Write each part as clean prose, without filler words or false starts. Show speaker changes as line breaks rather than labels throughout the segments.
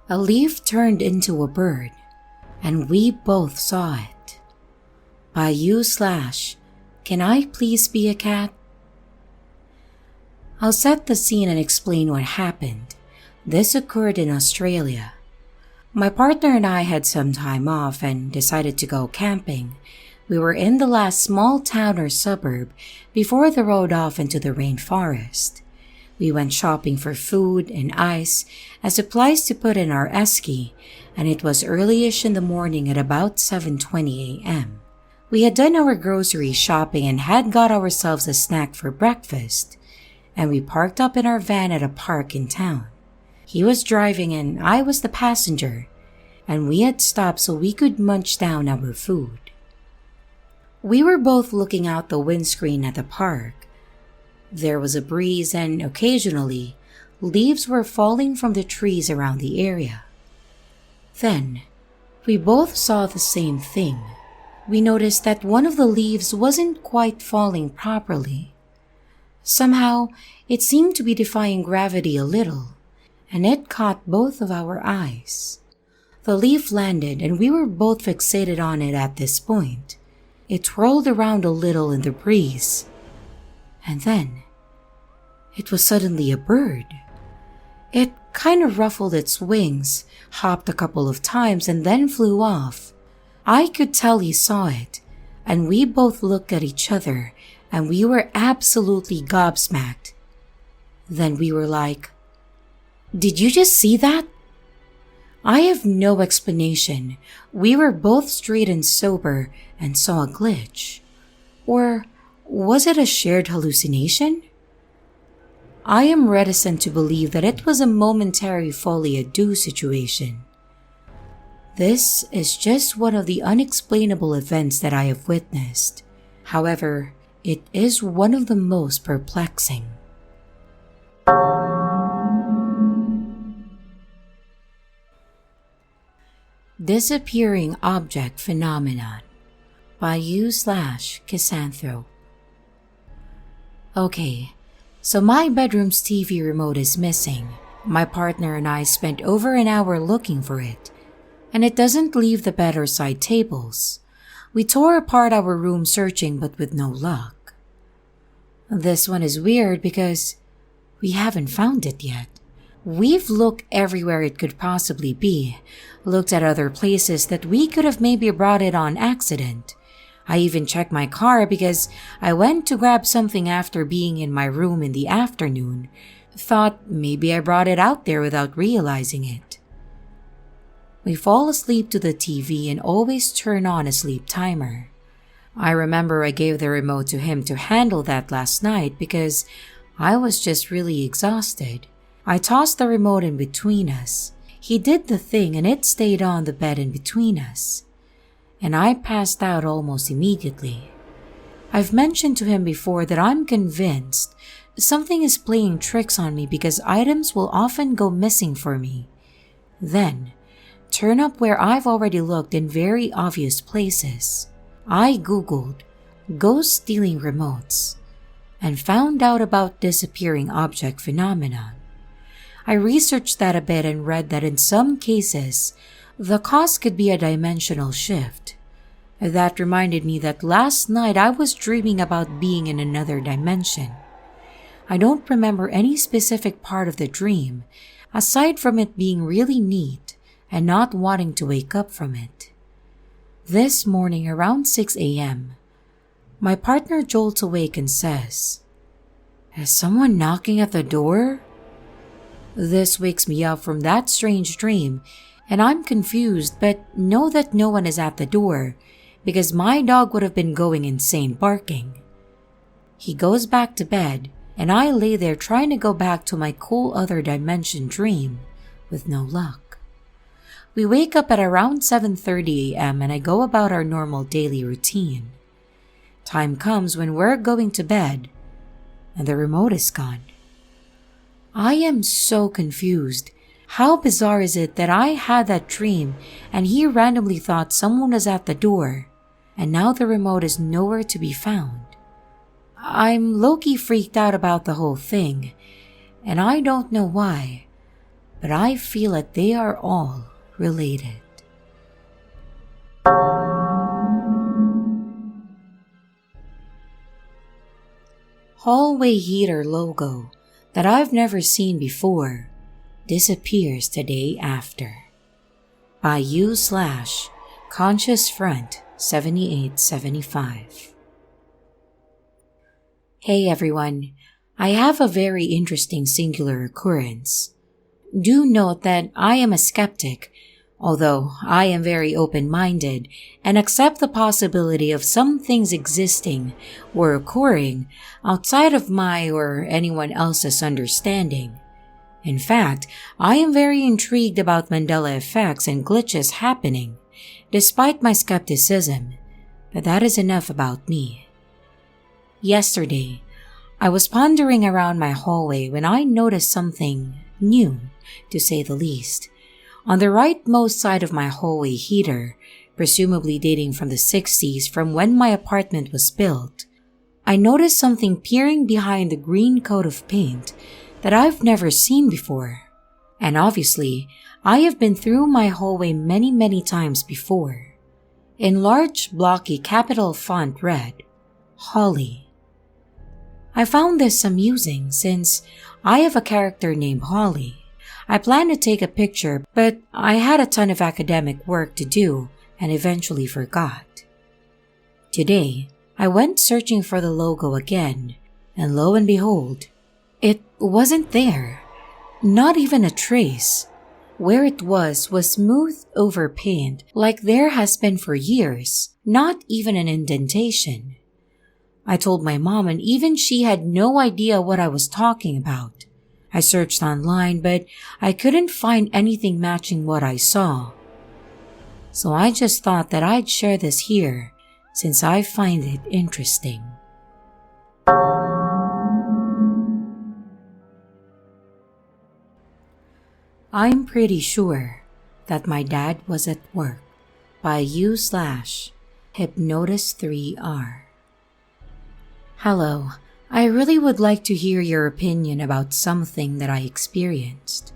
A leaf turned into a bird, and we both saw it. By you / can I please be a cat? I'll set the scene and explain what happened. This occurred in Australia. My partner and I had some time off and decided to go camping. We were in the last small town or suburb before the road off into the rainforest. We went shopping for food and ice and supplies to put in our esky, and it was early-ish in the morning at about 7:20 a.m. We had done our grocery shopping and had got ourselves a snack for breakfast, and we parked up in our van at a park in town. He was driving and I was the passenger, and we had stopped so we could munch down our food. We were both looking out the windscreen at the park. There was a breeze and occasionally, leaves were falling from the trees around the area. Then, we both saw the same thing. We noticed that one of the leaves wasn't quite falling properly. Somehow, it seemed to be defying gravity a little, and it caught both of our eyes. The leaf landed and we were both fixated on it at this point. It twirled around a little in the breeze. And then, it was suddenly a bird. It kind of ruffled its wings, hopped a couple of times, and then flew off. I could tell he saw it, and we both looked at each other, and we were absolutely gobsmacked. Then we were like, "Did you just see that?" I have no explanation. We were both straight and sober and saw a glitch. Or was it a shared hallucination? I am reticent to believe that it was a momentary folie à deux situation. This is just one of the unexplainable events that I have witnessed. However, it is one of the most perplexing. Disappearing Object Phenomenon by you/Cassandro. Okay, so my bedroom's TV remote is missing. My partner and I spent over an hour looking for it, and it doesn't leave the bed or side tables. We tore apart our room searching but with no luck. This one is weird because we haven't found it yet. We've looked everywhere it could possibly be, looked at other places that we could have maybe brought it on accident. I even checked my car because I went to grab something after being in my room in the afternoon. Thought maybe I brought it out there without realizing it. We fall asleep to the TV and always turn on a sleep timer. I remember I gave the remote to him to handle that last night because I was just really exhausted. I tossed the remote in between us. He did the thing and it stayed on the bed in between us. And I passed out almost immediately. I've mentioned to him before that I'm convinced something is playing tricks on me because items will often go missing for me. Then, turn up where I've already looked in very obvious places. I googled ghost stealing remotes and found out about disappearing object phenomenon. I researched that a bit and read that in some cases, the cause could be a dimensional shift. That reminded me that last night I was dreaming about being in another dimension. I don't remember any specific part of the dream, aside from it being really neat and not wanting to wake up from it. This morning around 6 a.m., my partner jolts awake and says, "Is someone knocking at the door?" This wakes me up from that strange dream, and I'm confused but know that no one is at the door because my dog would have been going insane barking. He goes back to bed, and I lay there trying to go back to my cool other dimension dream with no luck. We wake up at around 7:30 a.m. and I go about our normal daily routine. Time comes when we're going to bed, and the remote is gone. I am so confused. How bizarre is it that I had that dream and he randomly thought someone was at the door, and now the remote is nowhere to be found? I'm low-key freaked out about the whole thing, and I don't know why, but I feel that they are all related. Hallway heater logo that I've never seen before disappears the day after. By u/conscious front 7875. Hey everyone, I have a very interesting singular occurrence. Do note that I am a skeptic, although I am very open-minded and accept the possibility of some things existing or occurring outside of my or anyone else's understanding. In fact, I am very intrigued about Mandela effects and glitches happening, despite my skepticism, but that is enough about me. Yesterday, I was pondering around my hallway when I noticed something new, to say the least. On the rightmost side of my hallway heater, presumably dating from the 60s from when my apartment was built, I noticed something peering behind the green coat of paint that I've never seen before. And obviously, I have been through my hallway many times before. In large blocky capital font read, Holly. I found this amusing since I have a character named Holly. I planned to take a picture, but I had a ton of academic work to do and eventually forgot. Today, I went searching for the logo again, and lo and behold, it wasn't there. Not even a trace. Where it was smoothed over paint like there has been for years, not even an indentation. I told my mom and even she had no idea what I was talking about. I searched online, but I couldn't find anything matching what I saw. So I just thought that I'd share this here, since I find it interesting. I'm pretty sure that my dad was at work. By u/Hypnotis3R. Hello. I really would like to hear your opinion about something that I experienced.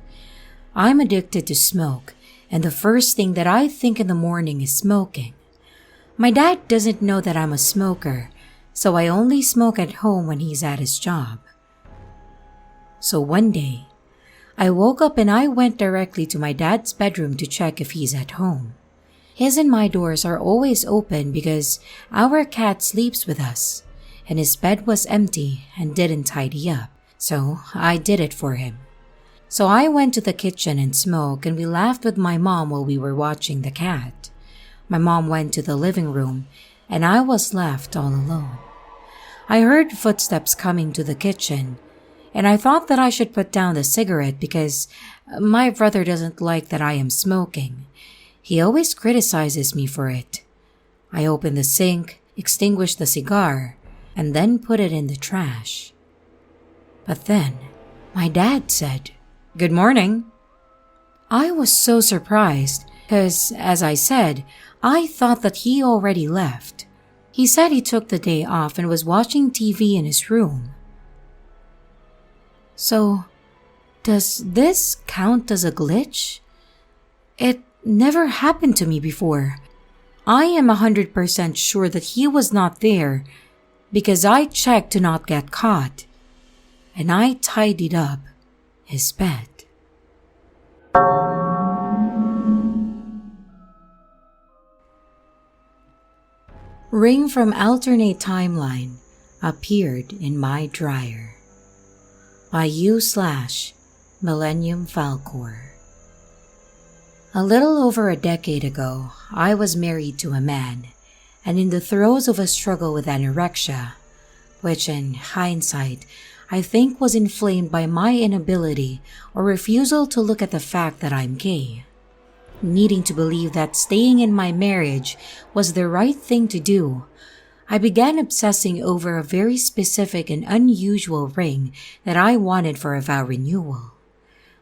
I'm addicted to smoke, and the first thing that I think in the morning is smoking. My dad doesn't know that I'm a smoker, so I only smoke at home when he's at his job. So one day, I woke up and I went directly to my dad's bedroom to check if he's at home. His and my doors are always open because our cat sleeps with us, and his bed was empty and didn't tidy up, so I did it for him. So I went to the kitchen and smoked, and we laughed with my mom while we were watching the cat. My mom went to the living room, and I was left all alone. I heard footsteps coming to the kitchen, and I thought that I should put down the cigarette because my brother doesn't like that I am smoking. He always criticizes me for it. I opened the sink, extinguished the cigar, and then put it in the trash. But then, my dad said, "Good morning." I was so surprised because, as I said, I thought that he already left. He said he took the day off and was watching TV in his room. So, does this count as a glitch? It never happened to me before. I am 100% sure that he was not there because I checked to not get caught, and I tidied up his bed. Ring from alternate timeline appeared in my dryer. By u/Millennium Falcor. A little over a decade ago, I was married to a man, and in the throes of a struggle with anorexia, which in hindsight, I think was inflamed by my inability or refusal to look at the fact that I'm gay. Needing to believe that staying in my marriage was the right thing to do, I began obsessing over a very specific and unusual ring that I wanted for a vow renewal.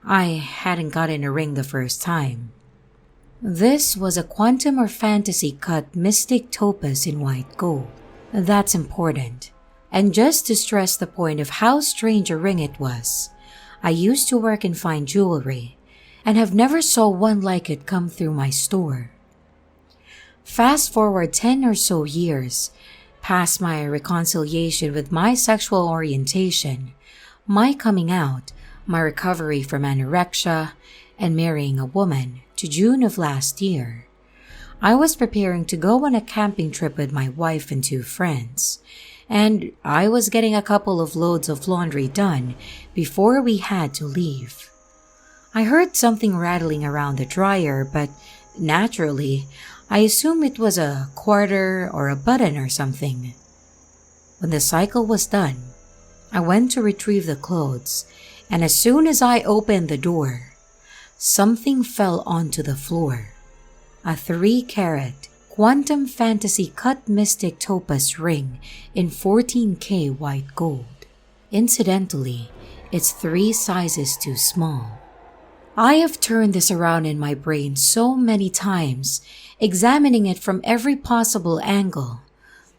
I hadn't gotten a ring the first time. This was a quantum or fantasy cut mystic topaz in white gold. That's important. And just to stress the point of how strange a ring it was, I used to work in fine jewelry, and have never saw one like it come through my store. Fast forward 10 or so years, past my reconciliation with my sexual orientation, my coming out, my recovery from anorexia, and marrying a woman to June of last year. I was preparing to go on a camping trip with my wife and 2 friends, and I was getting a couple of loads of laundry done before we had to leave. I heard something rattling around the dryer, but naturally, I assumed it was a quarter or a button or something. When the cycle was done, I went to retrieve the clothes, and as soon as I opened the door, something fell onto the floor. A 3-carat quantum fantasy cut mystic topaz ring in 14K white gold. Incidentally, it's 3 sizes too small. I have turned this around in my brain so many times, examining it from every possible angle.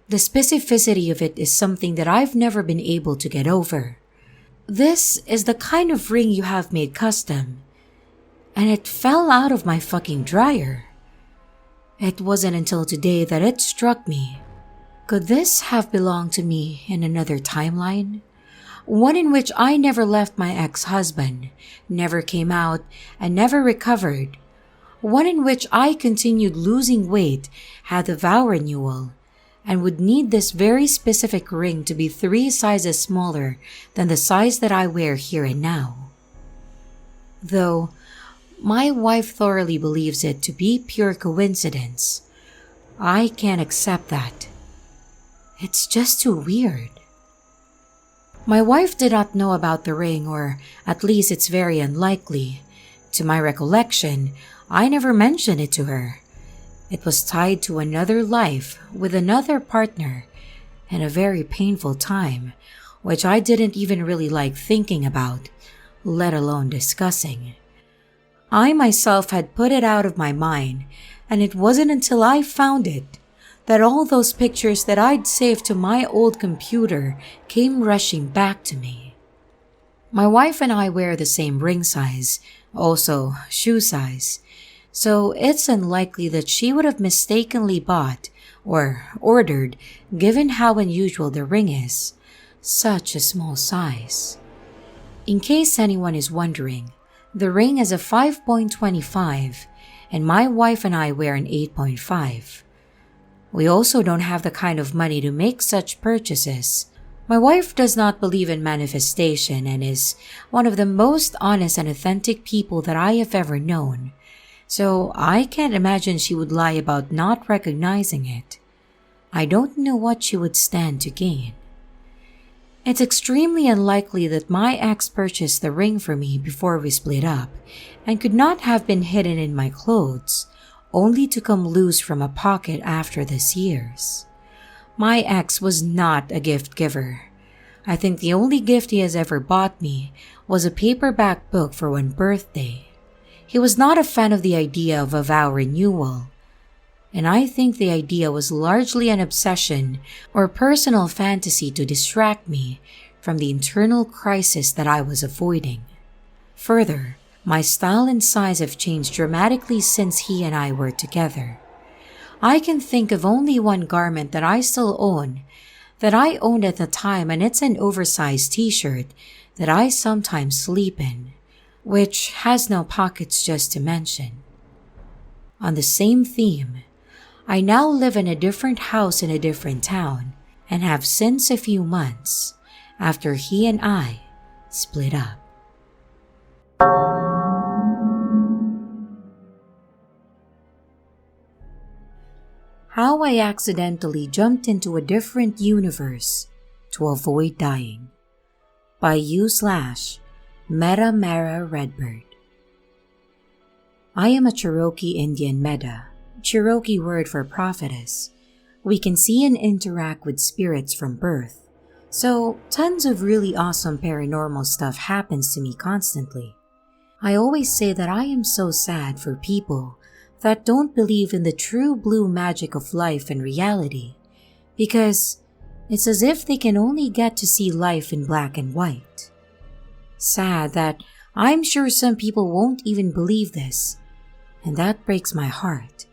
The specificity of it is something that I've never been able to get over. This is the kind of ring you have made custom, and it fell out of my fucking dryer. It wasn't until today that it struck me. Could this have belonged to me in another timeline? One in which I never left my ex-husband, never came out, and never recovered. One in which I continued losing weight, had the vow renewal, and would need this very specific ring to be 3 sizes smaller than the size that I wear here and now. Though, my wife thoroughly believes it to be pure coincidence, I can't accept that. It's just too weird. My wife did not know about the ring, or at least it's very unlikely. To my recollection, I never mentioned it to her. It was tied to another life with another partner and a very painful time, which I didn't even really like thinking about, let alone discussing. I myself had put it out of my mind, and it wasn't until I found it that all those pictures that I'd saved to my old computer came rushing back to me. My wife and I wear the same ring size, also shoe size, so it's unlikely that she would have mistakenly bought or ordered, given how unusual the ring is, such a small size. In case anyone is wondering, the ring is a 5.25, and my wife and I wear an 8.5. We also don't have the kind of money to make such purchases. My wife does not believe in manifestation and is one of the most honest and authentic people that I have ever known, so I can't imagine she would lie about not recognizing it. I don't know what she would stand to gain. It's extremely unlikely that my ex purchased the ring for me before we split up and could not have been hidden in my clothes, only to come loose from a pocket after this years. My ex was not a gift giver. I think the only gift he has ever bought me was a paperback book for one birthday. He was not a fan of the idea of a vow renewal, and I think the idea was largely an obsession or personal fantasy to distract me from the internal crisis that I was avoiding. Further, my style and size have changed dramatically since he and I were together. I can think of only one garment that I still own, that I owned at the time, and it's an oversized t-shirt that I sometimes sleep in, which has no pockets just to mention. On the same theme, I now live in a different house in a different town and have since a few months after he and I split up. How I accidentally jumped into a different universe to avoid dying, by u/Meta Mara Redbird. I am a Cherokee Indian Meta, Cherokee word for prophetess. We can see and interact with spirits from birth, so tons of really awesome paranormal stuff happens to me constantly. I always say that I am so sad for people that don't believe in the true blue magic of life and reality, because it's as if they can only get to see life in black and white. Sad that I'm sure some people won't even believe this, and that breaks my heart.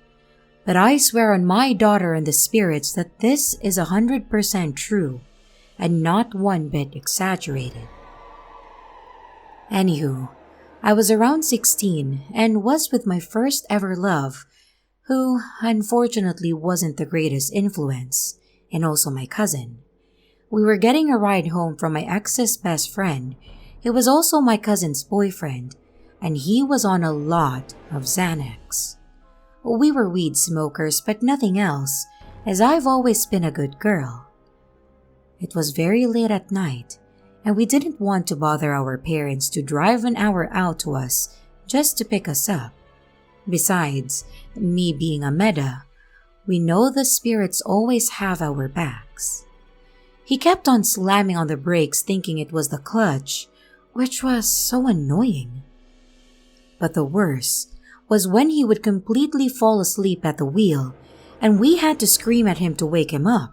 But I swear on my daughter and the spirits that this is 100% true and not one bit exaggerated. Anywho, I was around 16 and was with my first ever love, who unfortunately wasn't the greatest influence, and also my cousin. We were getting a ride home from my ex's best friend. It was also my cousin's boyfriend, and he was on a lot of Xanax. We were weed smokers but nothing else, as I've always been a good girl. It was very late at night, and we didn't want to bother our parents to drive an hour out to us just to pick us up. Besides, me being a meda, we know the spirits always have our backs. He kept on slamming on the brakes thinking it was the clutch, which was so annoying. But the worst was when he would completely fall asleep at the wheel and we had to scream at him to wake him up.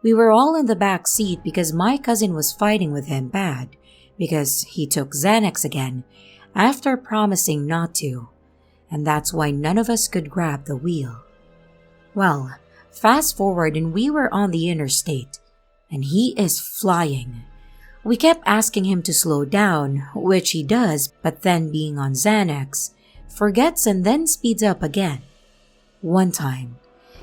We were all in the back seat because my cousin was fighting with him bad because he took Xanax again after promising not to, and that's why none of us could grab the wheel. Well, fast forward and we were on the interstate, and he is flying. We kept asking him to slow down, which he does, but then being on Xanax, forgets and then speeds up again. One time,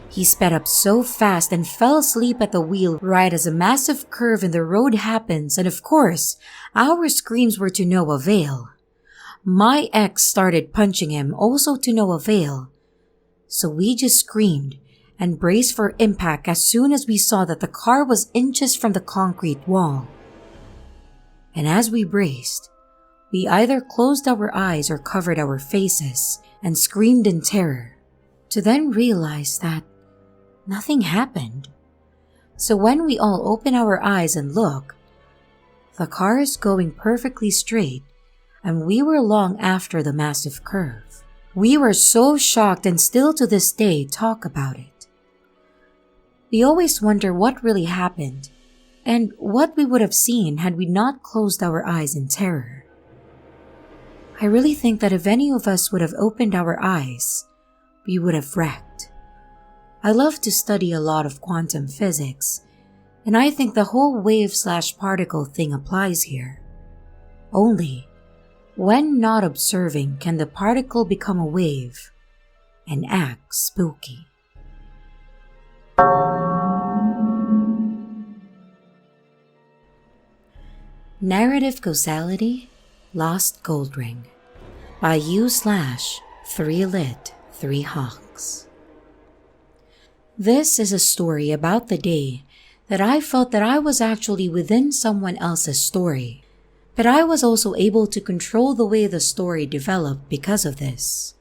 he sped up so fast and fell asleep at the wheel right as a massive curve in the road happens, and of course, our screams were to no avail. My ex started punching him, also to no avail. So we just screamed and braced for impact as soon as we saw that the car was inches from the concrete wall. And as we braced, we either closed our eyes or covered our faces and screamed in terror, to then realize that nothing happened. So when we all open our eyes and look, the car is going perfectly straight, and we were long after the massive curve. We were so shocked and still to this day talk about it. We always wonder what really happened and what we would have seen had we not closed our eyes in terror. I really think that if any of us would have opened our eyes, we would have wrecked. I love to study a lot of quantum physics, and I think the whole wave/particle thing applies here. Only, when not observing can the particle become a wave and act spooky. Narrative Causality, Lost Gold Ring by U/3lit3hawks. This is a story about the day that I felt that I was actually within someone else's story, but I was also able to control the way the story developed because of this.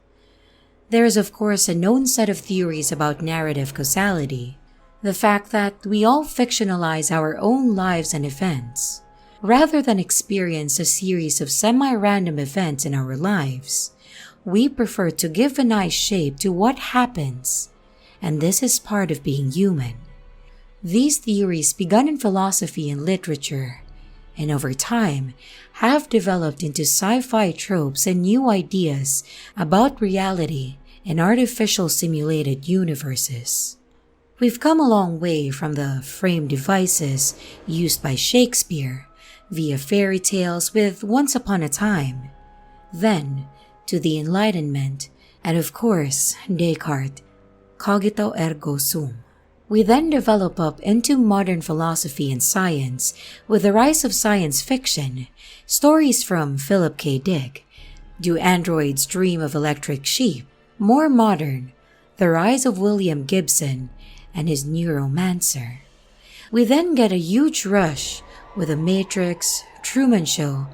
There is of course a known set of theories about narrative causality, the fact that we all fictionalize our own lives and events, rather than experience a series of semi-random events in our lives. We prefer to give a nice shape to what happens, and this is part of being human. These theories began in philosophy and literature, and over time have developed into sci-fi tropes and new ideas about reality and artificial simulated universes. We've come a long way from the frame devices used by Shakespeare via fairy tales with Once Upon a Time, then to the Enlightenment, and of course Descartes, cogito ergo sum. We then develop up into modern philosophy and science with the rise of science fiction, stories from Philip K. Dick, Do Androids Dream of Electric Sheep? More modern, the rise of William Gibson and his Neuromancer. We then get a huge rush with The Matrix, Truman Show,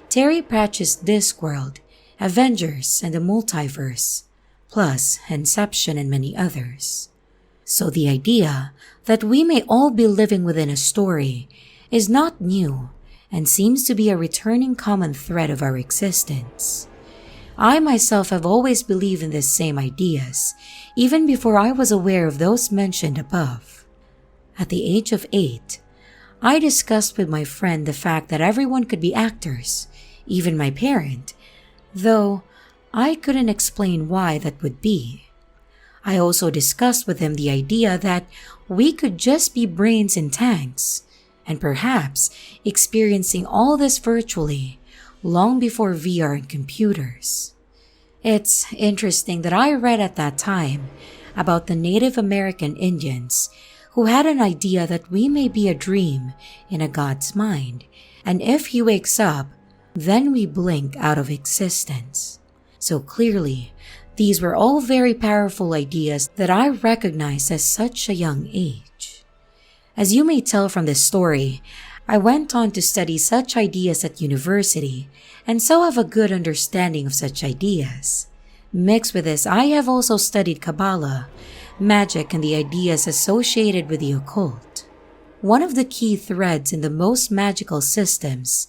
Terry Pratchett's Discworld, Avengers and the Multiverse, plus Inception and many others. So the idea that we may all be living within a story is not new and seems to be a returning common thread of our existence. I myself have always believed in these same ideas, even before I was aware of those mentioned above. At the age of 8, I discussed with my friend the fact that everyone could be actors, even my parent, though I couldn't explain why that would be. I also discussed with him the idea that we could just be brains in tanks, and perhaps experiencing all this virtually long before VR and computers. It's interesting that I read at that time about the Native American Indians who had an idea that we may be a dream in a god's mind, and if he wakes up, then we blink out of existence. So clearly, these were all very powerful ideas that I recognized at such a young age. As you may tell from this story, I went on to study such ideas at university and so have a good understanding of such ideas. Mixed with this, I have also studied Kabbalah, magic, and the ideas associated with the occult. One of the key threads in the most magical systems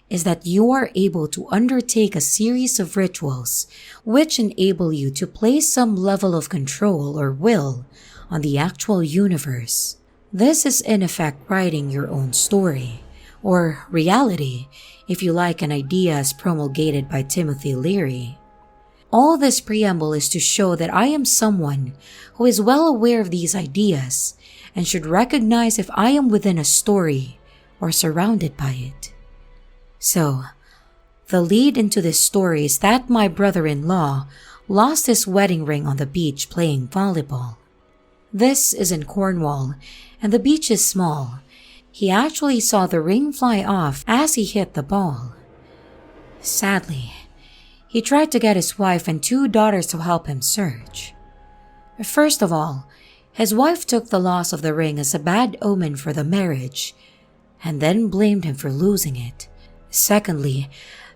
is that you are able to undertake a series of rituals which enable you to place some level of control or will on the actual universe. This is in effect writing your own story, or reality, if you like an idea as promulgated by Timothy Leary. All this preamble is to show that I am someone who is well aware of these ideas and should recognize if I am within a story or surrounded by it. So, the lead into this story is that my brother-in-law lost his wedding ring on the beach playing volleyball. This is in Cornwall, and the beach is small. He actually saw the ring fly off as he hit the ball. Sadly, he tried to get his wife and 2 daughters to help him search. First of all, his wife took the loss of the ring as a bad omen for the marriage, and then blamed him for losing it. Secondly,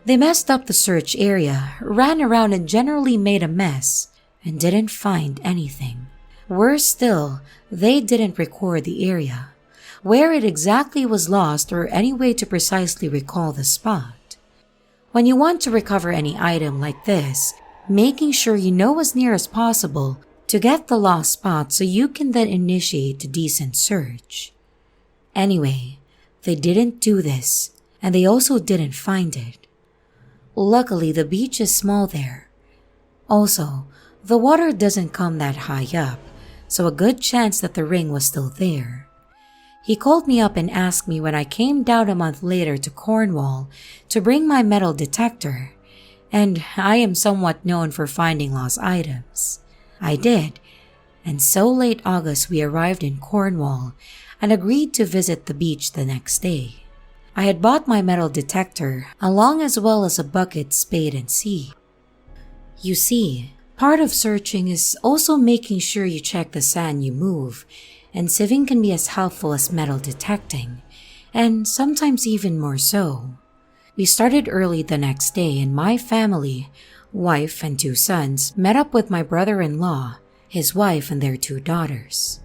they messed up the search area, ran around and generally made a mess, and didn't find anything. Worse still, they didn't record the area, where it exactly was lost or any way to precisely recall the spot. When you want to recover any item like this, making sure you know as near as possible to get the lost spot so you can then initiate a decent search. Anyway, they didn't do this, and they also didn't find it. Luckily, the beach is small there. Also, the water doesn't come that high up, so a good chance that the ring was still there. He called me up and asked me when I came down a month later to Cornwall to bring my metal detector, and I am somewhat known for finding lost items. I did, and so late August we arrived in Cornwall and agreed to visit the beach the next day. I had bought my metal detector along as well as a bucket, spade, and sieve. You see, part of searching is also making sure you check the sand you move, and sieving can be as helpful as metal detecting, and sometimes even more so. We started early the next day and my family, wife and 2 sons, met up with my brother-in-law, his wife, and their 2 daughters.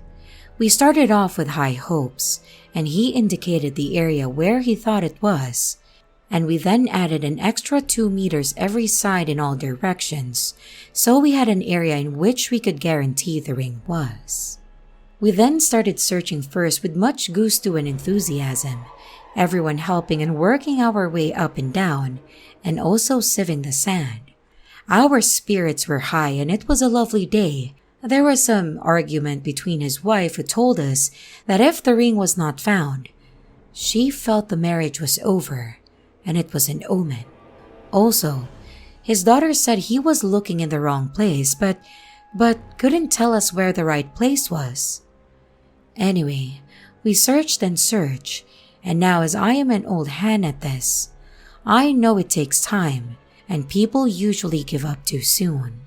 We started off with high hopes, and he indicated the area where he thought it was, and we then added an extra 2 meters every side in all directions, so we had an area in which we could guarantee the ring was. We then started searching first with much gusto and enthusiasm, everyone helping and working our way up and down, and also sieving the sand. Our spirits were high and it was a lovely day. There was some argument between his wife, who told us that if the ring was not found, she felt the marriage was over and it was an omen. Also, his daughter said he was looking in the wrong place but couldn't tell us where the right place was. Anyway, we searched and searched, and now as I am an old hand at this, I know it takes time and people usually give up too soon.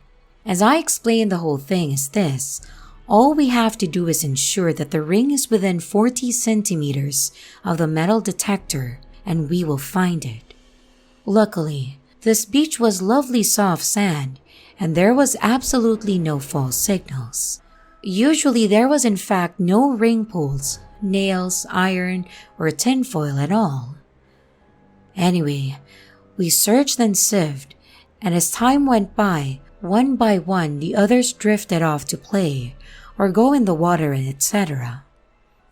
As I explained, the whole thing is this: all we have to do is ensure that the ring is within 40 centimeters of the metal detector and we will find it. Luckily, this beach was lovely soft sand and there was absolutely no false signals. Usually there was in fact no ring pulls, nails, iron, or tinfoil at all. Anyway, we searched and sieved, and as time went by, one by one the others drifted off to play or go in the water and etc.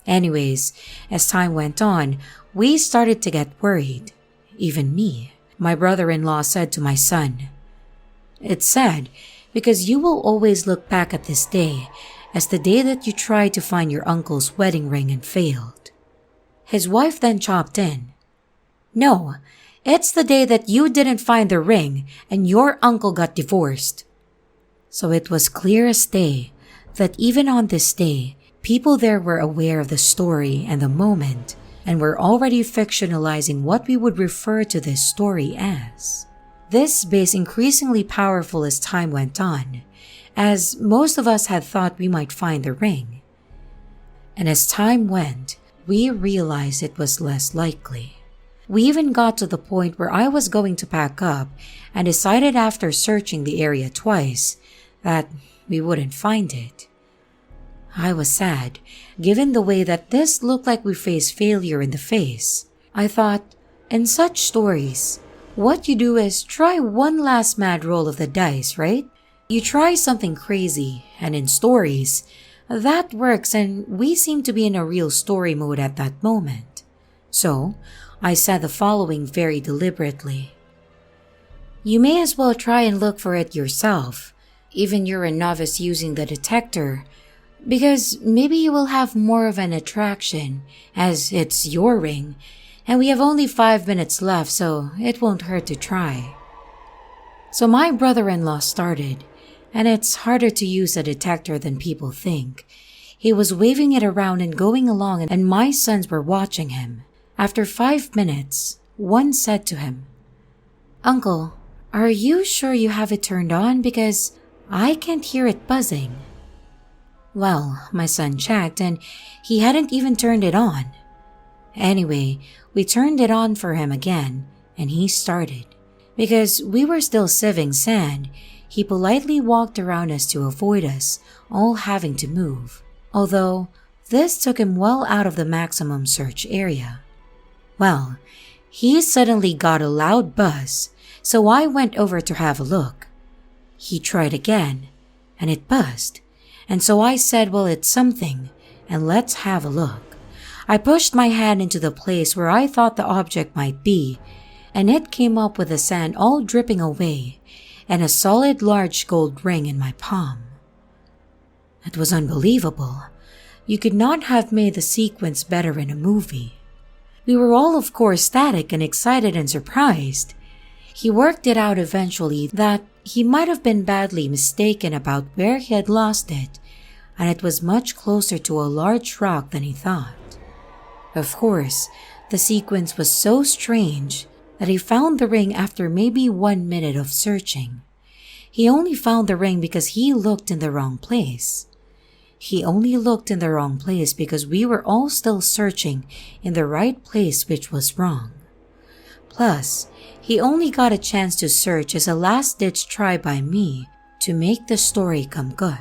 Anyways, as time went on, we started to get worried, even me, My brother-in-law said to my son, "It's sad because you will always look back at this day as the day that you tried to find your uncle's wedding ring and failed." His wife then chopped in, "No, it's the day that you didn't find the ring and your uncle got divorced." So it was clear as day that even on this day, people there were aware of the story and the moment and were already fictionalizing what we would refer to this story as. This became increasingly powerful as time went on, as most of us had thought we might find the ring. And as time went, we realized it was less likely. We even got to the point where I was going to pack up and decided after searching the area twice that we wouldn't find it. I was sad, given the way that this looked like we faced failure in the face. I thought, in such stories, what you do is try one last mad roll of the dice, right? You try something crazy, and in stories, that works and we seem to be in a real story mode at that moment. So, I said the following very deliberately. You may as well try and look for it yourself, even you're a novice using the detector, because maybe you will have more of an attraction, as it's your ring, and we have only 5 minutes left, so it won't hurt to try. So my brother-in-law started, and it's harder to use a detector than people think. He was waving it around and going along, and my sons were watching him. After 5 minutes, one said to him, "Uncle, are you sure you have it turned on? Because I can't hear it buzzing." Well, my son checked, and he hadn't even turned it on. Anyway, we turned it on for him again, and he started. Because we were still sieving sand, he politely walked around us to avoid us, all having to move. Although, this took him well out of the maximum search area. Well, he suddenly got a loud buzz, so I went over to have a look. He tried again, and it buzzed, and so I said, well, it's something, and let's have a look. I pushed my hand into the place where I thought the object might be, and it came up with the sand all dripping away, and a solid large gold ring in my palm. It was unbelievable. You could not have made the sequence better in a movie. We were all, of course, ecstatic and excited and surprised. He worked it out eventually that he might have been badly mistaken about where he had lost it, and it was much closer to a large rock than he thought. Of course, the sequence was so strange that he found the ring after maybe 1 minute of searching. He only found the ring because he looked in the wrong place. He only looked in the wrong place because we were all still searching in the right place, which was wrong. Plus, he only got a chance to search as a last-ditch try by me to make the story come good.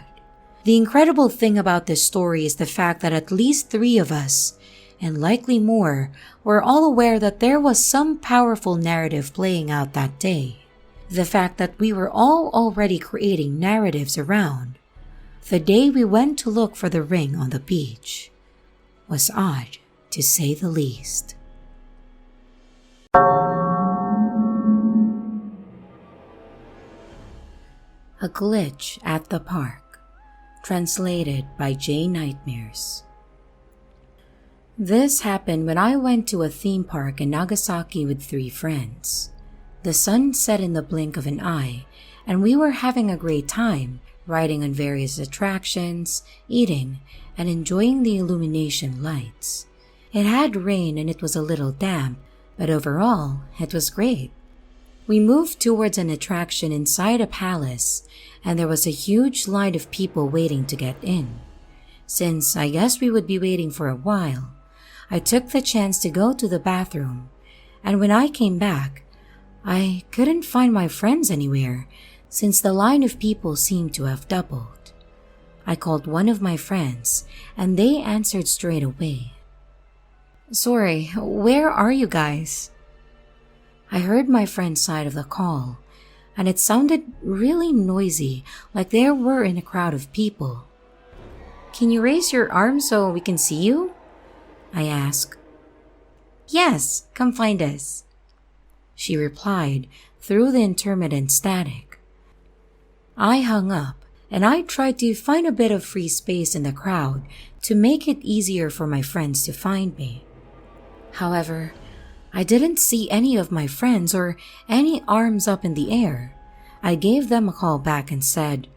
The incredible thing about this story is the fact that at least 3 of us, and likely more, were all aware that there was some powerful narrative playing out that day. The fact that we were all already creating narratives around the day we went to look for the ring on the beach was odd, to say the least. A Glitch at the Park, translated by J. Nightmares. This happened when I went to a theme park in Nagasaki with 3 friends. The sun set in the blink of an eye, and we were having a great time, riding on various attractions, eating, and enjoying the illumination lights. It had rained and it was a little damp, but overall, it was great. We moved towards an attraction inside a palace, and there was a huge line of people waiting to get in. Since I guess we would be waiting for a while, I took the chance to go to the bathroom, and when I came back, I couldn't find my friends anywhere since the line of people seemed to have doubled. I called one of my friends, and they answered straight away. "Sorry, where are you guys?" I heard my friend's side of the call, and it sounded really noisy, like they were in a crowd of people. "Can you raise your arm so we can see you?" I asked. "Yes, come find us." she replied through the intermittent static. I hung up, and I tried to find a bit of free space in the crowd to make it easier for my friends to find me. However, I didn't see any of my friends or any arms up in the air. I gave them a call back and said,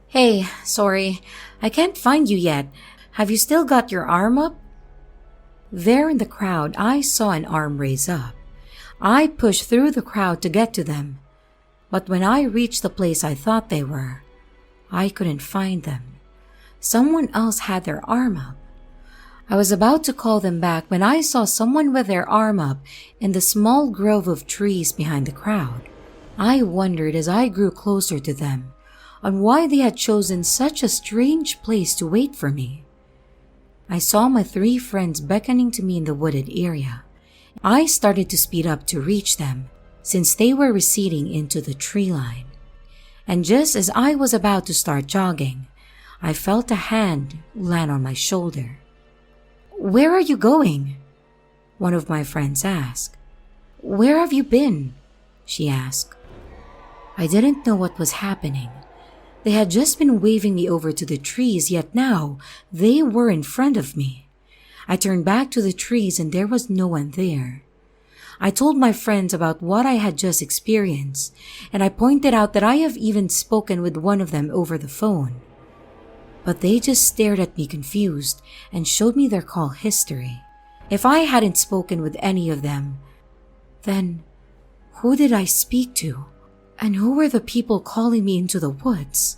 "Hey, sorry, I can't find you yet. Have you still got your arm up?" There in the crowd, I saw an arm raise up. I pushed through the crowd to get to them, but when I reached the place I thought they were, I couldn't find them. Someone else had their arm up. I was about to call them back when I saw someone with their arm up in the small grove of trees behind the crowd. I wondered as I grew closer to them on why they had chosen such a strange place to wait for me. I saw my 3 friends beckoning to me in the wooded area. I started to speed up to reach them since they were receding into the tree line. And just as I was about to start jogging, I felt a hand land on my shoulder. "Where are you going?" one of my friends asked. "Where have you been?" she asked. I didn't know what was happening. They had just been waving me over to the trees, yet now they were in front of me. I turned back to the trees and there was no one there. I told my friends about what I had just experienced, and I pointed out that I have even spoken with one of them over the phone. But they just stared at me confused and showed me their call history. If I hadn't spoken with any of them, then who did I speak to? And who were the people calling me into the woods?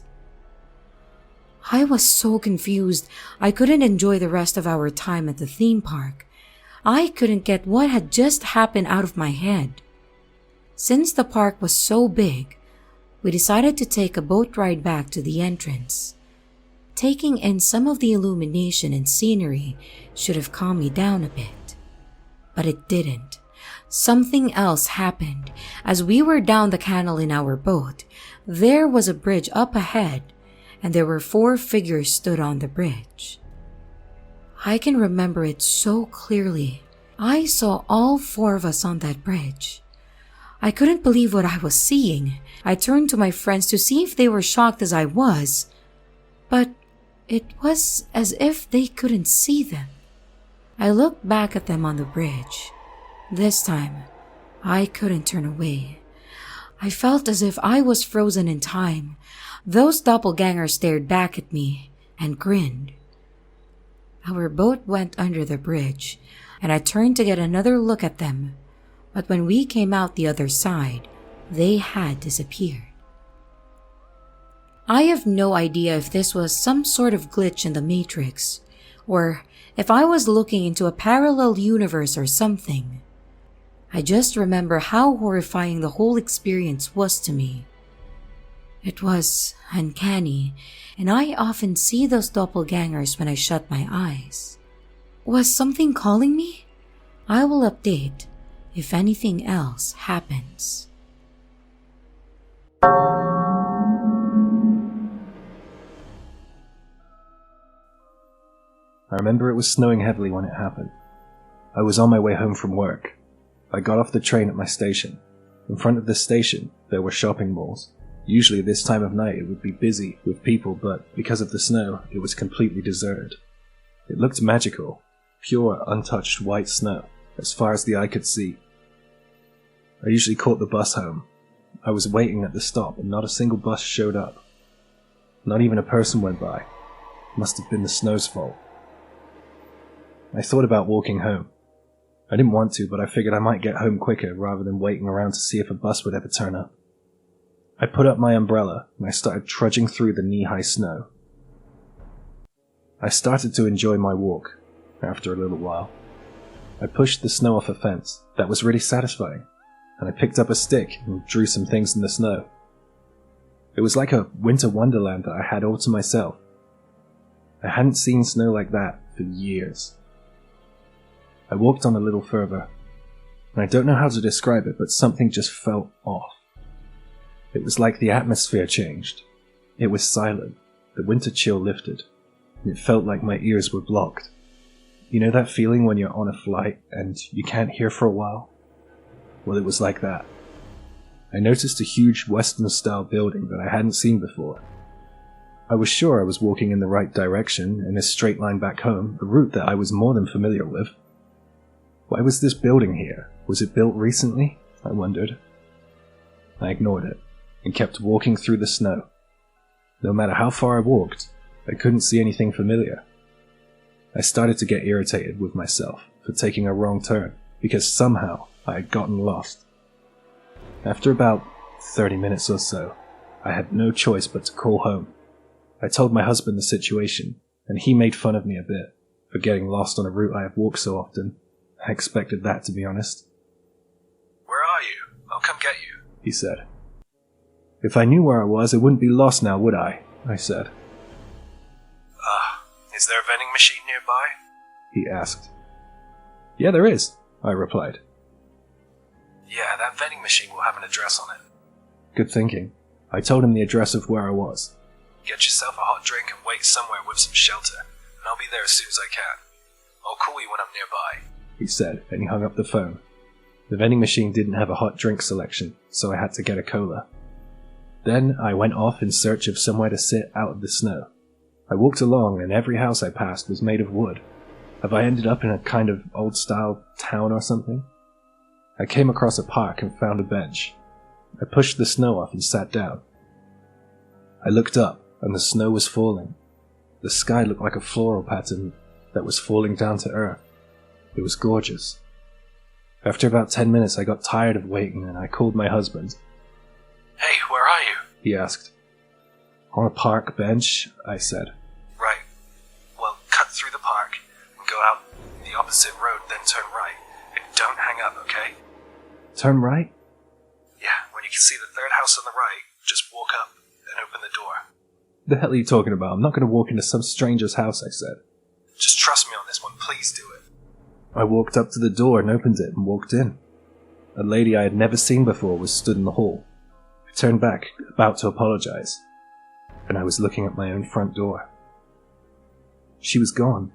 I was so confused, I couldn't enjoy the rest of our time at the theme park. I couldn't get what had just happened out of my head. Since the park was so big, we decided to take a boat ride back to the entrance. Taking in some of the illumination and scenery should have calmed me down a bit. But it didn't. Something else happened. As we were down the canal in our boat, there was a bridge up ahead, and there were 4 figures stood on the bridge. I can remember it so clearly. I saw all 4 of us on that bridge. I couldn't believe what I was seeing. I turned to my friends to see if they were shocked as I was, but it was as if they couldn't see them. I looked back at them on the bridge. This time, I couldn't turn away. I felt as if I was frozen in time. Those doppelgangers stared back at me and grinned. Our boat went under the bridge, and I turned to get another look at them, but when we came out the other side, they had disappeared. I have no idea if this was some sort of glitch in the Matrix, or if I was looking into a parallel universe or something. I just remember how horrifying the whole experience was to me. It was uncanny, and I often see those doppelgangers when I shut my eyes. Was something calling me? I will update if anything else happens.
I remember it was snowing heavily when it happened. I was on my way home from work. I got off the train at my station. In front of the station, there were shopping malls. Usually this time of night it would be busy with people, but because of the snow, it was completely deserted. It looked magical, pure, untouched white snow, as far as the eye could see. I usually caught the bus home. I was waiting at the stop and not a single bus showed up. Not even a person went by. It must have been the snow's fault. I thought about walking home. I didn't want to, but I figured I might get home quicker rather than waiting around to see if a bus would ever turn up. I put up my umbrella and I started trudging through the knee-high snow. I started to enjoy my walk after a little while. I pushed the snow off a fence. That was really satisfying. And I picked up a stick and drew some things in the snow. It was like a Winter Wonderland that I had all to myself. I hadn't seen snow like that for years. I walked on a little further, and I don't know how to describe it, but something just felt off. It was like the atmosphere changed. It was silent, the winter chill lifted, and it felt like my ears were blocked. You know that feeling when you're on a flight and you can't hear for a while? Well, it was like that. I noticed a huge Western-style building that I hadn't seen before. I was sure I was walking in the right direction, in a straight line back home, a route that I was more than familiar with. Why was this building here? Was it built recently? I wondered. I ignored it, and kept walking through the snow. No matter how far I walked, I couldn't see anything familiar. I started to get irritated with myself for taking a wrong turn, because somehow I had gotten lost. After about 30 minutes or so, I had no choice but to call home. I told my husband the situation, and he made fun of me a bit for getting lost on a route I have walked so often. I expected that, to be honest.
"Where are you? I'll come get you,"
he said. If I knew where I was, I wouldn't be lost now, would I? I said.
Is there a vending machine nearby?"
he asked. Yeah, there is, I replied.
"Yeah, that vending machine will have an address on it."
Good thinking. I told him the address of where I was.
"Get yourself a hot drink and wait somewhere with some shelter, and I'll be there as soon as I can. I'll call you when I'm nearby,"
he said, and he hung up the phone. The vending machine didn't have a hot drink selection, so I had to get a cola. Then I went off in search of somewhere to sit out of the snow. I walked along, and every house I passed was made of wood. Have I ended up in a kind of old-style town or something? I came across a park and found a bench. I pushed the snow off and sat down. I looked up, and the snow was falling. The sky looked like a floral pattern that was falling down to earth. It was gorgeous. After about 10 minutes, I got tired of waiting, and I called my husband.
"Hey, where are you?"
he asked. On a park bench, I said.
"Right. Well, cut through the park and go out the opposite road, then turn right. And don't hang up, okay?"
Turn right?
"Yeah, when you can see the third house on the right, just walk up and open the door."
The hell are you talking about? I'm not going to walk into some stranger's house, I said.
"Just trust me on this one, please do it."
I walked up to the door and opened it and walked in. A lady I had never seen before was stood in the hall. I turned back, about to apologize, and I was looking at my own front door. She was gone.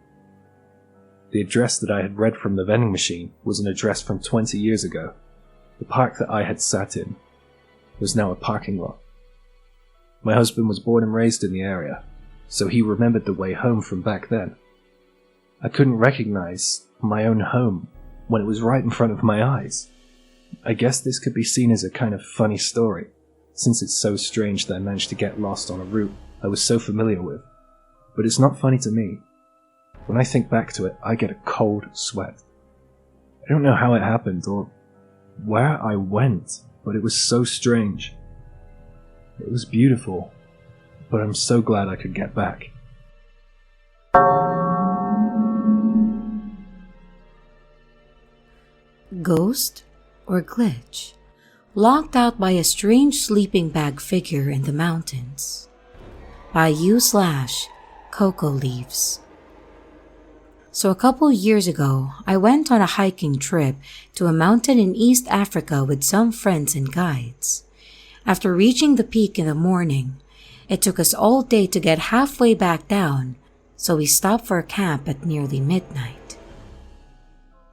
The address that I had read from the vending machine was an address from 20 years ago. The park that I had sat in was now a parking lot. My husband was born and raised in the area, so he remembered the way home from back then. I couldn't recognize my own home when it was right in front of my eyes. I guess this could be seen as a kind of funny story, since it's so strange that I managed to get lost on a route I was so familiar with. But it's not funny to me. When I think back to it, I get a cold sweat. I don't know how it happened or where I went, but it was so strange. It was beautiful, but I'm so glad I could get back.
Ghost or glitch? Locked out by a strange sleeping bag figure in the mountains. By u/Cocoa Leaves. So a couple years ago, I went on a hiking trip to a mountain in East Africa with some friends and guides. After reaching the peak in the morning, it took us all day to get halfway back down, so we stopped for a camp at nearly midnight.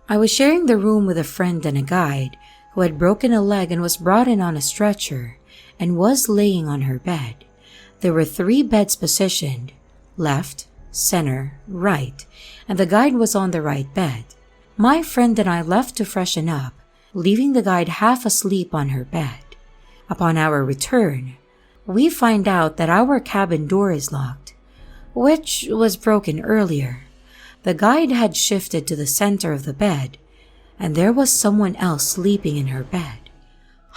I was sharing the room with a friend and a guide who had broken a leg and was brought in on a stretcher and was laying on her bed. There were 3 beds positioned, left, center, right, and the guide was on the right bed. My friend and I left to freshen up, leaving the guide half asleep on her bed. Upon our return, we find out that our cabin door is locked, which was broken earlier. The guide had shifted to the center of the bed, and there was someone else sleeping in her bed,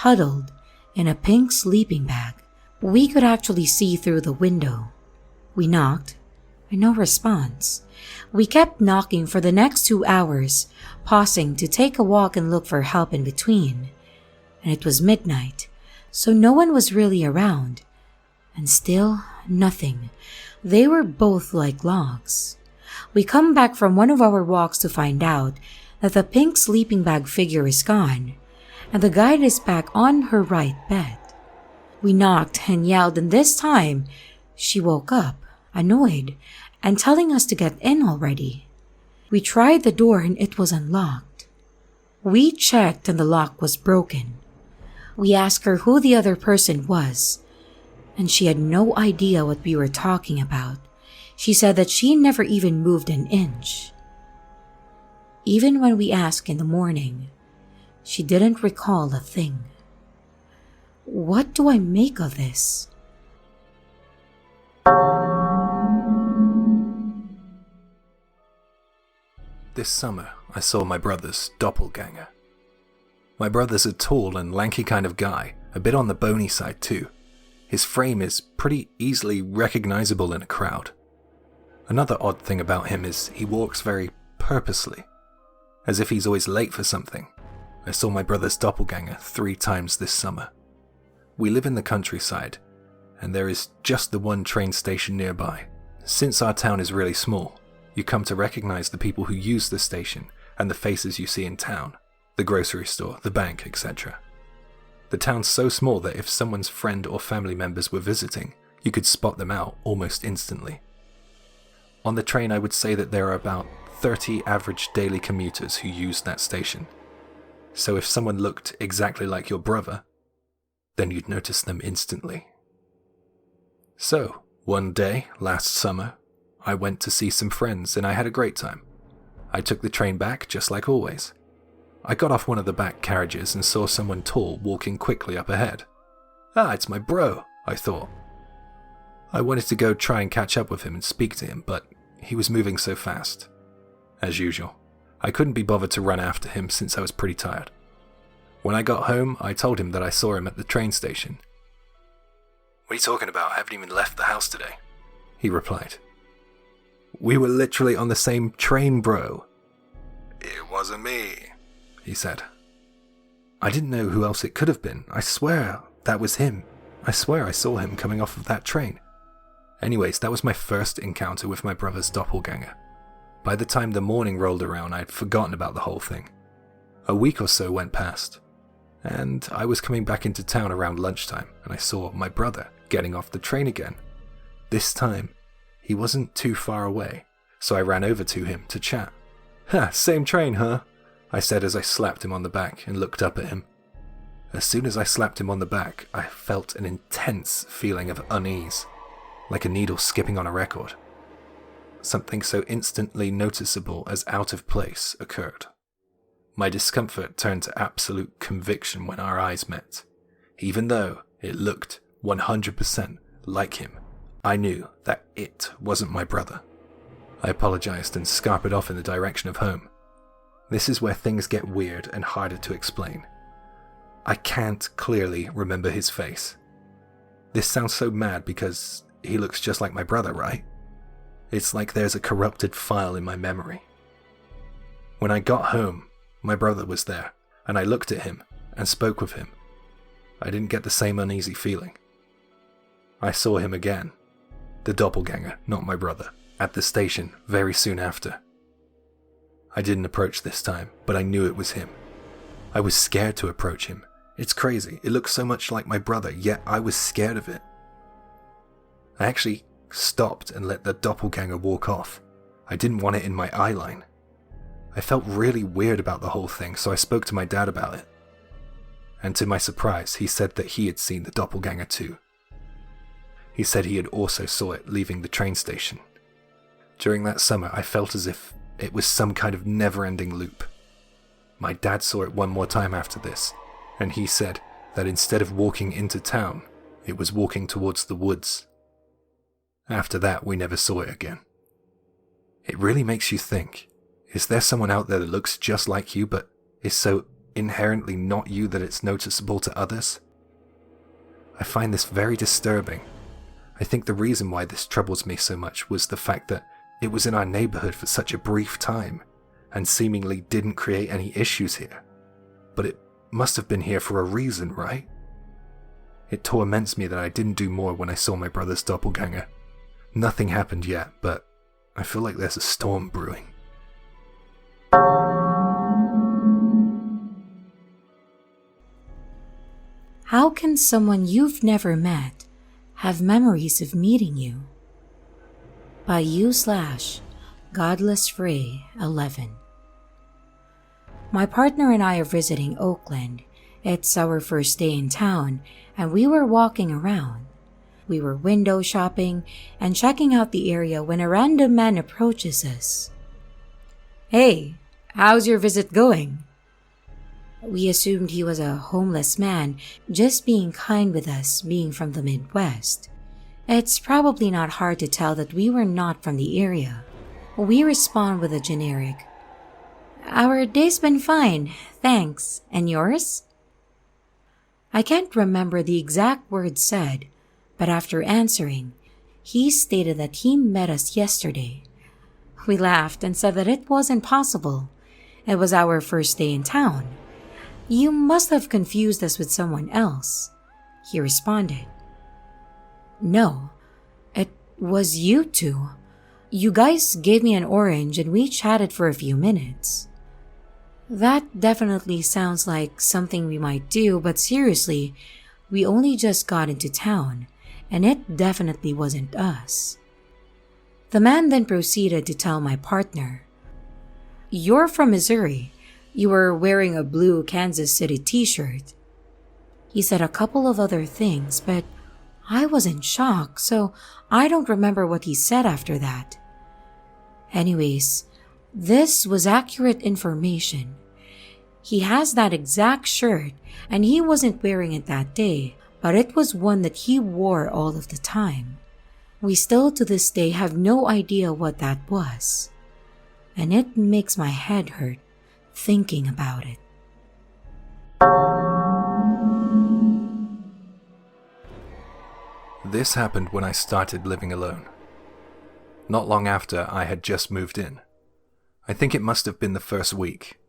huddled in a pink sleeping bag. We could actually see through the window. We knocked, and no response. We kept knocking for the next 2 hours, pausing to take a walk and look for help in between. And it was midnight, so no one was really around. And still, nothing. They were both like logs. We come back from one of our walks to find out that the pink sleeping bag figure is gone, and the guide is back on her right bed. We knocked and yelled, and this time, she woke up, annoyed, and telling us to get in already. We tried the door and it was unlocked. We checked and the lock was broken. We asked her who the other person was, and she had no idea what we were talking about. She said that she never even moved an inch. Even when we asked in the morning, she didn't recall a thing. What do I make of this?
This summer, I saw my brother's doppelganger. My brother's a tall and lanky kind of guy, a bit on the bony side too. His frame is pretty easily recognizable in a crowd. Another odd thing about him is he walks very purposely, as if he's always late for something. I saw my brother's doppelganger 3 times this summer. We live in the countryside, and there is just the one train station nearby. Since our town is really small, you come to recognize the people who use the station and the faces you see in town, the grocery store, the bank, etc. The town's so small that if someone's friend or family members were visiting, you could spot them out almost instantly. On the train, I would say that there are about 30 average daily commuters who use that station. So if someone looked exactly like your brother, then you'd notice them instantly. So, one day, last summer, I went to see some friends and I had a great time. I took the train back just like always. I got off one of the back carriages and saw someone tall walking quickly up ahead. Ah, it's my bro, I thought. I wanted to go try and catch up with him and speak to him, but he was moving so fast. As usual, I couldn't be bothered to run after him since I was pretty tired. When I got home, I told him that I saw him at the train station. "What are you talking about? I haven't even left the house today," he replied. "We were literally on the same train, bro." "It wasn't me," he said. I didn't know who else it could have been. I swear that was him. I swear I saw him coming off of that train. Anyways, that was my first encounter with my brother's doppelganger. By the time the morning rolled around, I'd forgotten about the whole thing. A week or so went past, and I was coming back into town around lunchtime, and I saw my brother getting off the train again. This time, he wasn't too far away, so I ran over to him to chat. "Ha, same train, huh?" I said as I slapped him on the back and looked up at him. As soon as I slapped him on the back, I felt an intense feeling of unease, like a needle skipping on a record. Something so instantly noticeable as out of place occurred. My discomfort turned to absolute conviction when our eyes met. Even though it looked 100% like him, I knew that it wasn't my brother. I apologized and scarpered off in the direction of home. This is where things get weird and harder to explain. I can't clearly remember his face. This sounds so mad because he looks just like my brother, right? It's like there's a corrupted file in my memory. When I got home, my brother was there, and I looked at him and spoke with him. I didn't get the same uneasy feeling. I saw him again, the doppelganger, not my brother, at the station very soon after. I didn't approach this time, but I knew it was him. I was scared to approach him. It's crazy, it looks so much like my brother, yet I was scared of it. I actually stopped and let the doppelganger walk off. I didn't want it in my eye line. I felt really weird about the whole thing, so I spoke to my dad about it. And to my surprise, he said that he had seen the doppelganger too. He said he had also saw it leaving the train station. During that summer, I felt as if it was some kind of never-ending loop. My dad saw it one more time after this, and he said that instead of walking into town, it was walking towards the woods. After that, we never saw it again. It really makes you think, is there someone out there that looks just like you but is so inherently not you that it's noticeable to others? I find this very disturbing. I think the reason why this troubles me so much was the fact that it was in our neighborhood for such a brief time and seemingly didn't create any issues here. But it must have been here for a reason, right? It torments me that I didn't do more when I saw my brother's doppelganger. Nothing happened yet, but I feel like there's a storm brewing.
How can someone you've never met have memories of meeting you? By u/godlessfrey11. My partner and I are visiting Oakland. It's our first day in town, and we were walking around. We were window shopping and checking out the area when a random man approaches us. "Hey, how's your visit going?" We assumed he was a homeless man, just being kind with us, being from the Midwest. It's probably not hard to tell that we were not from the area. We respond with a generic, "Our day's been fine, thanks. And yours?" I can't remember the exact words said, but after answering, he stated that he met us yesterday. We laughed and said that it wasn't possible. It was our first day in town. "You must have confused us with someone else," he responded. "No, it was you two. You guys gave me an orange and we chatted for a few minutes." That definitely sounds like something we might do, but seriously, we only just got into town, and it definitely wasn't us. The man then proceeded to tell my partner, "You're from Missouri. You were wearing a blue Kansas City T-shirt." He said a couple of other things, but I was in shock, so I don't remember what he said after that. Anyways, this was accurate information. He has that exact shirt, and he wasn't wearing it that day, but it was one that he wore all of the time. We still to this day have no idea what that was. And it makes my head hurt thinking about it.
This happened when I started living alone. Not long after I had just moved in. I think it must have been the first week.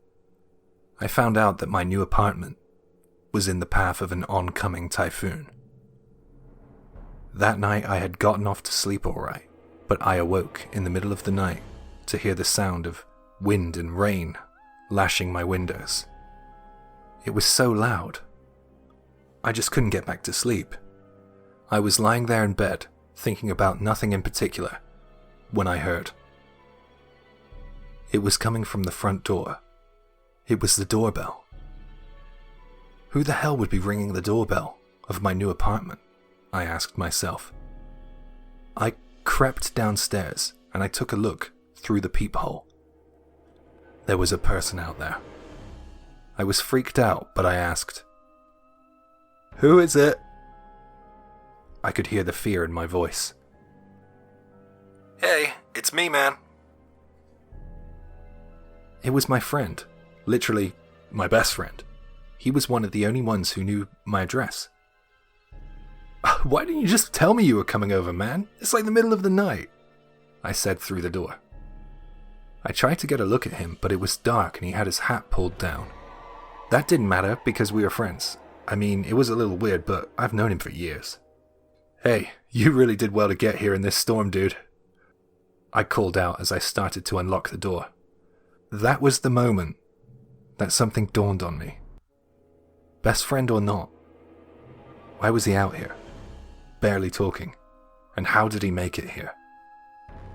I found out that my new apartment was in the path of an oncoming typhoon. That night I had gotten off to sleep all right, but I awoke in the middle of the night to hear the sound of wind and rain lashing my windows. It was so loud. I just couldn't get back to sleep. I was lying there in bed, thinking about nothing in particular, when I heard. It was coming from the front door. It was the doorbell. Who the hell would be ringing the doorbell of my new apartment? I asked myself. I crept downstairs and I took a look through the peephole. There was a person out there. I was freaked out, but I asked, "Who is it?" I could hear the fear in my voice. "Hey, it's me, man." It was my friend. Literally, my best friend. He was one of the only ones who knew my address. "Why didn't you just tell me you were coming over, man? It's like the middle of the night," I said through the door. I tried to get a look at him, but it was dark and he had his hat pulled down. That didn't matter because we were friends. I mean, it was a little weird, but I've known him for years. "Hey, you really did well to get here in this storm, dude," I called out as I started to unlock the door. That was the moment that something dawned on me. Best friend or not, why was he out here, barely talking, and how did he make it here?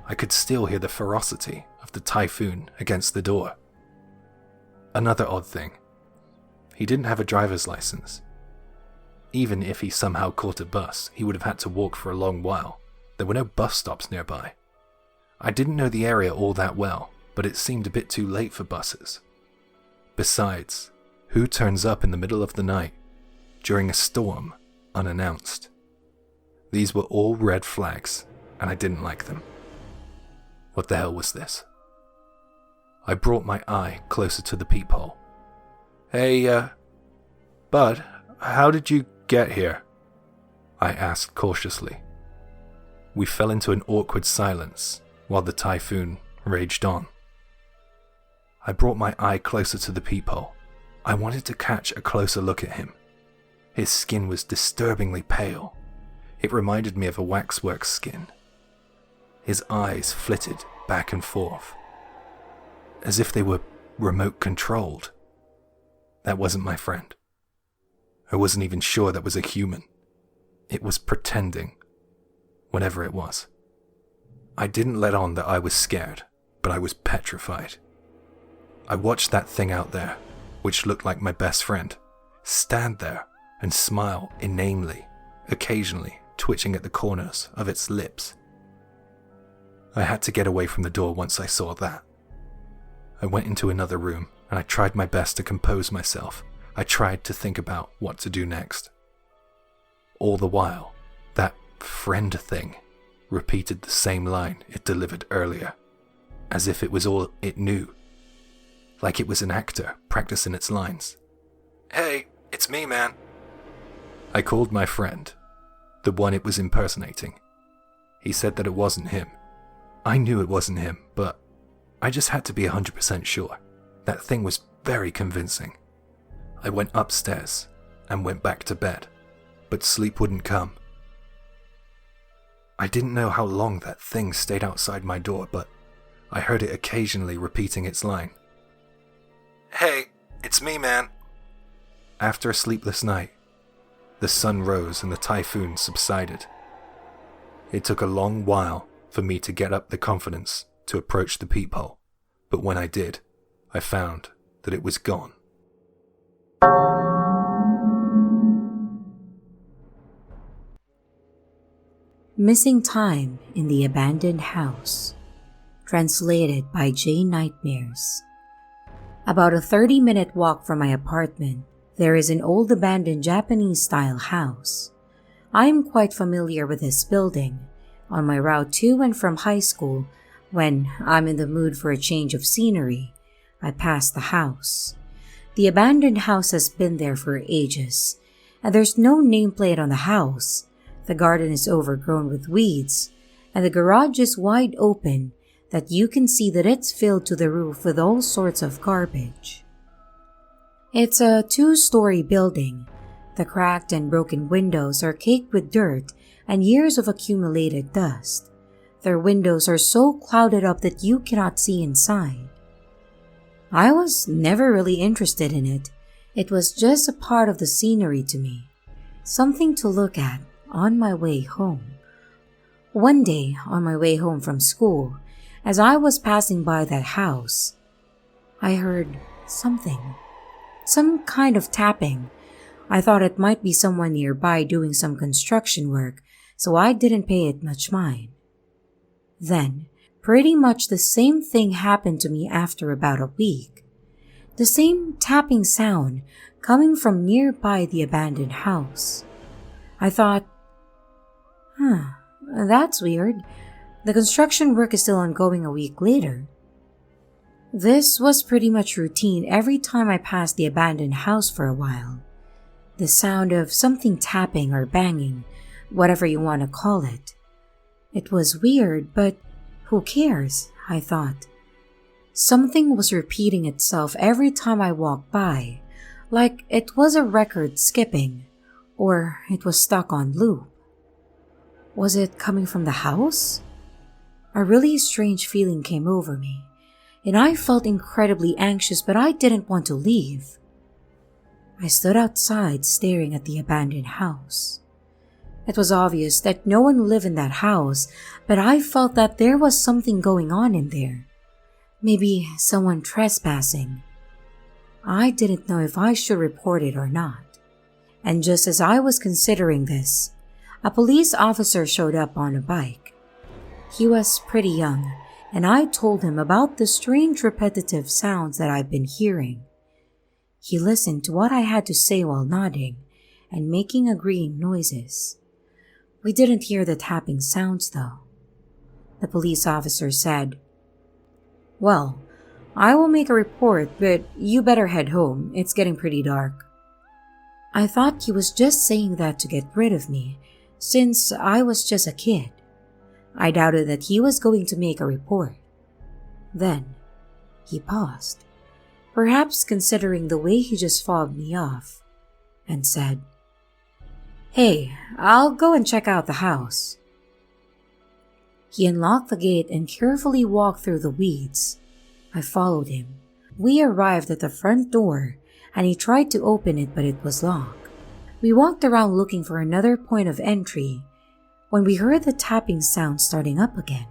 I could still hear the ferocity of the typhoon against the door. Another odd thing, he didn't have a driver's license. Even if he somehow caught a bus, he would have had to walk for a long while. There were no bus stops nearby. I didn't know the area all that well, but it seemed a bit too late for buses. Besides, who turns up in the middle of the night, during a storm, unannounced? These were all red flags, and I didn't like them. What the hell was this? I brought my eye closer to the peephole. "Hey, bud, how did you get here?" I asked cautiously. We fell into an awkward silence while the typhoon raged on. I brought my eye closer to the peephole. I wanted to catch a closer look at him. His skin was disturbingly pale. It reminded me of a waxwork skin. His eyes flitted back and forth, as if they were remote controlled. That wasn't my friend. I wasn't even sure that was a human. It was pretending, whatever it was. I didn't let on that I was scared, but I was petrified. I watched that thing out there, which looked like my best friend, stand there and smile inanely, occasionally twitching at the corners of its lips. I had to get away from the door once I saw that. I went into another room and I tried my best to compose myself. I tried to think about what to do next. All the while, that friend thing repeated the same line it delivered earlier, as if it was all it knew. Like it was an actor practicing its lines. "Hey, it's me, man." I called my friend, the one it was impersonating. He said that it wasn't him. I knew it wasn't him, but I just had to be 100% sure. That thing was very convincing. I went upstairs and went back to bed, but sleep wouldn't come. I didn't know how long that thing stayed outside my door, but I heard it occasionally repeating its line. "Hey, it's me, man." After a sleepless night, the sun rose and the typhoon subsided. It took a long while for me to get up the confidence to approach the peephole, but when I did, I found that it was gone.
Missing Time in the Abandoned House. Translated by J. Nightmares. About a 30-minute walk from my apartment, there is an old abandoned Japanese-style house. I am quite familiar with this building. On my route to and from high school, when I'm in the mood for a change of scenery, I pass the house. The abandoned house has been there for ages, and there's no nameplate on the house. The garden is overgrown with weeds, and the garage is wide open that you can see that it's filled to the roof with all sorts of garbage. It's a 2-story building. The cracked and broken windows are caked with dirt and years of accumulated dust. Their windows are so clouded up that you cannot see inside. I was never really interested in it. It was just a part of the scenery to me, something to look at on my way home. One day, on my way home from school, as I was passing by that house, I heard something. Some kind of tapping. I thought it might be someone nearby doing some construction work, so I didn't pay it much mind. Then, pretty much the same thing happened to me after about a week. The same tapping sound coming from nearby the abandoned house. I thought, that's weird. The construction work is still ongoing a week later. This was pretty much routine every time I passed the abandoned house for a while. The sound of something tapping or banging, whatever you want to call it. It was weird, but who cares, I thought. Something was repeating itself every time I walked by, like it was a record skipping, or it was stuck on loop. Was it coming from the house? A really strange feeling came over me, and I felt incredibly anxious, but I didn't want to leave. I stood outside staring at the abandoned house. It was obvious that no one lived in that house, but I felt that there was something going on in there. Maybe someone trespassing. I didn't know if I should report it or not. And just as I was considering this, a police officer showed up on a bike. He was pretty young, and I told him about the strange repetitive sounds that I've been hearing. He listened to what I had to say while nodding and making agreeing noises. We didn't hear the tapping sounds though. The police officer said, "Well, I will make a report, but you better head home. It's getting pretty dark." I thought he was just saying that to get rid of me, since I was just a kid. I doubted that he was going to make a report. Then, he paused, perhaps considering the way he just fobbed me off, and said, "Hey, I'll go and check out the house." He unlocked the gate and carefully walked through the weeds. I followed him. We arrived at the front door, and he tried to open it, but it was locked. We walked around looking for another point of entry when we heard the tapping sound starting up again.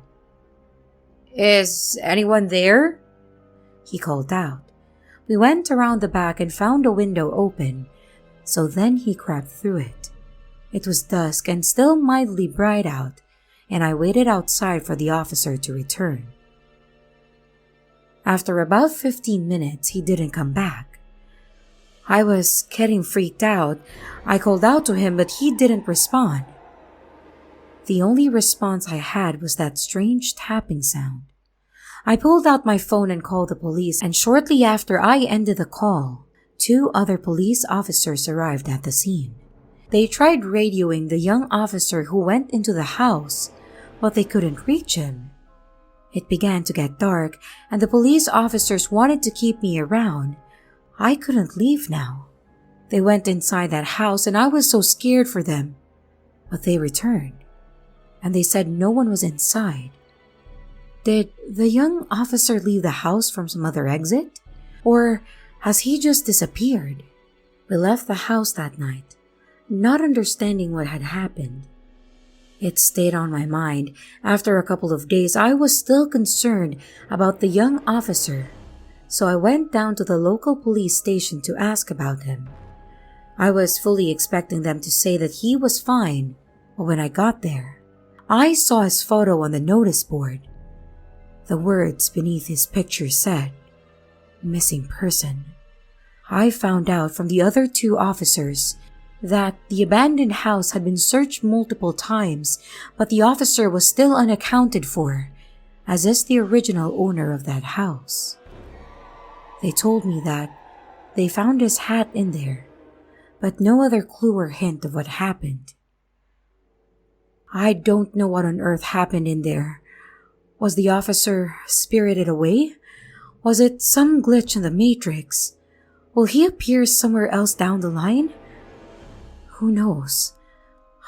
"Is anyone there?" he called out. We went around the back and found a window open, so then he crept through it. It was dusk and still mildly bright out, and I waited outside for the officer to return. After about 15 minutes, he didn't come back. I was getting freaked out. I called out to him, but he didn't respond. The only response I had was that strange tapping sound. I pulled out my phone and called the police, and shortly after I ended the call, 2 other police officers arrived at the scene. They tried radioing the young officer who went into the house, but they couldn't reach him. It began to get dark, and the police officers wanted to keep me around. I couldn't leave now. They went inside that house, and I was so scared for them. But they returned, and they said no one was inside. Did the young officer leave the house from some other exit? Or has he just disappeared? We left the house that night, not understanding what had happened. It stayed on my mind. After a couple of days, I was still concerned about the young officer, so I went down to the local police station to ask about him. I was fully expecting them to say that he was fine, but when I got there, I saw his photo on the notice board. The words beneath his picture said, "Missing person." I found out from the other 2 officers that the abandoned house had been searched multiple times, but the officer was still unaccounted for, as is the original owner of that house. They told me that they found his hat in there, but no other clue or hint of what happened. I don't know what on earth happened in there. Was the officer spirited away? Was it some glitch in the Matrix? Will he appear somewhere else down the line? Who knows?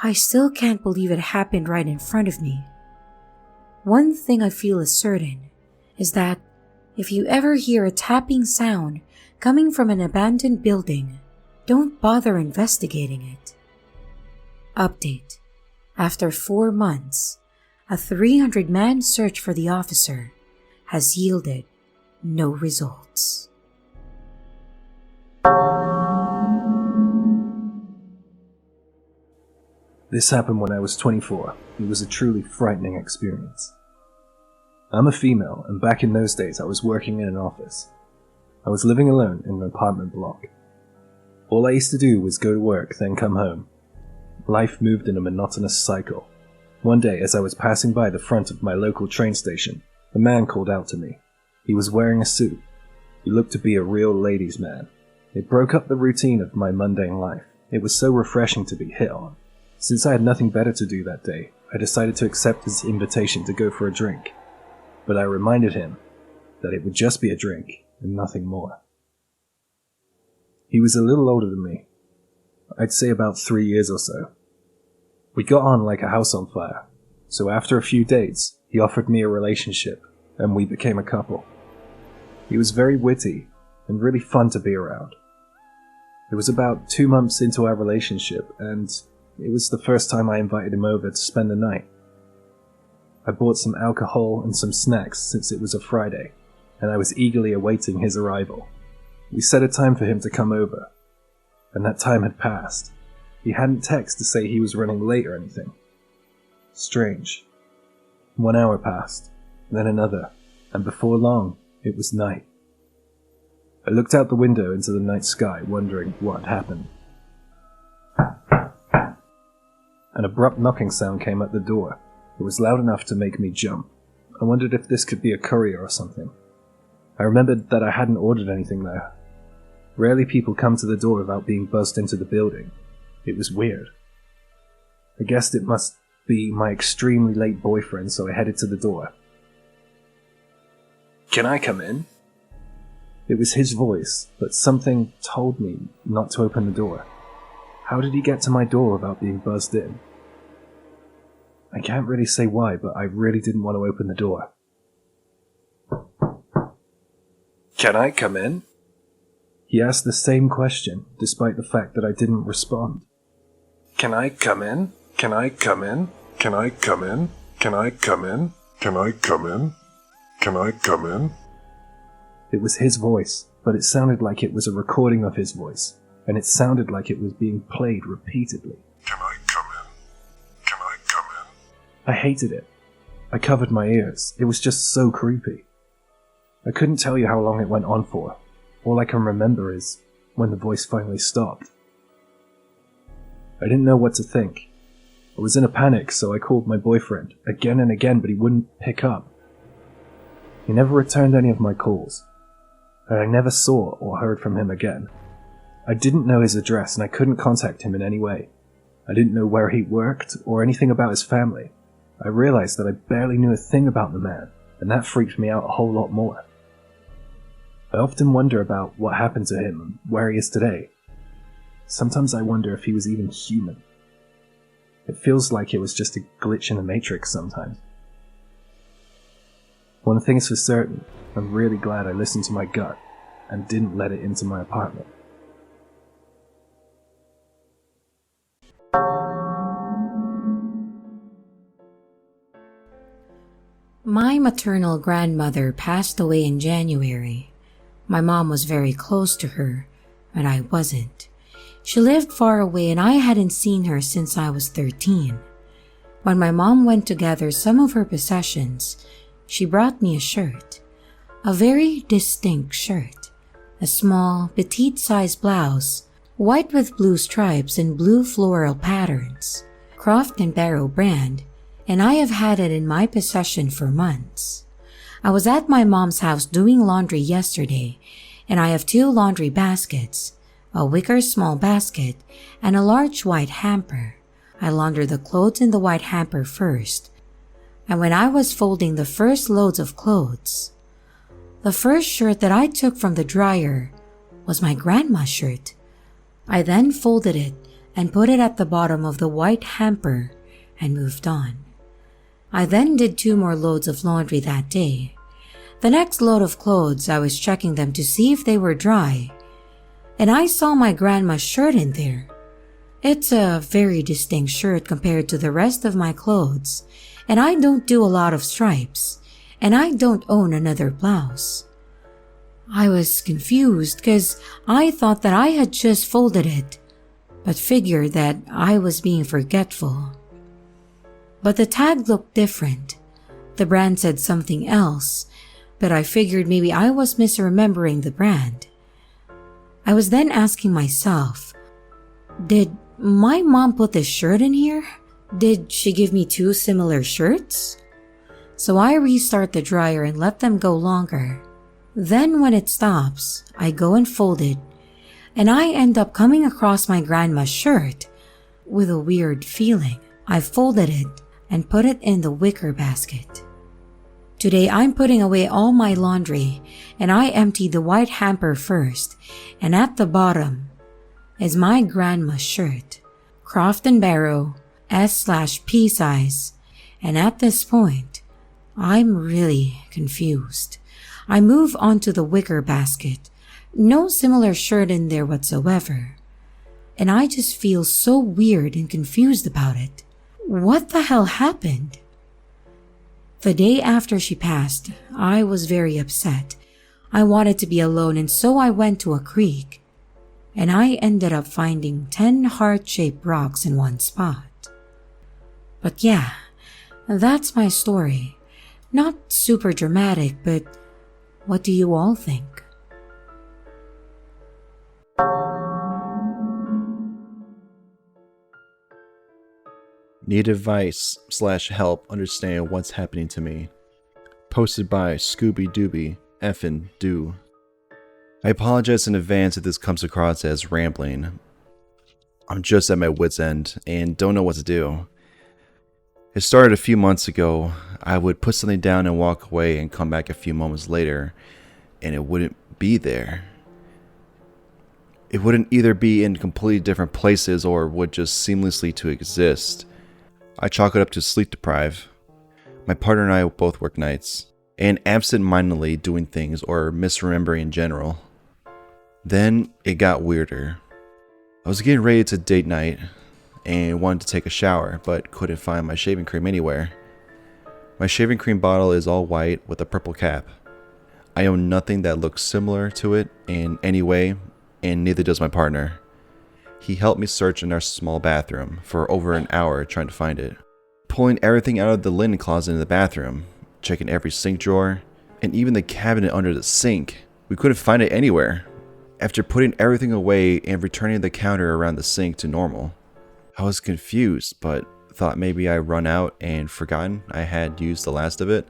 I still can't believe it happened right in front of me. One thing I feel is certain is that if you ever hear a tapping sound coming from an abandoned building, don't bother investigating it. Update. After 4 months, a 300-man search for the officer has yielded no results.
This happened when I was 24. It was a truly frightening experience. I'm a female, and back in those days I was working in an office. I was living alone in an apartment block. All I used to do was go to work, then come home. Life moved in a monotonous cycle. One day, as I was passing by the front of my local train station, a man called out to me. He was wearing a suit. He looked to be a real ladies' man. It broke up the routine of my mundane life. It was so refreshing to be hit on. Since I had nothing better to do that day, I decided to accept his invitation to go for a drink. But I reminded him that it would just be a drink and nothing more. He was a little older than me. I'd say about 3 years or so. We got on like a house on fire, so after a few dates, he offered me a relationship, and we became a couple. He was very witty and really fun to be around. It was about 2 months into our relationship, and it was the first time I invited him over to spend the night. I bought some alcohol and some snacks since it was a Friday, and I was eagerly awaiting his arrival. We set a time for him to come over, and that time had passed. He hadn't texted to say he was running late or anything. Strange. 1 hour passed, then another, and before long, it was night. I looked out the window into the night sky, wondering what had happened. An abrupt knocking sound came at the door. It was loud enough to make me jump. I wondered if this could be a courier or something. I remembered that I hadn't ordered anything there. Rarely people come to the door without being buzzed into the building. It was weird. I guessed it must be my extremely late boyfriend, so I headed to the door. "Can I come in?" It was his voice, but something told me not to open the door. How did he get to my door without being buzzed in? I can't really say why, but I really didn't want to open the door. "Can I come in?" He asked the same question, despite the fact that I didn't respond. "Can I come in? Can I come in? Can I come in? Can I come in? Can I come in? Can I come in?" It was his voice, but it sounded like it was a recording of his voice, and it sounded like it was being played repeatedly.
Can I come in? Can I come in?
I hated it. I covered my ears. It was just so creepy. I couldn't tell you how long it went on for. All I can remember is when the voice finally stopped. I didn't know what to think. I was in a panic, so I called my boyfriend again and again, but he wouldn't pick up. He never returned any of my calls, and I never saw or heard from him again. I didn't know his address, and I couldn't contact him in any way. I didn't know where he worked or anything about his family. I realized that I barely knew a thing about the man, and that freaked me out a whole lot more. I often wonder about what happened to him and where he is today. Sometimes I wonder if he was even human. It feels like it was just a glitch in the Matrix sometimes. One thing is for certain, I'm really glad I listened to my gut and didn't let it into my apartment.
My maternal grandmother passed away in January. My mom was very close to her, but I wasn't. She lived far away and I hadn't seen her since I was 13. When my mom went to gather some of her possessions, she brought me a shirt. A very distinct shirt. A small, petite-sized blouse, white with blue stripes and blue floral patterns. Croft & Barrow brand, and I have had it in my possession for months. I was at my mom's house doing laundry yesterday, and I have 2 laundry baskets, a wicker small basket, and a large white hamper. I laundered the clothes in the white hamper first, and when I was folding the first loads of clothes, the first shirt that I took from the dryer was my grandma's shirt. I then folded it and put it at the bottom of the white hamper and moved on. I then did 2 more loads of laundry that day. The next load of clothes, I was checking them to see if they were dry, and I saw my grandma's shirt in there. It's a very distinct shirt compared to the rest of my clothes, and I don't do a lot of stripes, and I don't own another blouse. I was confused because I thought that I had just folded it, but figured that I was being forgetful. But the tag looked different. The brand said something else, but I figured maybe I was misremembering the brand. I was then asking myself, did my mom put this shirt in here? Did she give me 2 similar shirts? So I restart the dryer and let them go longer. Then when it stops, I go and fold it, and I end up coming across my grandma's shirt with a weird feeling. I folded it and put it in the wicker basket. Today I'm putting away all my laundry, and I emptied the white hamper first, and at the bottom is my grandma's shirt, Croft & Barrow, S/P size, and at this point, I'm really confused. I move on to the wicker basket, no similar shirt in there whatsoever, and I just feel so weird and confused about it. What the hell happened? The day after she passed, I was very upset. I wanted to be alone, and so I went to a creek, and I ended up finding 10 heart-shaped rocks in one spot. But yeah, that's my story. Not super dramatic, but what do you all think?
Need advice/help understanding what's happening to me. Posted by Scooby Dooby Effin' Do. I apologize in advance if this comes across as rambling. I'm just at my wit's end and don't know what to do. It started a few months ago. I would put something down and walk away and come back a few moments later, and it wouldn't be there. It wouldn't either be in completely different places or would just seamlessly to exist. I chalk it up to sleep deprived. My partner and I both work nights, and absent-mindedly doing things or misremembering in general. Then it got weirder. I was getting ready to date night and wanted to take a shower, but couldn't find my shaving cream anywhere. My shaving cream bottle is all white with a purple cap. I own nothing that looks similar to it in any way, and neither does my partner. He helped me search in our small bathroom for over an hour trying to find it, pulling everything out of the linen closet in the bathroom, checking every sink drawer, and even the cabinet under the sink. We couldn't find it anywhere. After putting everything away and returning the counter around the sink to normal, I was confused, but thought maybe I run out and forgotten I had used the last of it.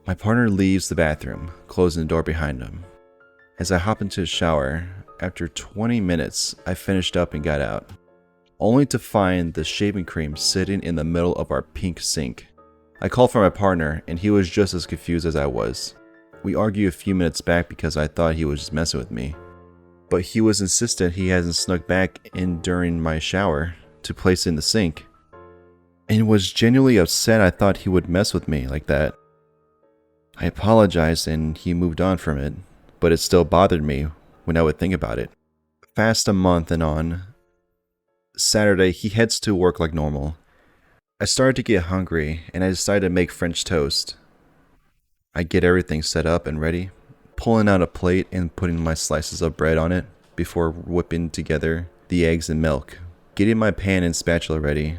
My partner leaves the bathroom, closing the door behind him. As I hop into the shower, after 20 minutes, I finished up and got out, only to find the shaving cream sitting in the middle of our pink sink. I called for my partner, and he was just as confused as I was. We argued a few minutes back because I thought he was just messing with me, but he was insistent he hasn't snuck back in during my shower to place it in the sink, and was genuinely upset I thought he would mess with me like that. I apologized and he moved on from it, but it still bothered me when I would think about it. Fast a month and on Saturday, he heads to work like normal. I started to get hungry and I decided to make French toast. I get everything set up and ready, pulling out a plate and putting my slices of bread on it before whipping together the eggs and milk. Getting my pan and spatula ready,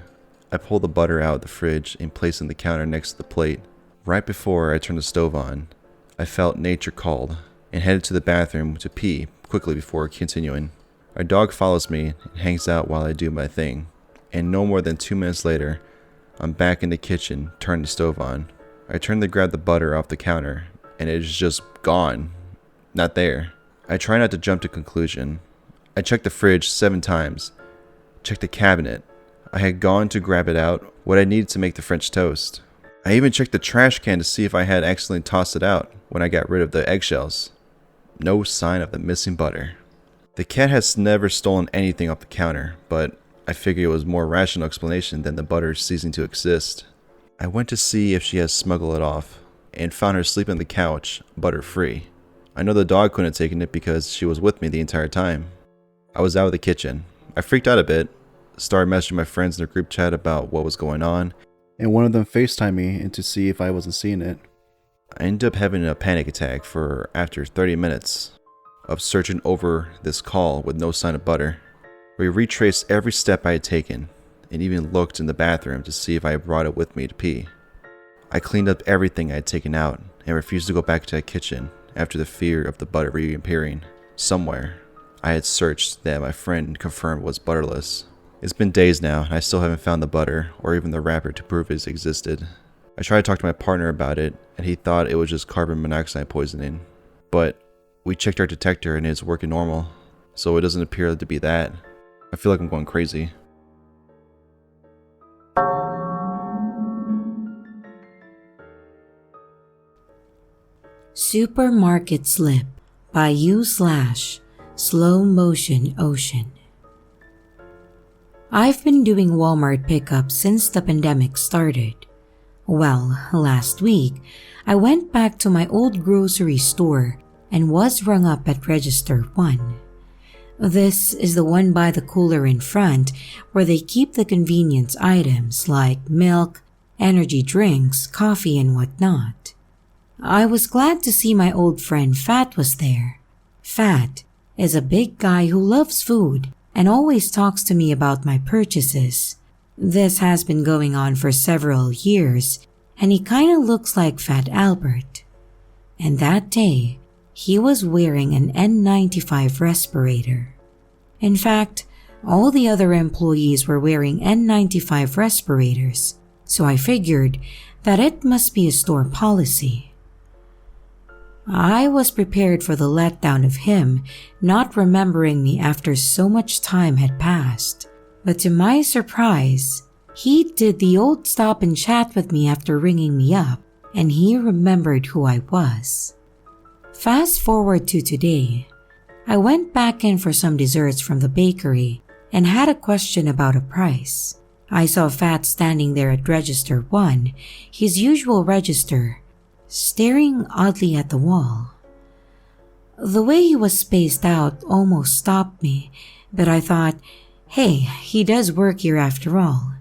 I pull the butter out of the fridge and place it on the counter next to the plate. Right before I turned the stove on, I felt nature called and headed to the bathroom to pee quickly before continuing. Our dog follows me and hangs out while I do my thing, and no more than 2 minutes later, I'm back in the kitchen, turning the stove on. I turn to grab the butter off the counter, and it is just gone. Not there. I try not to jump to conclusion. I checked the fridge 7 times, checked the cabinet. I had gone to grab it out, what I needed to make the French toast. I even checked the trash can to see if I had accidentally tossed it out when I got rid of the eggshells. No sign of the missing butter. The cat has never stolen anything off the counter, but I figured it was a more rational explanation than the butter ceasing to exist. I went to see if she had smuggled it off, and found her sleeping on the couch, butter-free. I know the dog couldn't have taken it because she was with me the entire time. I was out of the kitchen. I freaked out a bit, started messaging my friends in the group chat about what was going on, and one of them FaceTimed me and to see if I wasn't seeing it. I ended up having a panic attack for after 30 minutes of searching over this call with no sign of butter. We retraced every step I had taken, and even looked in the bathroom to see if I brought it with me to pee. I cleaned up everything I had taken out and refused to go back to the kitchen after the fear of the butter reappearing somewhere I had searched that my friend confirmed was butterless. It's been days now, and I still haven't found the butter or even the wrapper to prove it existed. I tried to talk to my partner about it, and he thought it was just carbon monoxide poisoning. But we checked our detector and it's working normal, so it doesn't appear to be that. I feel like I'm going crazy.
Supermarket Slip by u/Slow Motion Ocean. I've been doing Walmart pickups since the pandemic started. Well, last week, I went back to my old grocery store and was rung up at Register 1. This is the one by the cooler in front where they keep the convenience items like milk, energy drinks, coffee, and whatnot. I was glad to see my old friend Fat was there. Fat is a big guy who loves food and always talks to me about my purchases. This has been going on for several years, and he kinda looks like Fat Albert. And that day, he was wearing an N95 respirator. In fact, all the other employees were wearing N95 respirators, so I figured that it must be a store policy. I was prepared for the letdown of him not remembering me after so much time had passed, but to my surprise, he did the old stop and chat with me after ringing me up, and he remembered who I was. Fast forward to today, I went back in for some desserts from the bakery and had a question about a price. I saw Fat standing there at Register 1, his usual register, staring oddly at the wall. The way he was spaced out almost stopped me, but I thought, hey, he does work here after all.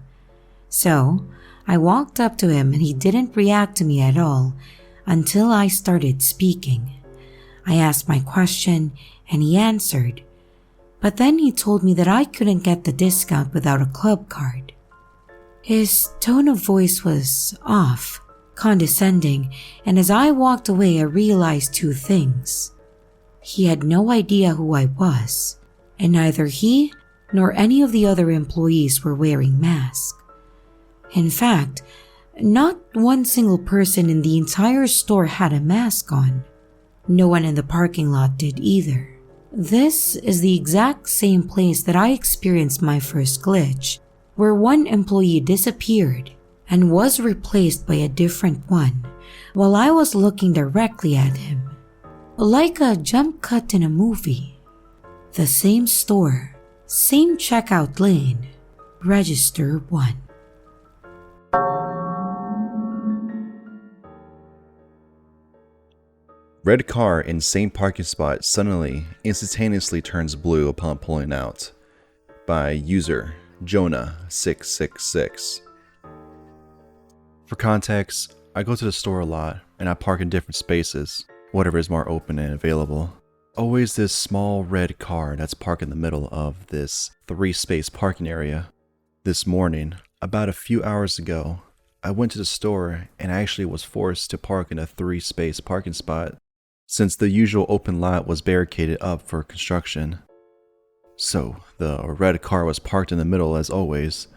So, I walked up to him and he didn't react to me at all until I started speaking. I asked my question and he answered, but then he told me that I couldn't get the discount without a club card. His tone of voice was off, condescending, and as I walked away I realized two things. He had no idea who I was, and neither he nor any of the other employees were wearing masks. In fact, not one single person in the entire store had a mask on. No one in the parking lot did either. This is the exact same place that I experienced my first glitch, where one employee disappeared and was replaced by a different one while I was looking directly at him. Like a jump cut in a movie. The same store, same checkout lane, register 1.
Red car in same parking spot suddenly instantaneously turns blue upon pulling out. By user Jonah666. For context, I go to the store a lot and I park in different spaces, whatever is more open and available. Always this small red car that's parked in the middle of this 3-space parking area. This morning, about a few hours ago, I went to the store and I actually was forced to park in a 3-space parking spot since the usual open lot was barricaded up for construction. So, the red car was parked in the middle as always.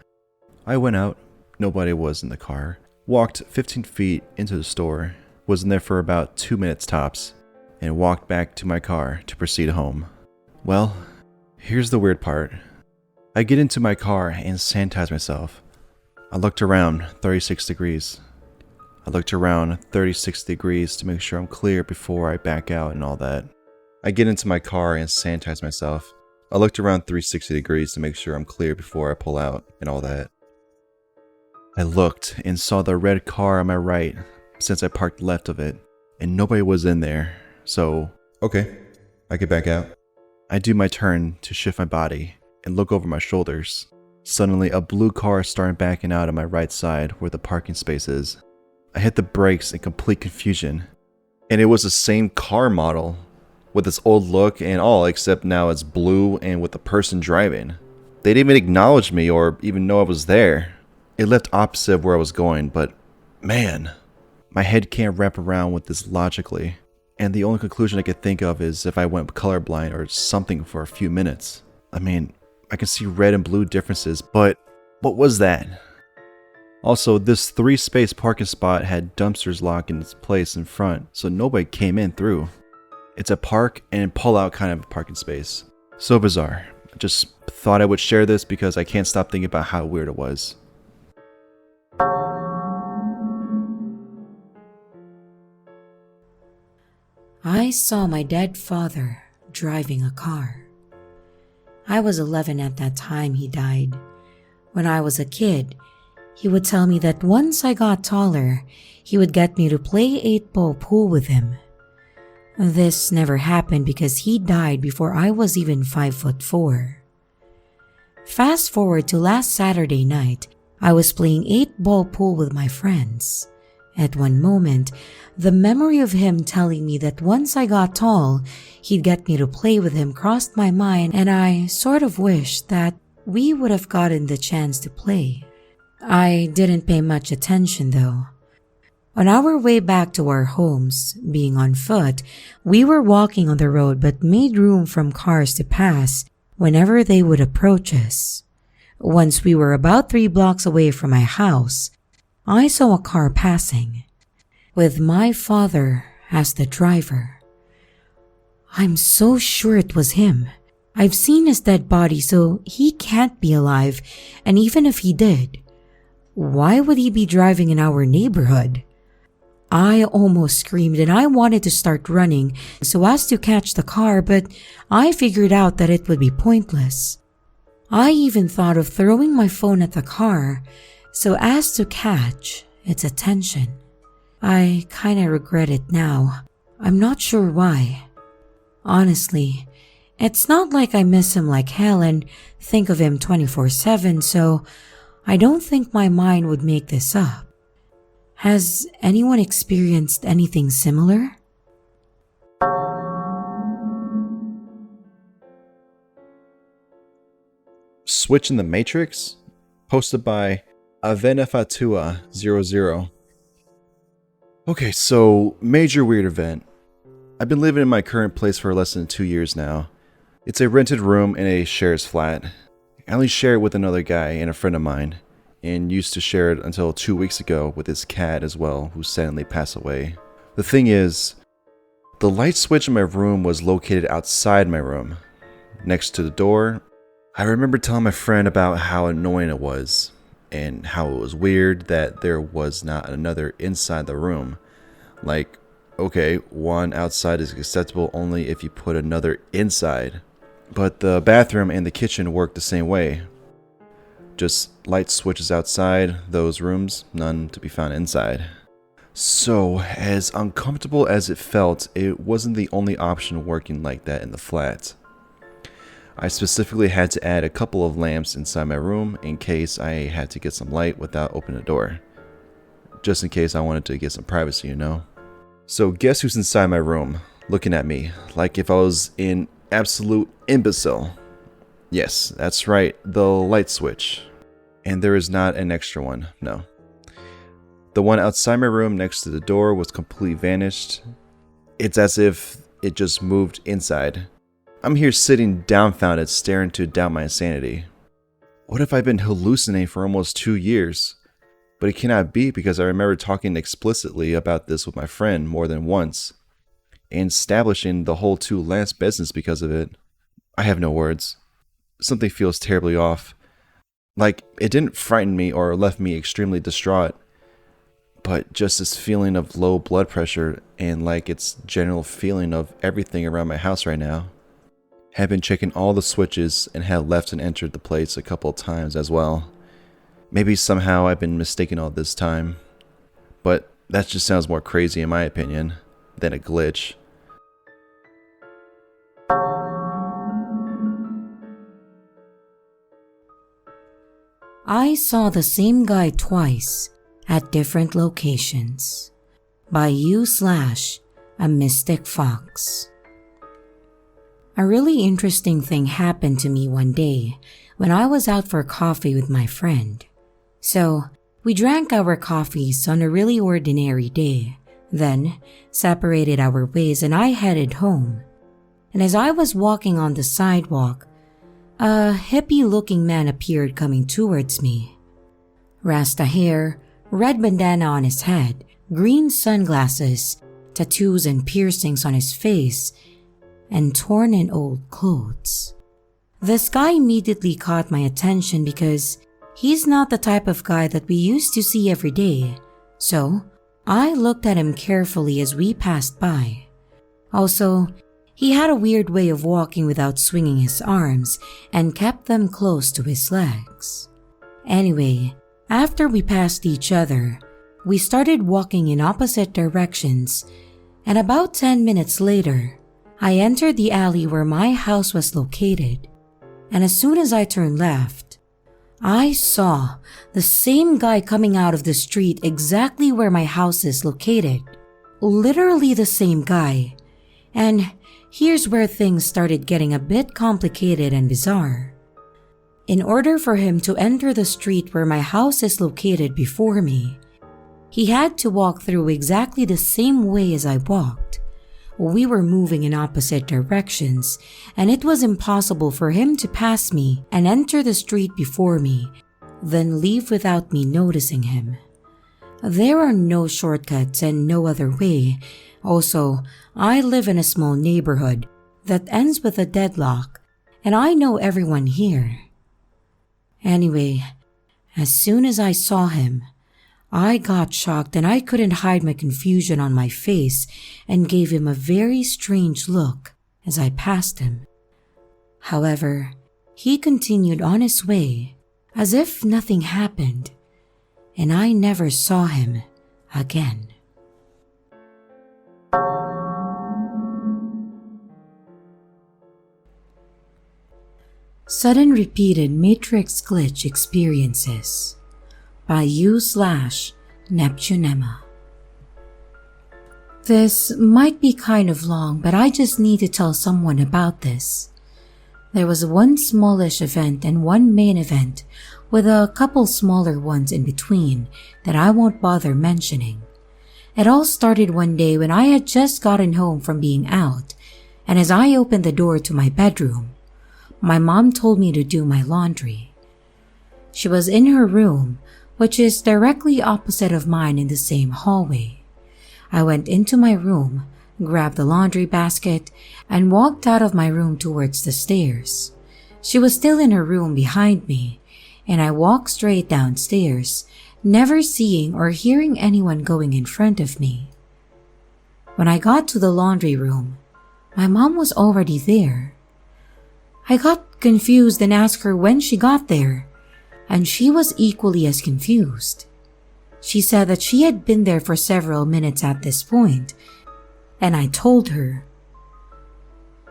I went out, nobody was in the car, walked 15 feet into the store, was in there for about 2 minutes tops, and walked back to my car to proceed home. Well, here's the weird part. I get into my car and sanitize myself. I looked around 36 degrees. I looked around 36 degrees to make sure I'm clear before I back out and all that. I get into my car and sanitize myself. I looked around 360 degrees to make sure I'm clear before I pull out and all that. I looked and saw the red car on my right since I parked left of it, and nobody was in there, so okay, I get back out. I do my turn to shift my body and look over my shoulders. Suddenly, a blue car started backing out on my right side where the parking space is. I hit the brakes in complete confusion, and it was the same car model with its old look and all, except now it's blue and with the person driving. They didn't even acknowledge me or even know I was there. It left opposite of where I was going, but man, my head can't wrap around with this logically, and the only conclusion I could think of is if I went colorblind or something for a few minutes. I mean, I can see red and blue differences, but what was that? Also, this 3-space parking spot had dumpsters locked in its place in front, so nobody came in through. It's a park and pull out kind of parking space. So bizarre. I just thought I would share this because I can't stop thinking about how weird it was.
I saw my dead father driving a car. I was 11 at that time he died. When I was a kid, he would tell me that once I got taller, he would get me to play 8-ball pool with him. This never happened because he died before I was even 5'4". Fast forward to last Saturday night, I was playing 8-ball pool with my friends. At one moment, the memory of him telling me that once I got tall, he'd get me to play with him crossed my mind, and I sort of wished that we would have gotten the chance to play. I didn't pay much attention though. On our way back to our homes, being on foot, we were walking on the road but made room from cars to pass whenever they would approach us. Once we were about 3 blocks away from my house, I saw a car passing, with my father as the driver. I'm so sure it was him. I've seen his dead body, so he can't be alive, and even if he did, why would he be driving in our neighborhood? I almost screamed and I wanted to start running so as to catch the car, but I figured out that it would be pointless. I even thought of throwing my phone at the car so as to catch its attention. I kinda regret it now. I'm not sure why. Honestly, it's not like I miss him like hell and think of him 24/7, so I don't think my mind would make this up. Has anyone experienced anything similar?
Switch in the Matrix? Posted by Avenefatua00. Okay, so major weird event. I've been living in my current place for less than 2 years now. It's a rented room in a shares flat. I only share it with another guy and a friend of mine, and used to share it until 2 weeks ago with his cat as well, who suddenly passed away. The thing is, the light switch in my room was located outside my room, next to the door. I remember telling my friend about how annoying it was, and how it was weird that there was not another inside the room. Like, okay, one outside is acceptable only if you put another inside. But the bathroom and the kitchen work the same way. Just light switches outside those rooms, none to be found inside. So, as uncomfortable as it felt, it wasn't the only option working like that in the flat. I specifically had to add a couple of lamps inside my room in case I had to get some light without opening the door. Just in case I wanted to get some privacy, you know? So guess who's inside my room, looking at me, like if I was an absolute imbecile. Yes, that's right, the light switch. And there is not an extra one, no. The one outside my room next to the door was completely vanished. It's as if it just moved inside. I'm here sitting dumbfounded, staring to doubt my insanity. What if I've been hallucinating for almost 2 years? But it cannot be, because I remember talking explicitly about this with my friend more than once, and establishing the whole 2 lamps business because of it. I have no words. Something feels terribly off. Like, it didn't frighten me or left me extremely distraught, but just this feeling of low blood pressure and like its general feeling of everything around my house right now. Have been checking all the switches and have left and entered the place a couple of times as well. Maybe somehow I've been mistaken all this time, but that just sounds more crazy in my opinion than a glitch.
I saw the same guy twice at different locations. By you/a Mystic Fox. A really interesting thing happened to me one day when I was out for coffee with my friend. So, we drank our coffees on a really ordinary day, then separated our ways and I headed home. And as I was walking on the sidewalk, a hippie-looking man appeared coming towards me. Rasta hair, red bandana on his head, green sunglasses, tattoos and piercings on his face, and torn and old clothes. This guy immediately caught my attention because he's not the type of guy that we used to see every day, so I looked at him carefully as we passed by. Also, he had a weird way of walking without swinging his arms and kept them close to his legs. Anyway, after we passed each other, we started walking in opposite directions, and about 10 minutes later, I entered the alley where my house was located, and as soon as I turned left, I saw the same guy coming out of the street exactly where my house is located. Literally the same guy. And here's where things started getting a bit complicated and bizarre. In order for him to enter the street where my house is located before me, he had to walk through exactly the same way as I walked. We were moving in opposite directions, and it was impossible for him to pass me and enter the street before me, then leave without me noticing him. There are no shortcuts and no other way. Also, I live in a small neighborhood that ends with a deadlock, and I know everyone here. Anyway, as soon as I saw him, I got shocked and I couldn't hide my confusion on my face and gave him a very strange look as I passed him. However, he continued on his way as if nothing happened, and I never saw him again. Sudden repeated matrix glitch experiences by you/Neptunema. This might be kind of long, but I just need to tell someone about this. There was one smallish event and one main event, with a couple smaller ones in between that I won't bother mentioning. It all started one day when I had just gotten home from being out, and as I opened the door to my bedroom, my mom told me to do my laundry. She was in her room, which is directly opposite of mine in the same hallway. I went into my room, grabbed the laundry basket, and walked out of my room towards the stairs. She was still in her room behind me, and I walked straight downstairs, never seeing or hearing anyone going in front of me. When I got to the laundry room, my mom was already there. I got confused and asked her when she got there, and she was equally as confused. She said that she had been there for several minutes at this point, and I told her,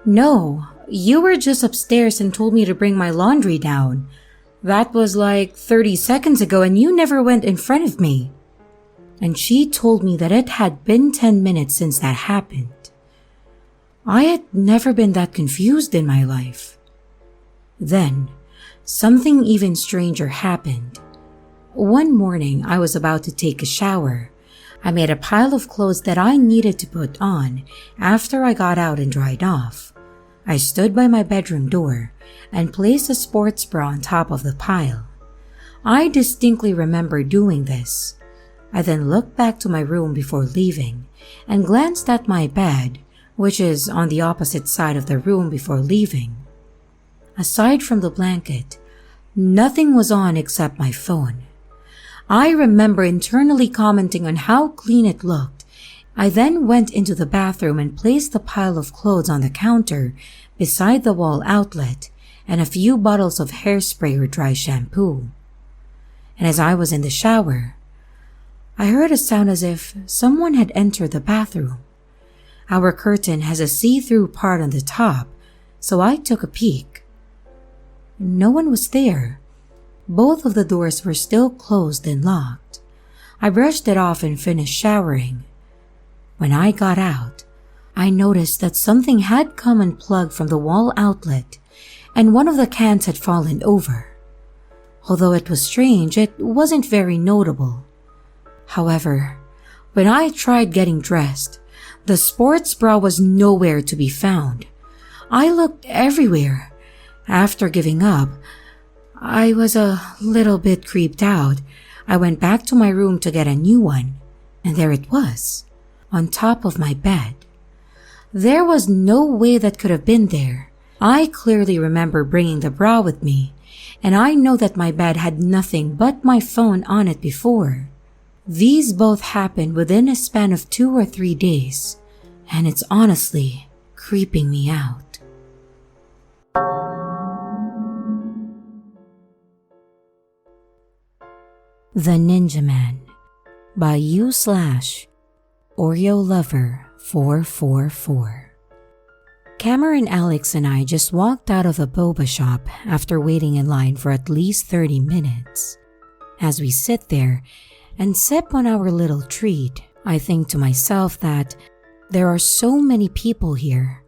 "No, you were just upstairs and told me to bring my laundry down. That was like 30 seconds ago and you never went in front of me." And she told me that it had been 10 minutes since that happened. I had never been that confused in my life. Then, something even stranger happened. One morning, I was about to take a shower. I made a pile of clothes that I needed to put on after I got out and dried off. I stood by my bedroom door and placed a sports bra on top of the pile. I distinctly remember doing this. I then looked back to my room before leaving and glanced at my bed, which is on the opposite side of the room before leaving. Aside from the blanket, nothing was on except my phone. I remember internally commenting on how clean it looked. I then went into the bathroom and placed the pile of clothes on the counter beside the wall outlet and a few bottles of hairspray or dry shampoo. And as I was in the shower, I heard a sound as if someone had entered the bathroom. Our curtain has a see-through part on the top, so I took a peek. No one was there. Both of the doors were still closed and locked. I brushed it off and finished showering. When I got out, I noticed that something had come unplugged from the wall outlet and one of the cans had fallen over. Although it was strange, it wasn't very notable. However, when I tried getting dressed, the sports bra was nowhere to be found. I looked everywhere. After giving up, I was a little bit creeped out. I went back to my room to get a new one, and there it was, on top of my bed. There was no way that could have been there. I clearly remember bringing the bra with me, and I know that my bed had nothing but my phone on it before. These both happened within a span of 2 or 3 days, and it's honestly creeping me out. The Ninja Man by u/OreoLover444. Cameron, Alex, and I just walked out of the boba shop after waiting in line for at least 30 minutes. As we sit there and sip on our little treat, I think to myself that there are so many people here.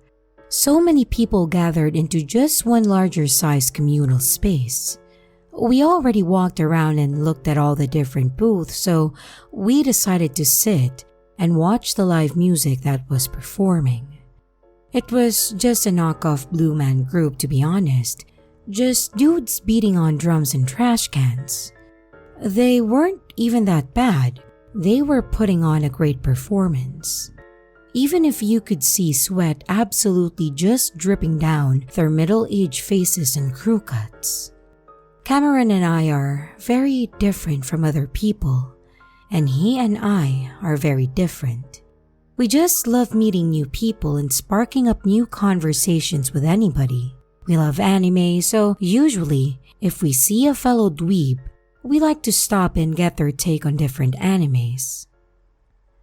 So many people gathered into just one larger size communal space. We already walked around and looked at all the different booths, so we decided to sit and watch the live music that was performing. It was just a knockoff Blue Man Group, to be honest. Just dudes beating on drums and trash cans. They weren't even that bad. They were putting on a great performance. Even if you could see sweat absolutely just dripping down their middle-aged faces and crew cuts. Cameron and I are very different from other people, and he and I are very different. We just love meeting new people and sparking up new conversations with anybody. We love anime, so usually, if we see a fellow dweeb, we like to stop and get their take on different animes.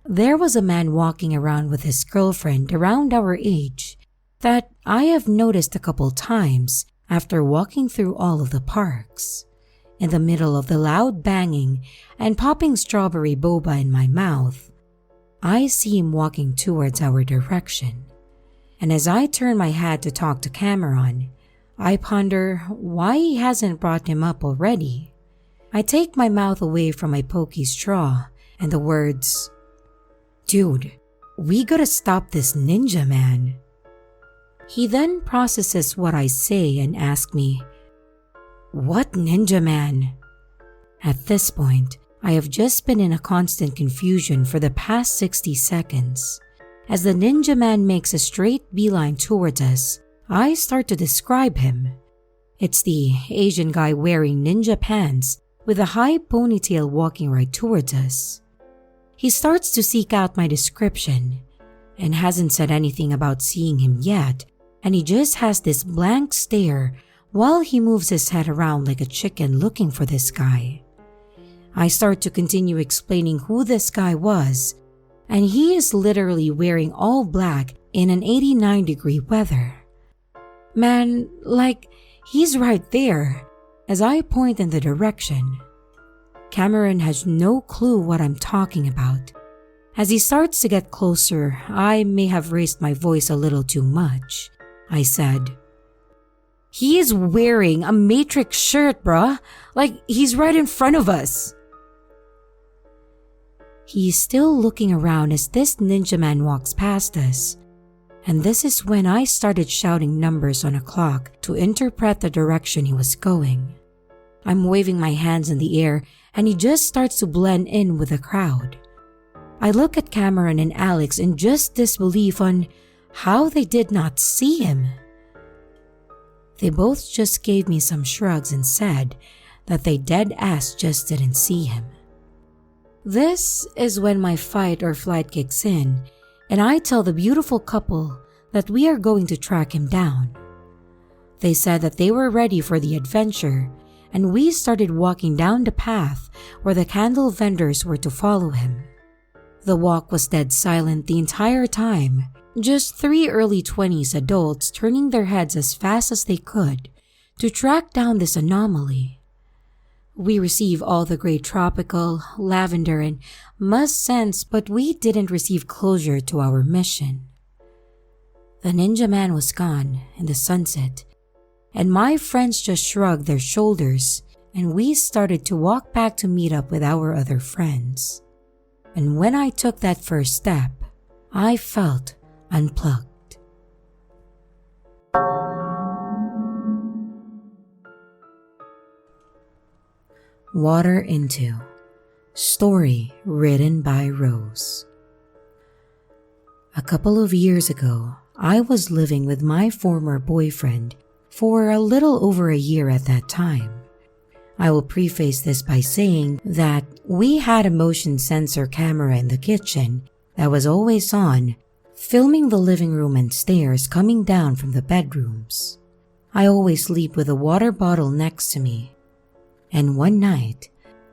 There was a man walking around with his girlfriend around our age that I have noticed a couple times after walking through all of the parks. In the middle of the loud banging and popping strawberry boba in my mouth, I see him walking towards our direction. And as I turn my head to talk to Cameron, I ponder why he hasn't brought him up already. I take my mouth away from my pokey straw and the words, "Dude, we gotta stop this ninja man." He then processes what I say and asks me, "What ninja man?" At this point, I have just been in a constant confusion for the past 60 seconds. As the ninja man makes a straight beeline towards us, I start to describe him. It's the Asian guy wearing ninja pants with a high ponytail walking right towards us. He starts to seek out my description and hasn't said anything about seeing him yet, and he just has this blank stare while he moves his head around like a chicken looking for this guy. I start to continue explaining who this guy was, and he is literally wearing all black in an 89-degree weather. Man, like, he's right there, as I point in the direction. Cameron has no clue what I'm talking about. As he starts to get closer, I may have raised my voice a little too much. I said, "He is wearing a Matrix shirt, bruh. Like, he's right in front of us." He is still looking around as this ninja man walks past us. And this is when I started shouting numbers on a clock to interpret the direction he was going. I'm waving my hands in the air and he just starts to blend in with the crowd. I look at Cameron and Alex in just disbelief on how they did not see him. They both just gave me some shrugs and said that they dead ass just didn't see him. This is when my fight or flight kicks in, and I tell the beautiful couple that we are going to track him down. They said that they were ready for the adventure, and we started walking down the path where the candle vendors were to follow him. The walk was dead silent the entire time, just 3 early 20s adults turning their heads as fast as they could to track down this anomaly. We receive all the great tropical, lavender, and musk scents, but we didn't receive closure to our mission. The ninja man was gone in the sunset, and my friends just shrugged their shoulders, and we started to walk back to meet up with our other friends. And when I took that first step, I felt unplugged. Water Into. Story written by Rose. A couple of years ago, I was living with my former boyfriend for a little over a year at that time. I will preface this by saying that we had a motion sensor camera in the kitchen that was always on, filming the living room and stairs coming down from the bedrooms. I always sleep with a water bottle next to me. And one night,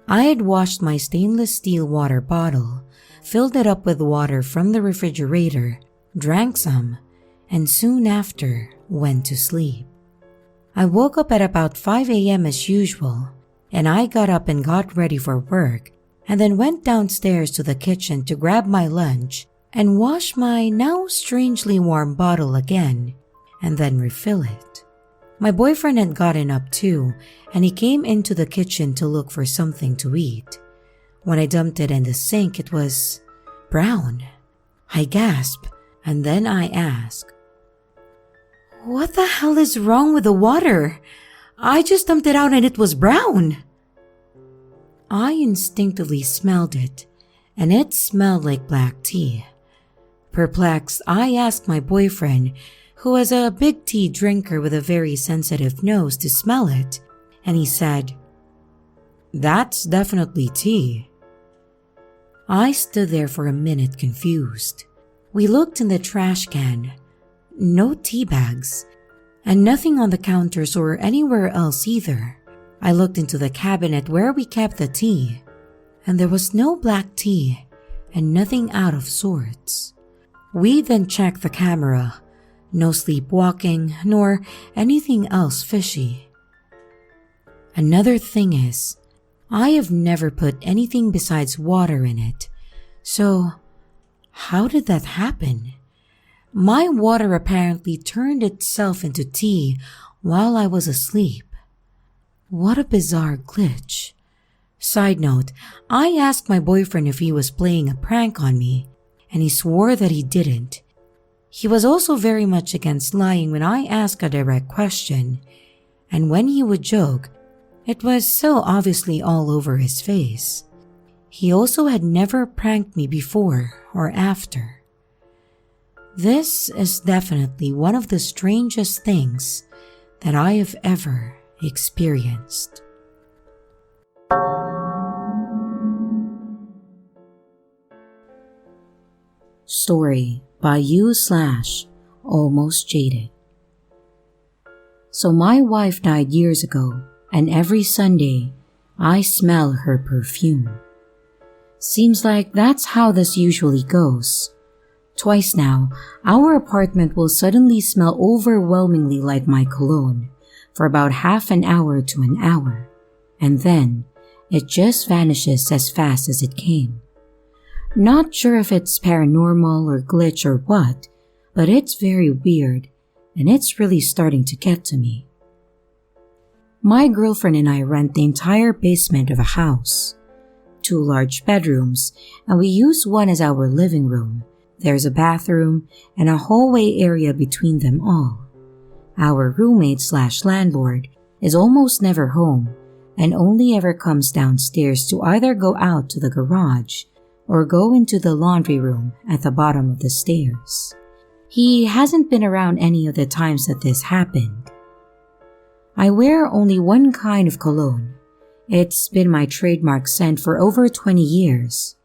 I had washed my stainless steel water bottle, filled it up with water from the refrigerator, drank some, and soon after went to sleep. I woke up at about 5 a.m. as usual, and I got up and got ready for work, and then went downstairs to the kitchen to grab my lunch and wash my now strangely warm bottle again, and then refill it. My boyfriend had gotten up too, and he came into the kitchen to look for something to eat. When I dumped it in the sink, it was brown. I gasped, and then I asked, "What the hell is wrong with the water? I just dumped it out and it was brown." I instinctively smelled it, and it smelled like black tea. Perplexed, I asked my boyfriend, who was a big tea drinker with a very sensitive nose, to smell it, and he said, "That's definitely tea." I stood there for a minute confused. We looked in the trash can. No tea bags, and nothing on the counters or anywhere else either. I looked into the cabinet where we kept the tea, and there was no black tea and nothing out of sorts. We then checked the camera. No sleepwalking, nor anything else fishy. Another thing is, I have never put anything besides water in it. So, how did that happen? My water apparently turned itself into tea while I was asleep. What a bizarre glitch. Side note, I asked my boyfriend if he was playing a prank on me, and he swore that he didn't. He was also very much against lying when I asked a direct question, and when he would joke, it was so obviously all over his face. He also had never pranked me before or after. This is definitely one of the strangest things that I have ever experienced. Story by you/almost jaded. So my wife died years ago, and every Sunday I smell her perfume. Seems like that's how this usually goes. Twice now, our apartment will suddenly smell overwhelmingly like my cologne for about half an hour to an hour, and then it just vanishes as fast as it came. Not sure if it's paranormal or glitch or what, but it's very weird, and it's really starting to get to me. My girlfriend and I rent the entire basement of a house. 2 large bedrooms, and we use one as our living room. There's a bathroom and a hallway area between them all. Our roommate/landlord is almost never home and only ever comes downstairs to either go out to the garage or go into the laundry room at the bottom of the stairs. He hasn't been around any of the times that this happened. I wear only one kind of cologne. It's been my trademark scent for over 20 years.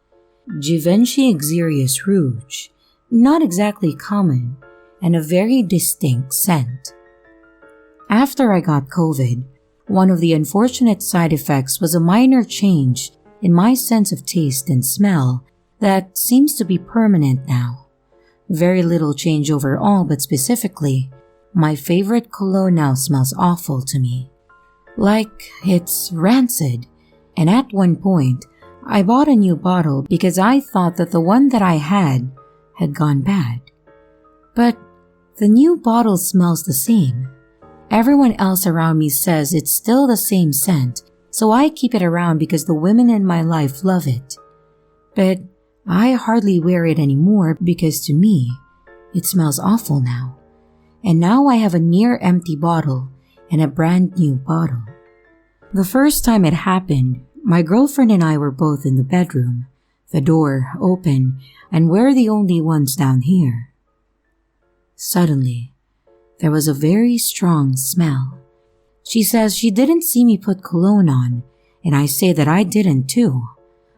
Givenchy Exerius Rouge, not exactly common, and a very distinct scent. After I got COVID, one of the unfortunate side effects was a minor change in my sense of taste and smell that seems to be permanent now. Very little change overall, but specifically, my favorite cologne now smells awful to me. Like it's rancid, and at one point, I bought a new bottle because I thought that the one that I had gone bad. But the new bottle smells the same. Everyone else around me says it's still the same scent, so I keep it around because the women in my life love it. But I hardly wear it anymore because to me, it smells awful now. And now I have a near empty bottle and a brand new bottle. The first time it happened, my girlfriend and I were both in the bedroom, the door open, and we're the only ones down here. Suddenly, there was a very strong smell. She says she didn't see me put cologne on, and I say that I didn't too.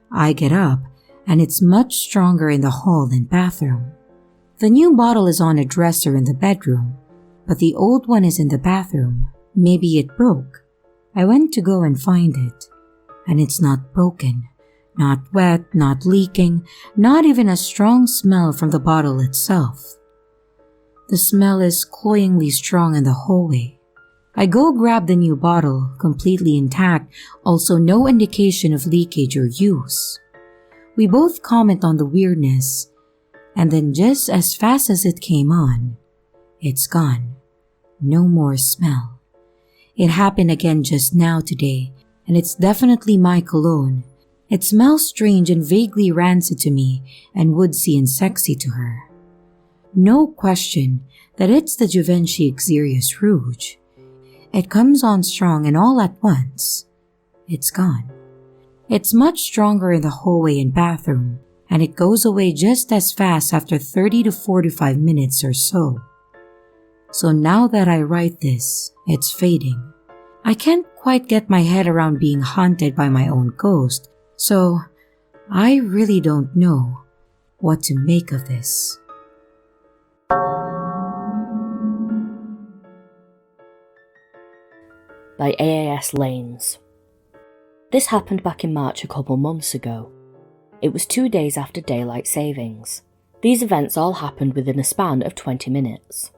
I get up, and it's much stronger in the hall than bathroom. The new bottle is on a dresser in the bedroom, but the old one is in the bathroom. Maybe it broke. I went to go and find it, and it's not broken, not wet, not leaking, not even a strong smell from the bottle itself. The smell is cloyingly strong in the hallway. I go grab the new bottle, completely intact, also no indication of leakage or use. We both comment on the weirdness, and then just as fast as it came on, it's gone. No more smell. It happened again just now today, and it's definitely my cologne. It smells strange and vaguely rancid to me and woodsy and sexy to her. No question that it's the Givenchy Exerius Rouge. It comes on strong and all at once. It's gone. It's much stronger in the hallway and bathroom, and it goes away just as fast after 30 to 45 minutes or so. So now that I write this, it's fading. I can't quite get my head around being haunted by my own ghost, so I really don't know what to make of this.
By AAS Lanes. This happened back in March a couple months ago. It was 2 days after daylight savings. These events all happened within a span of 20 minutes.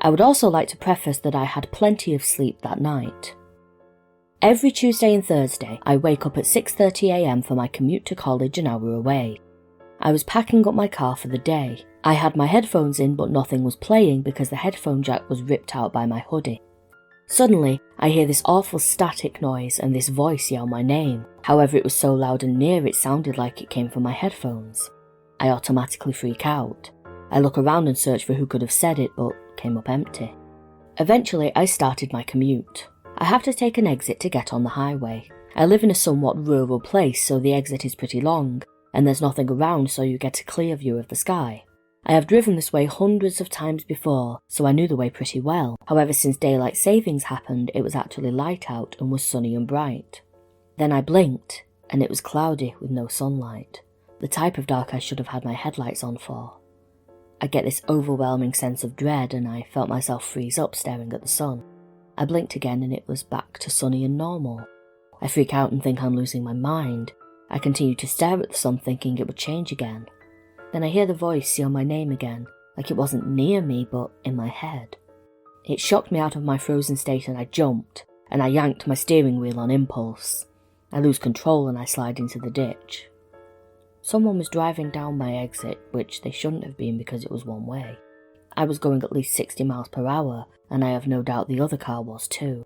I would also like to preface that I had plenty of sleep that night. Every Tuesday and Thursday, I wake up at 6:30 AM for my commute to college an hour away. I was packing up my car for the day. I had my headphones in but nothing was playing because the headphone jack was ripped out by my hoodie. Suddenly, I hear this awful static noise and this voice yell my name. However, it was so loud and near it sounded like it came from my headphones. I automatically freak out. I look around and search for who could have said it, but came up empty. Eventually, I started my commute. I have to take an exit to get on the highway. I live in a somewhat rural place, so the exit is pretty long, and there's nothing around, so you get a clear view of the sky. I have driven this way hundreds of times before, so I knew the way pretty well. However, since daylight savings happened, it was actually light out and was sunny and bright. Then I blinked, and it was cloudy with no sunlight. The type of dark I should have had my headlights on for. I get this overwhelming sense of dread, and I felt myself freeze up staring at the sun. I blinked again and it was back to sunny and normal. I freak out and think I'm losing my mind. I continue to stare at the sun thinking it would change again. Then I hear the voice yell my name again, like it wasn't near me but in my head. It shocked me out of my frozen state and I jumped, and I yanked my steering wheel on impulse. I lose control and I slide into the ditch. Someone was driving down my exit, which they shouldn't have been because it was one way. I was going at least 60 miles per hour, and I have no doubt the other car was too.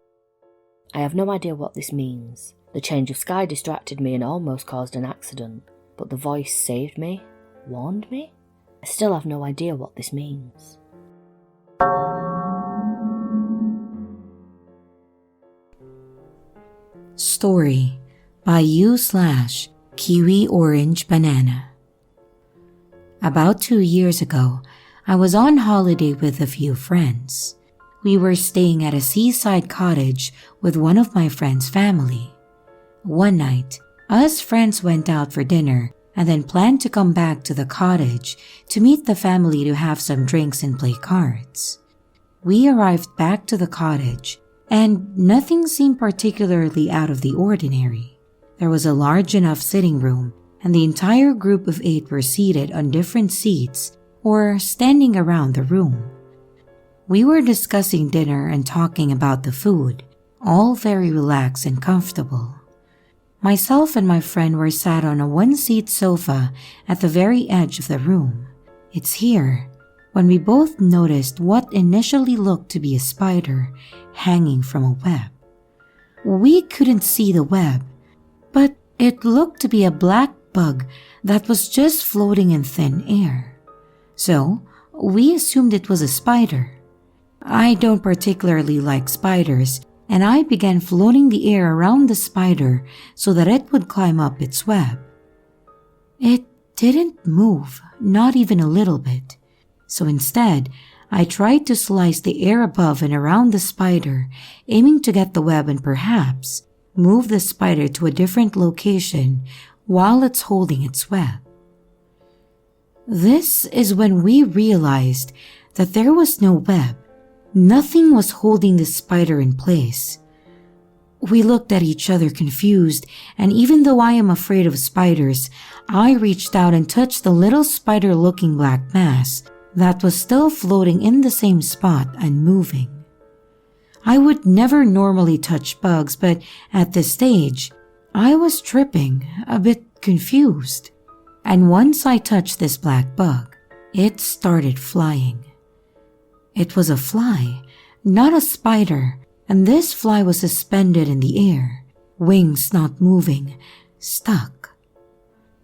I have no idea what this means. The change of sky distracted me and almost caused an accident, but the voice saved me, warned me? I still have no idea what this means.
Story by U/Kiwi Orange Banana. About 2 years ago, I was on holiday with a few friends. We were staying at a seaside cottage with one of my friend's family. One night, us friends went out for dinner and then planned to come back to the cottage to meet the family to have some drinks and play cards. We arrived back to the cottage, and nothing seemed particularly out of the ordinary. There was a large enough sitting room, and the entire group of 8 were seated on different seats or standing around the room. We were discussing dinner and talking about the food, all very relaxed and comfortable. Myself and my friend were sat on a one-seat sofa at the very edge of the room. It's here when we both noticed what initially looked to be a spider hanging from a web. We couldn't see the web, but it looked to be a black bug that was just floating in thin air. So, we assumed it was a spider. I don't particularly like spiders, and I began floating the air around the spider so that it would climb up its web. It didn't move, not even a little bit. So instead, I tried to slice the air above and around the spider, aiming to get the web and perhaps move the spider to a different location while it's holding its web. This is when we realized that there was no web. Nothing was holding the spider in place. We looked at each other confused, and even though I am afraid of spiders, I reached out and touched the little spider-looking black mass that was still floating in the same spot and moving. I would never normally touch bugs, but at this stage, I was tripping, a bit confused. And once I touched this black bug, it started flying. It was a fly, not a spider, and this fly was suspended in the air, wings not moving, stuck.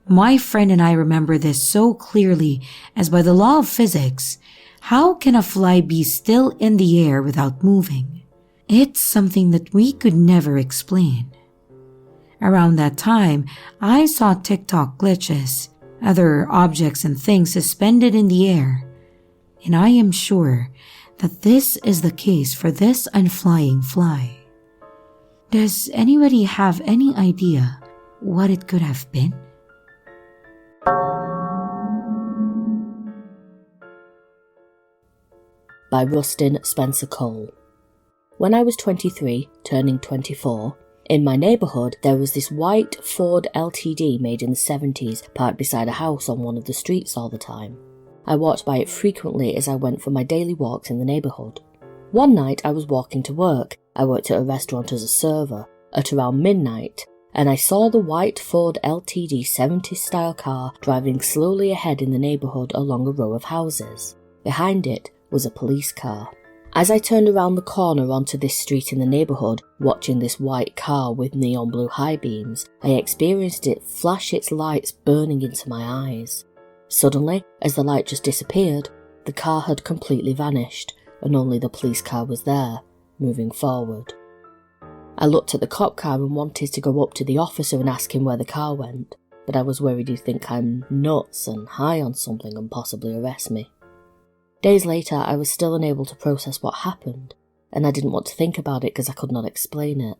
My friend and I remember this so clearly, as by the law of physics, how can a fly be still in the air without moving? It's something that we could never explain. Around that time, I saw TikTok glitches, other objects and things suspended in the air, and I am sure that this is the case for this unflying fly. Does anybody have any idea what it could have been?
By Rustin Spencer Cole. When I was 23, turning 24, in my neighbourhood there was this white Ford LTD made in the 70s parked beside a house on one of the streets all the time. I walked by it frequently as I went for my daily walks in the neighbourhood. One night I was walking to work. I worked at a restaurant as a server at around midnight, and I saw the white Ford LTD 70s style car driving slowly ahead in the neighbourhood along a row of houses. Behind it was a police car. As I turned around the corner onto this street in the neighbourhood, watching this white car with neon blue high beams, I experienced it flash its lights burning into my eyes. Suddenly, as the light just disappeared, the car had completely vanished, and only the police car was there, moving forward. I looked at the cop car and wanted to go up to the officer and ask him where the car went, but I was worried he'd think I'm nuts and high on something and possibly arrest me. Days later, I was still unable to process what happened, and I didn't want to think about it because I could not explain it.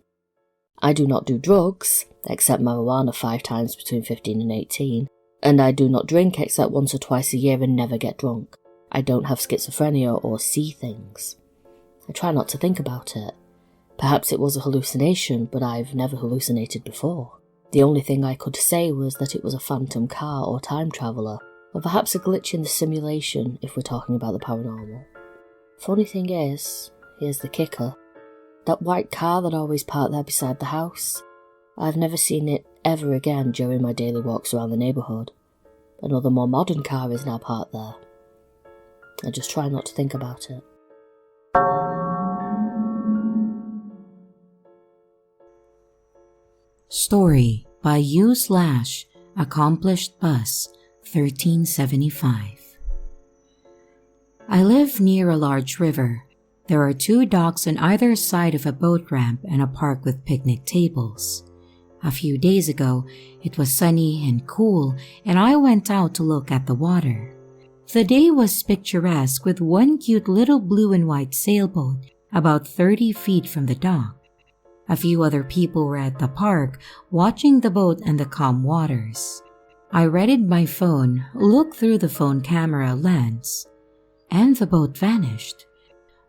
I do not do drugs, except marijuana 5 times between 15 and 18, and I do not drink except once or twice a year and never get drunk. I don't have schizophrenia or see things. I try not to think about it. Perhaps it was a hallucination, but I've never hallucinated before. The only thing I could say was that it was a phantom car or time traveller, or perhaps a glitch in the simulation if we're talking about the paranormal. Funny thing is, here's the kicker, that white car that always parked there beside the house, I've never seen it ever again during my daily walks around the neighbourhood. Another more modern car is now parked there. I just try not to think about it.
Story by U/Accomplished Bus 1375. I live near a large river. There are 2 docks on either side of a boat ramp and a park with picnic tables. A few days ago, it was sunny and cool, and I went out to look at the water. The day was picturesque with one cute little blue and white sailboat about 30 feet from the dock. A few other people were at the park watching the boat and the calm waters. I readied my phone, looked through the phone camera lens, and the boat vanished.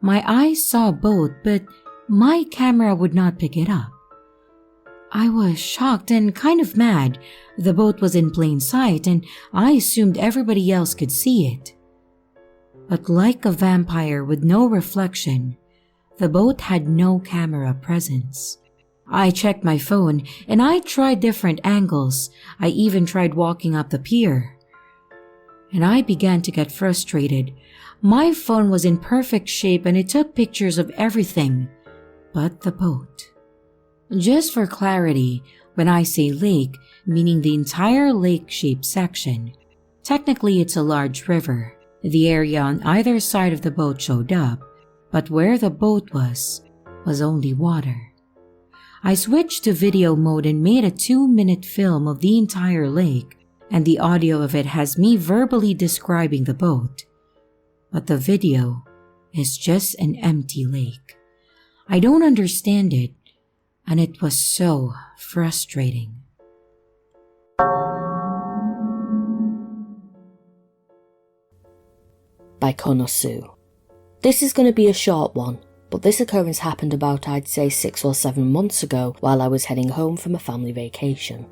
My eyes saw a boat, but my camera would not pick it up. I was shocked and kind of mad. The boat was in plain sight, and I assumed everybody else could see it. But like a vampire with no reflection, the boat had no camera presence. I checked my phone, and I tried different angles. I even tried walking up the pier. And I began to get frustrated. My phone was in perfect shape and it took pictures of everything but the boat. Just for clarity, when I say lake, meaning the entire lake-shaped section, technically it's a large river. The area on either side of the boat showed up, but where the boat was only water. I switched to video mode and made a 2-minute film of the entire lake, and the audio of it has me verbally describing the boat. But the video is just an empty lake. I don't understand it, and it was so frustrating.
By Konosu. This is going to be a short one, but this occurrence happened about I'd say 6 or 7 months ago while I was heading home from a family vacation.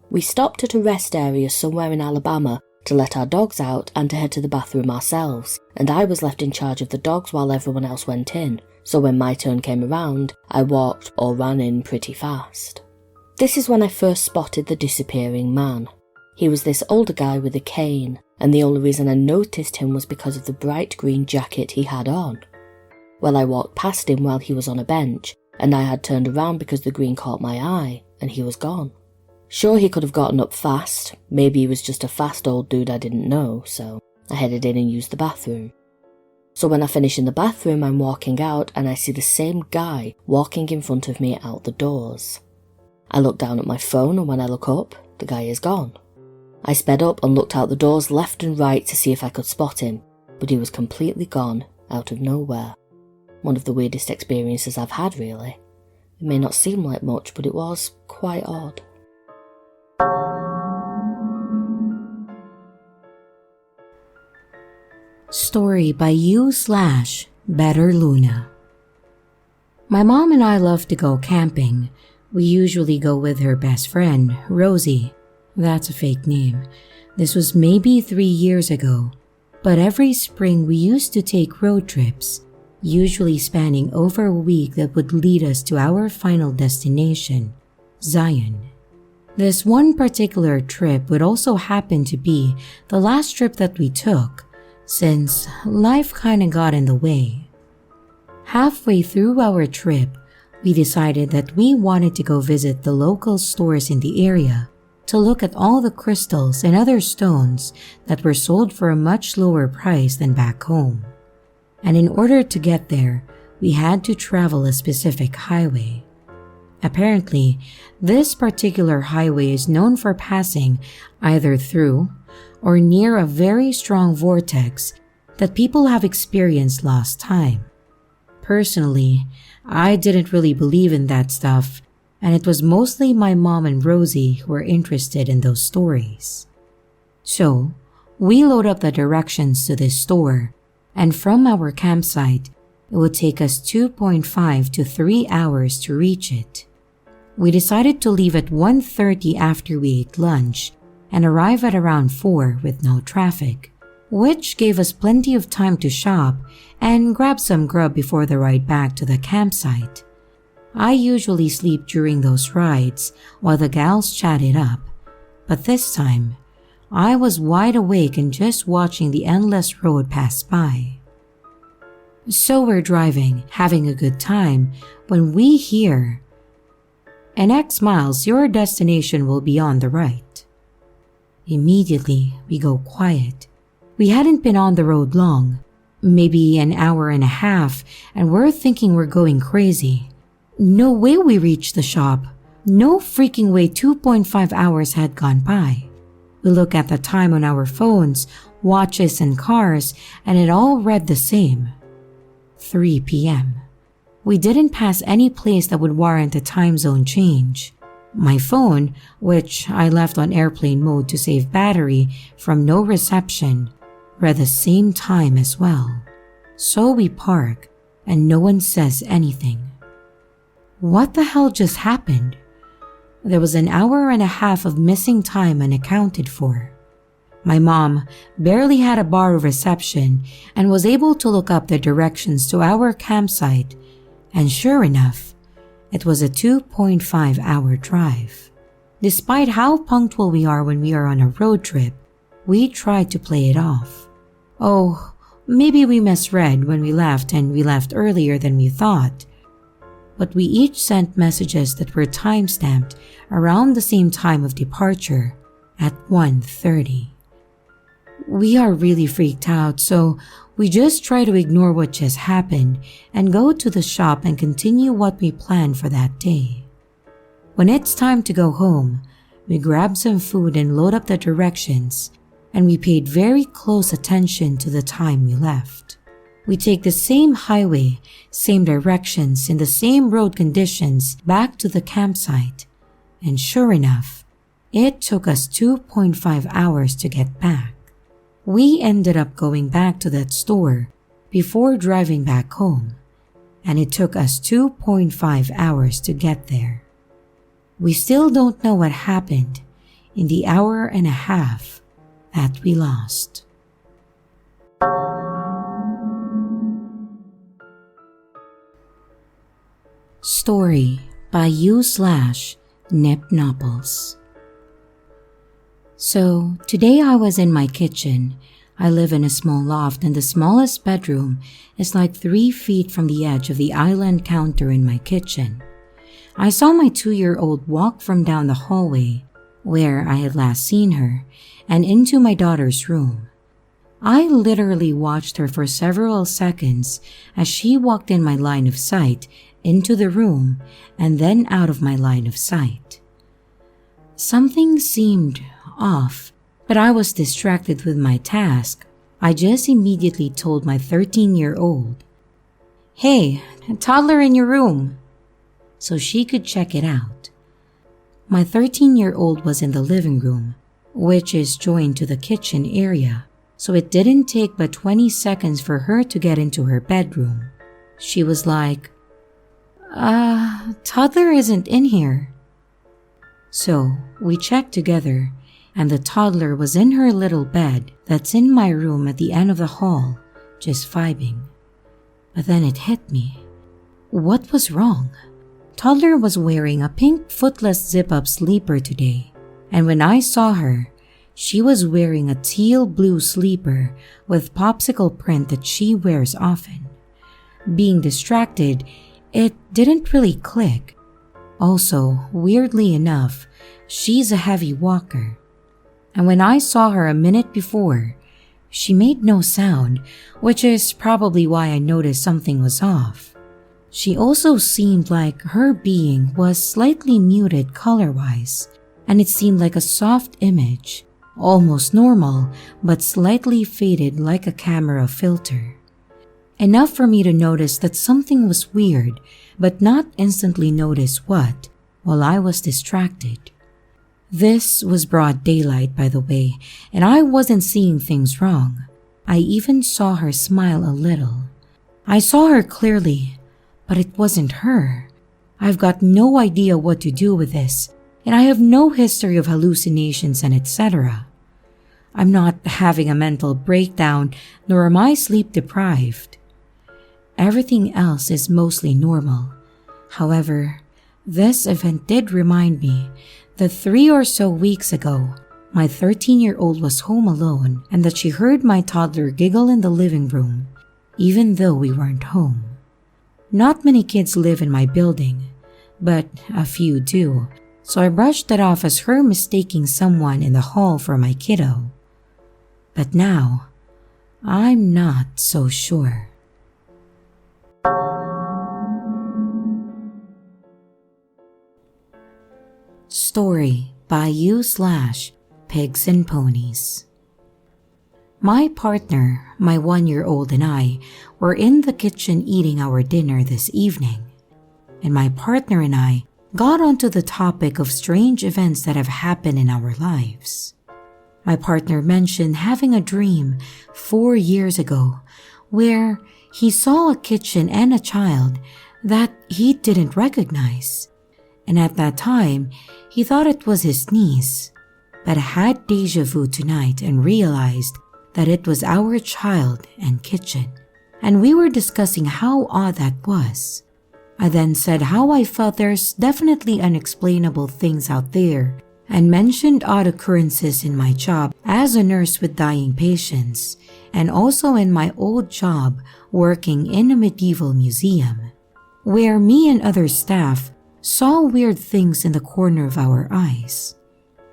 We stopped at a rest area somewhere in Alabama to let our dogs out and to head to the bathroom ourselves, and I was left in charge of the dogs while everyone else went in, so when my turn came around, I walked or ran in pretty fast. This is when I first spotted the disappearing man. He was this older guy with a cane, and the only reason I noticed him was because of the bright green jacket he had on. Well, I walked past him while he was on a bench, and I had turned around because the green caught my eye, and he was gone. Sure, he could have gotten up fast, maybe he was just a fast old dude I didn't know, so I headed in and used the bathroom. So when I finish in the bathroom, I'm walking out and I see the same guy walking in front of me out the doors. I look down at my phone, and when I look up, the guy is gone. I sped up and looked out the doors left and right to see if I could spot him, but he was completely gone out of nowhere. One of the weirdest experiences I've had, really. It may not seem like much, but it was quite odd.
Story by U/Better Luna. My mom and I love to go camping. We usually go with her best friend, Rosie. That's a fake name. This was maybe 3 years ago. But every spring we used to take road trips, usually spanning over a week that would lead us to our final destination, Zion. This one particular trip would also happen to be the last trip that we took, since life kinda got in the way. Halfway through our trip, we decided that we wanted to go visit the local stores in the area to look at all the crystals and other stones that were sold for a much lower price than back home. And in order to get there, we had to travel a specific highway. Apparently, this particular highway is known for passing either through or near a very strong vortex that people have experienced lost time. Personally, I didn't really believe in that stuff, and it was mostly my mom and Rosie who were interested in those stories. So, we load up the directions to this store, and from our campsite, it would take us 2.5 to 3 hours to reach it. We decided to leave at 1:30 after we ate lunch and arrive at around 4 with no traffic, which gave us plenty of time to shop and grab some grub before the ride back to the campsite. I usually sleep during those rides while the gals chat it up, but this time, I was wide awake and just watching the endless road pass by. So we're driving, having a good time, when we hear, "In X miles, your destination will be on the right." Immediately, we go quiet. We hadn't been on the road long, maybe an hour and a half, and we're thinking we're going crazy. No way we reached the shop. No freaking way 2.5 hours had gone by. We look at the time on our phones, watches, and cars, and it all read the same. 3 p.m. We didn't pass any place that would warrant a time zone change. My phone, which I left on airplane mode to save battery from no reception, read the same time as well. So we park, and no one says anything. What the hell just happened? There was an hour and a half of missing time unaccounted for. My mom barely had a bar of reception and was able to look up the directions to our campsite, and sure enough, it was a 2.5-hour drive. Despite how punctual we are when we are on a road trip, we tried to play it off. Oh, maybe we misread when we left and we left earlier than we thought. But we each sent messages that were time-stamped around the same time of departure at 1:30. We are really freaked out, so we just try to ignore what just happened and go to the shop and continue what we planned for that day. When it's time to go home, we grab some food and load up the directions, and we paid very close attention to the time we left. We take the same highway, same directions, in the same road conditions back to the campsite, and sure enough, it took us 2.5 hours to get back. We ended up going back to that store before driving back home, and it took us 2.5 hours to get there. We still don't know what happened in the hour and a half that we lost. Story by u/Nipnopples. So, today I was in my kitchen. I live in a small loft and the smallest bedroom is like 3 feet from the edge of the island counter in my kitchen. I saw my 2-year-old walk from down the hallway, where I had last seen her, and into my daughter's room. I literally watched her for several seconds as she walked in my line of sight into the room and then out of my line of sight. Something seemed off, but I was distracted with my task. I just immediately told my 13-year-old, "Hey, a toddler in your room," so she could check it out. My 13-year-old was in the living room, which is joined to the kitchen area, so it didn't take but 20 seconds for her to get into her bedroom. She was like, toddler isn't in here." So we checked together, and the toddler was in her little bed that's in my room at the end of the hall, just vibing. But then it hit me. What was wrong? Toddler was wearing a pink footless zip-up sleeper today, and when I saw her, she was wearing a teal blue sleeper with popsicle print that she wears often. being distracted, it didn't really click. Also, weirdly enough, she's a heavy walker. And when I saw her a minute before, she made no sound, which is probably why I noticed something was off. She also seemed like her being was slightly muted color-wise, and it seemed like a soft image, almost normal, but slightly faded like a camera filter. Enough for me to notice that something was weird, but not instantly notice what, while I was distracted. This was broad daylight, by the way, and I wasn't seeing things wrong. I even saw her smile a little. I saw her clearly, but it wasn't her. I've got no idea what to do with this, and I have no history of hallucinations and etc. I'm not having a mental breakdown, nor am I sleep deprived. Everything else is mostly normal. However, this event did remind me that 3 or so weeks ago, my 13-year-old was home alone and that she heard my toddler giggle in the living room, even though we weren't home. Not many kids live in my building, but a few do, so I brushed it off as her mistaking someone in the hall for my kiddo. But now, I'm not so sure. Story by you/Pigs and Ponies. My partner, my 1-year-old, and I were in the kitchen eating our dinner this evening, and my partner and I got onto the topic of strange events that have happened in our lives. My partner mentioned having a dream 4 years ago where he saw a kitchen and a child that he didn't recognize. And at that time, he thought it was his niece, but had déjà vu tonight and realized that it was our child and kitchen. And we were discussing how odd that was. I then said how I felt there's definitely unexplainable things out there and mentioned odd occurrences in my job as a nurse with dying patients and also in my old job working in a medieval museum, where me and other staff saw weird things in the corner of our eyes.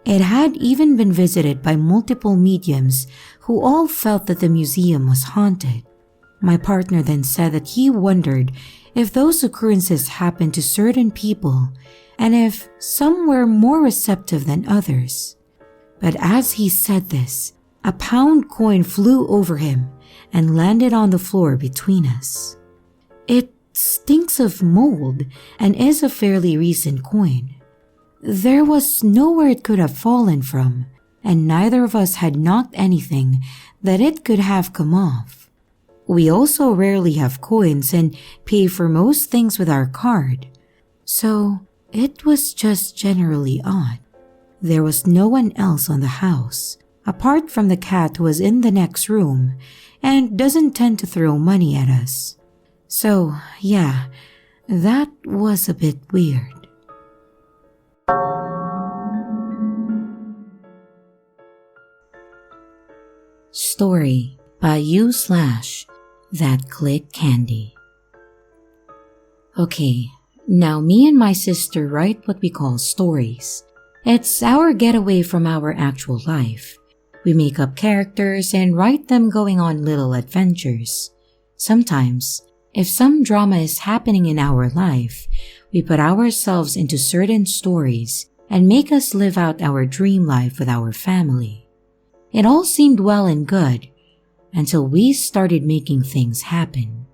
It had even been visited by multiple mediums who all felt that the museum was haunted. My partner then said that he wondered if those occurrences happened to certain people and if some were more receptive than others. But as he said this, a pound coin flew over him and landed on the floor between us. It stinks of mold and is a fairly recent coin. There was nowhere it could have fallen from, and neither of us had knocked anything that it could have come off. We also rarely have coins and pay for most things with our card, so it was just generally odd. There was no one else on the house, apart from the cat who was in the next room and doesn't tend to throw money at us. So, yeah, that was a bit weird. Story by you/That Click Candy. Okay, now me and my sister write what we call stories. It's our getaway from our actual life. We make up characters and write them going on little adventures. Sometimes, if some drama is happening in our life, we put ourselves into certain stories and make us live out our dream life with our family. It all seemed well and good until we started making things happen.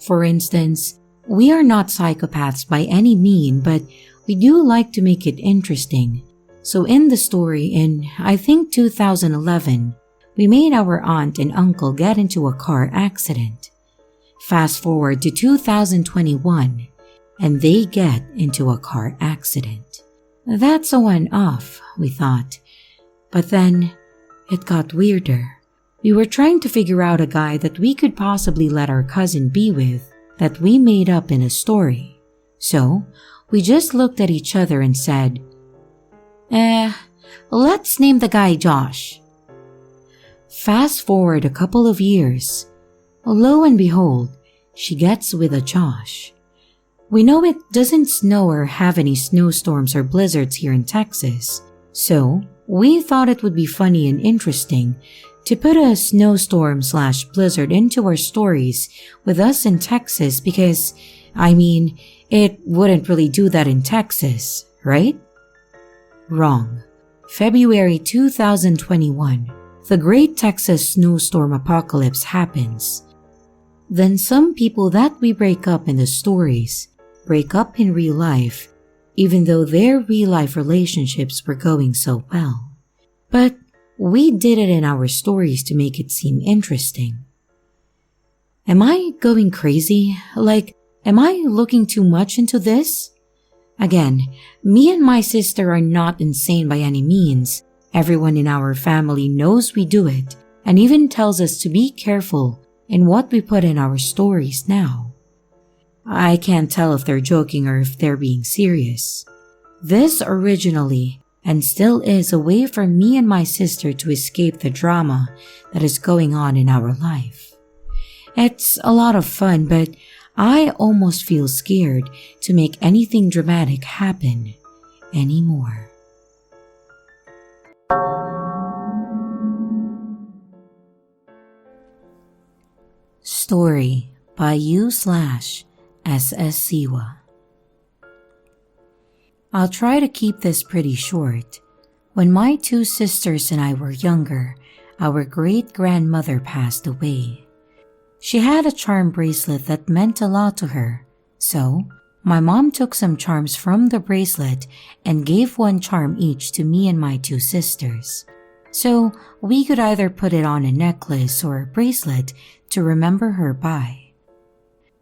For instance, we are not psychopaths by any mean, but we do like to make it interesting. So in the story in, I think 2011, we made our aunt and uncle get into a car accident. Fast forward to 2021, and they get into a car accident. That's a one-off, we thought. But then, it got weirder. We were trying to figure out a guy that we could possibly let our cousin be with that we made up in a story. So, we just looked at each other and said, let's name the guy Josh. Fast forward a couple of years. Lo and behold, she gets with a Josh. We know it doesn't snow or have any snowstorms or blizzards here in Texas, so we thought it would be funny and interesting to put a snowstorm/blizzard into our stories with us in Texas because, it wouldn't really do that in Texas, right? Wrong. February 2021, the Great Texas Snowstorm Apocalypse happens. Then some people that we break up in the stories break up in real life, even though their real life relationships were going so well. But we did it in our stories to make it seem interesting. Am I going crazy? Am I looking too much into this? Again, me and my sister are not insane by any means. Everyone in our family knows we do it and even tells us to be careful in what we put in our stories now. I can't tell if they're joking or if they're being serious. This originally and still is a way for me and my sister to escape the drama that is going on in our life. It's a lot of fun, but I almost feel scared to make anything dramatic happen anymore. Story by you/SS Siwa. I'll try to keep this pretty short. When my two sisters and I were younger, our great-grandmother passed away. She had a charm bracelet that meant a lot to her, so my mom took some charms from the bracelet and gave one charm each to me and my two sisters. So we could either put it on a necklace or a bracelet to remember her by.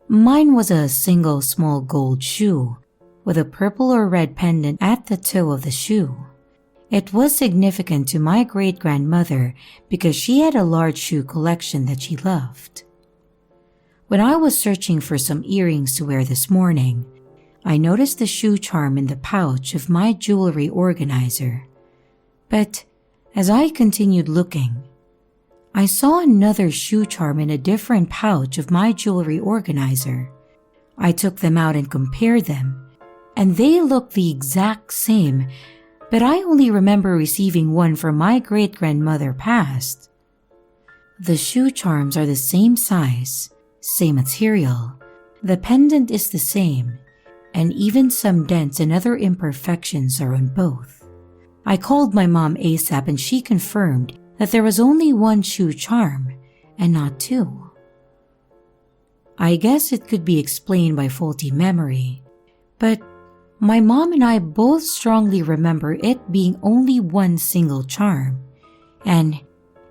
Mine was a single small gold shoe with a purple or red pendant at the toe of the shoe. It was significant to my great-grandmother because she had a large shoe collection that she loved. When I was searching for some earrings to wear this morning, I noticed the shoe charm in the pouch of my jewelry organizer. But as I continued looking, I saw another shoe charm in a different pouch of my jewelry organizer. I took them out and compared them, and they looked the exact same, but I only remember receiving one from my great-grandmother passed. The shoe charms are the same size, same material, the pendant is the same, and even some dents and other imperfections are on both. I called my mom ASAP and she confirmed that there was only one shoe charm and not two. I guess it could be explained by faulty memory, but my mom and I both strongly remember it being only one single charm, and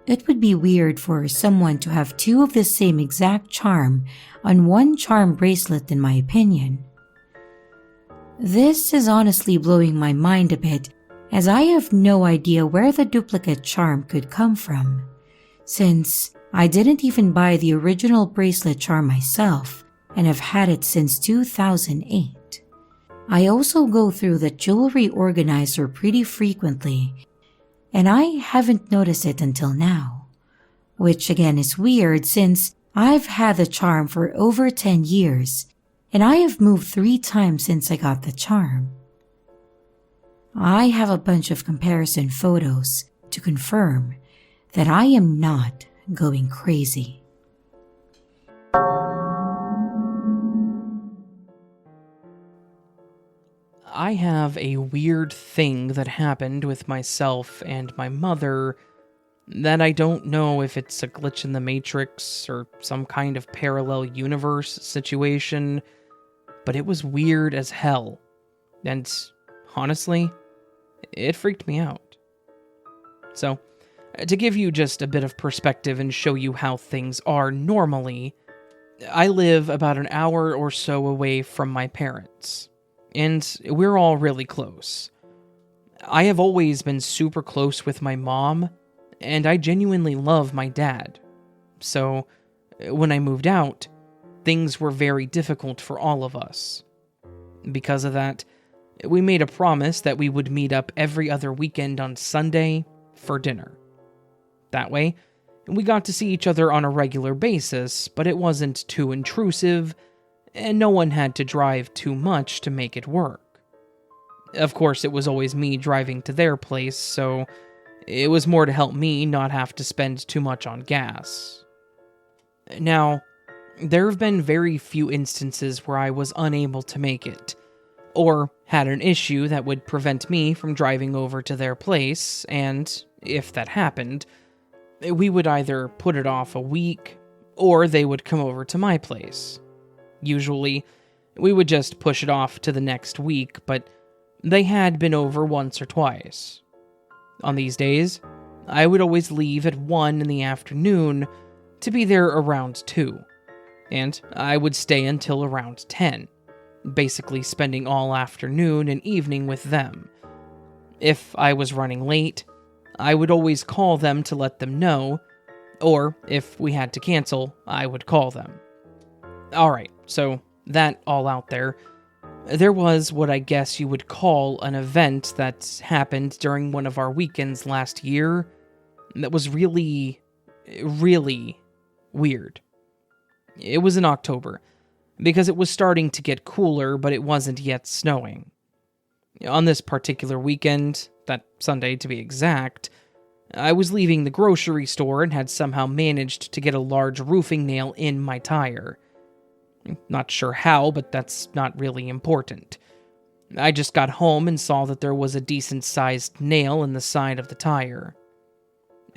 it would be weird for someone to have two of the same exact charm on one charm bracelet in my opinion. This is honestly blowing my mind a bit, as I have no idea where the duplicate charm could come from, since I didn't even buy the original bracelet charm myself and have had it since 2008. I also go through the jewelry organizer pretty frequently, and I haven't noticed it until now, which again is weird since I've had the charm for over 10 years, and I have moved 3 times since I got the charm. I have a bunch of comparison photos to confirm that I am not going crazy.
I have a weird thing that happened with myself and my mother that I don't know if it's a glitch in the Matrix or some kind of parallel universe situation, but it was weird as hell, and honestly, it freaked me out. So, to give you just a bit of perspective and show you how things are normally, I live about an hour or so away from my parents, and we're all really close. I have always been super close with my mom, and I genuinely love my dad. So, when I moved out, things were very difficult for all of us. Because of that, we made a promise that we would meet up every other weekend on Sunday for dinner. That way, We got to see each other on a regular basis, but it wasn't too intrusive, and no one had to drive too much to make it work. Of course, it was always me driving to their place, so it was more to help me not have to spend too much on gas. Now, there have been very few instances where I was unable to make it, or had an issue that would prevent me from driving over to their place, and if that happened, we would either put it off a week, or they would come over to my place. Usually, we would just push it off to the next week, but they had been over once or twice. On these days, I would always leave at 1 in the afternoon to be there around 2, and I would stay until around 10, basically spending all afternoon and evening with them. If I was running late, I would always call them to let them know, or if we had to cancel, I would call them. Alright, so that all out there, there was what I guess you would call an event that happened during one of our weekends last year that was really, really weird. It was in October, because it was starting to get cooler, but it wasn't yet snowing. On this particular weekend, that Sunday to be exact, I was leaving the grocery store and had somehow managed to get a large roofing nail in my tire. Not sure how, but that's not really important. I just got home and saw that there was a decent-sized nail in the side of the tire.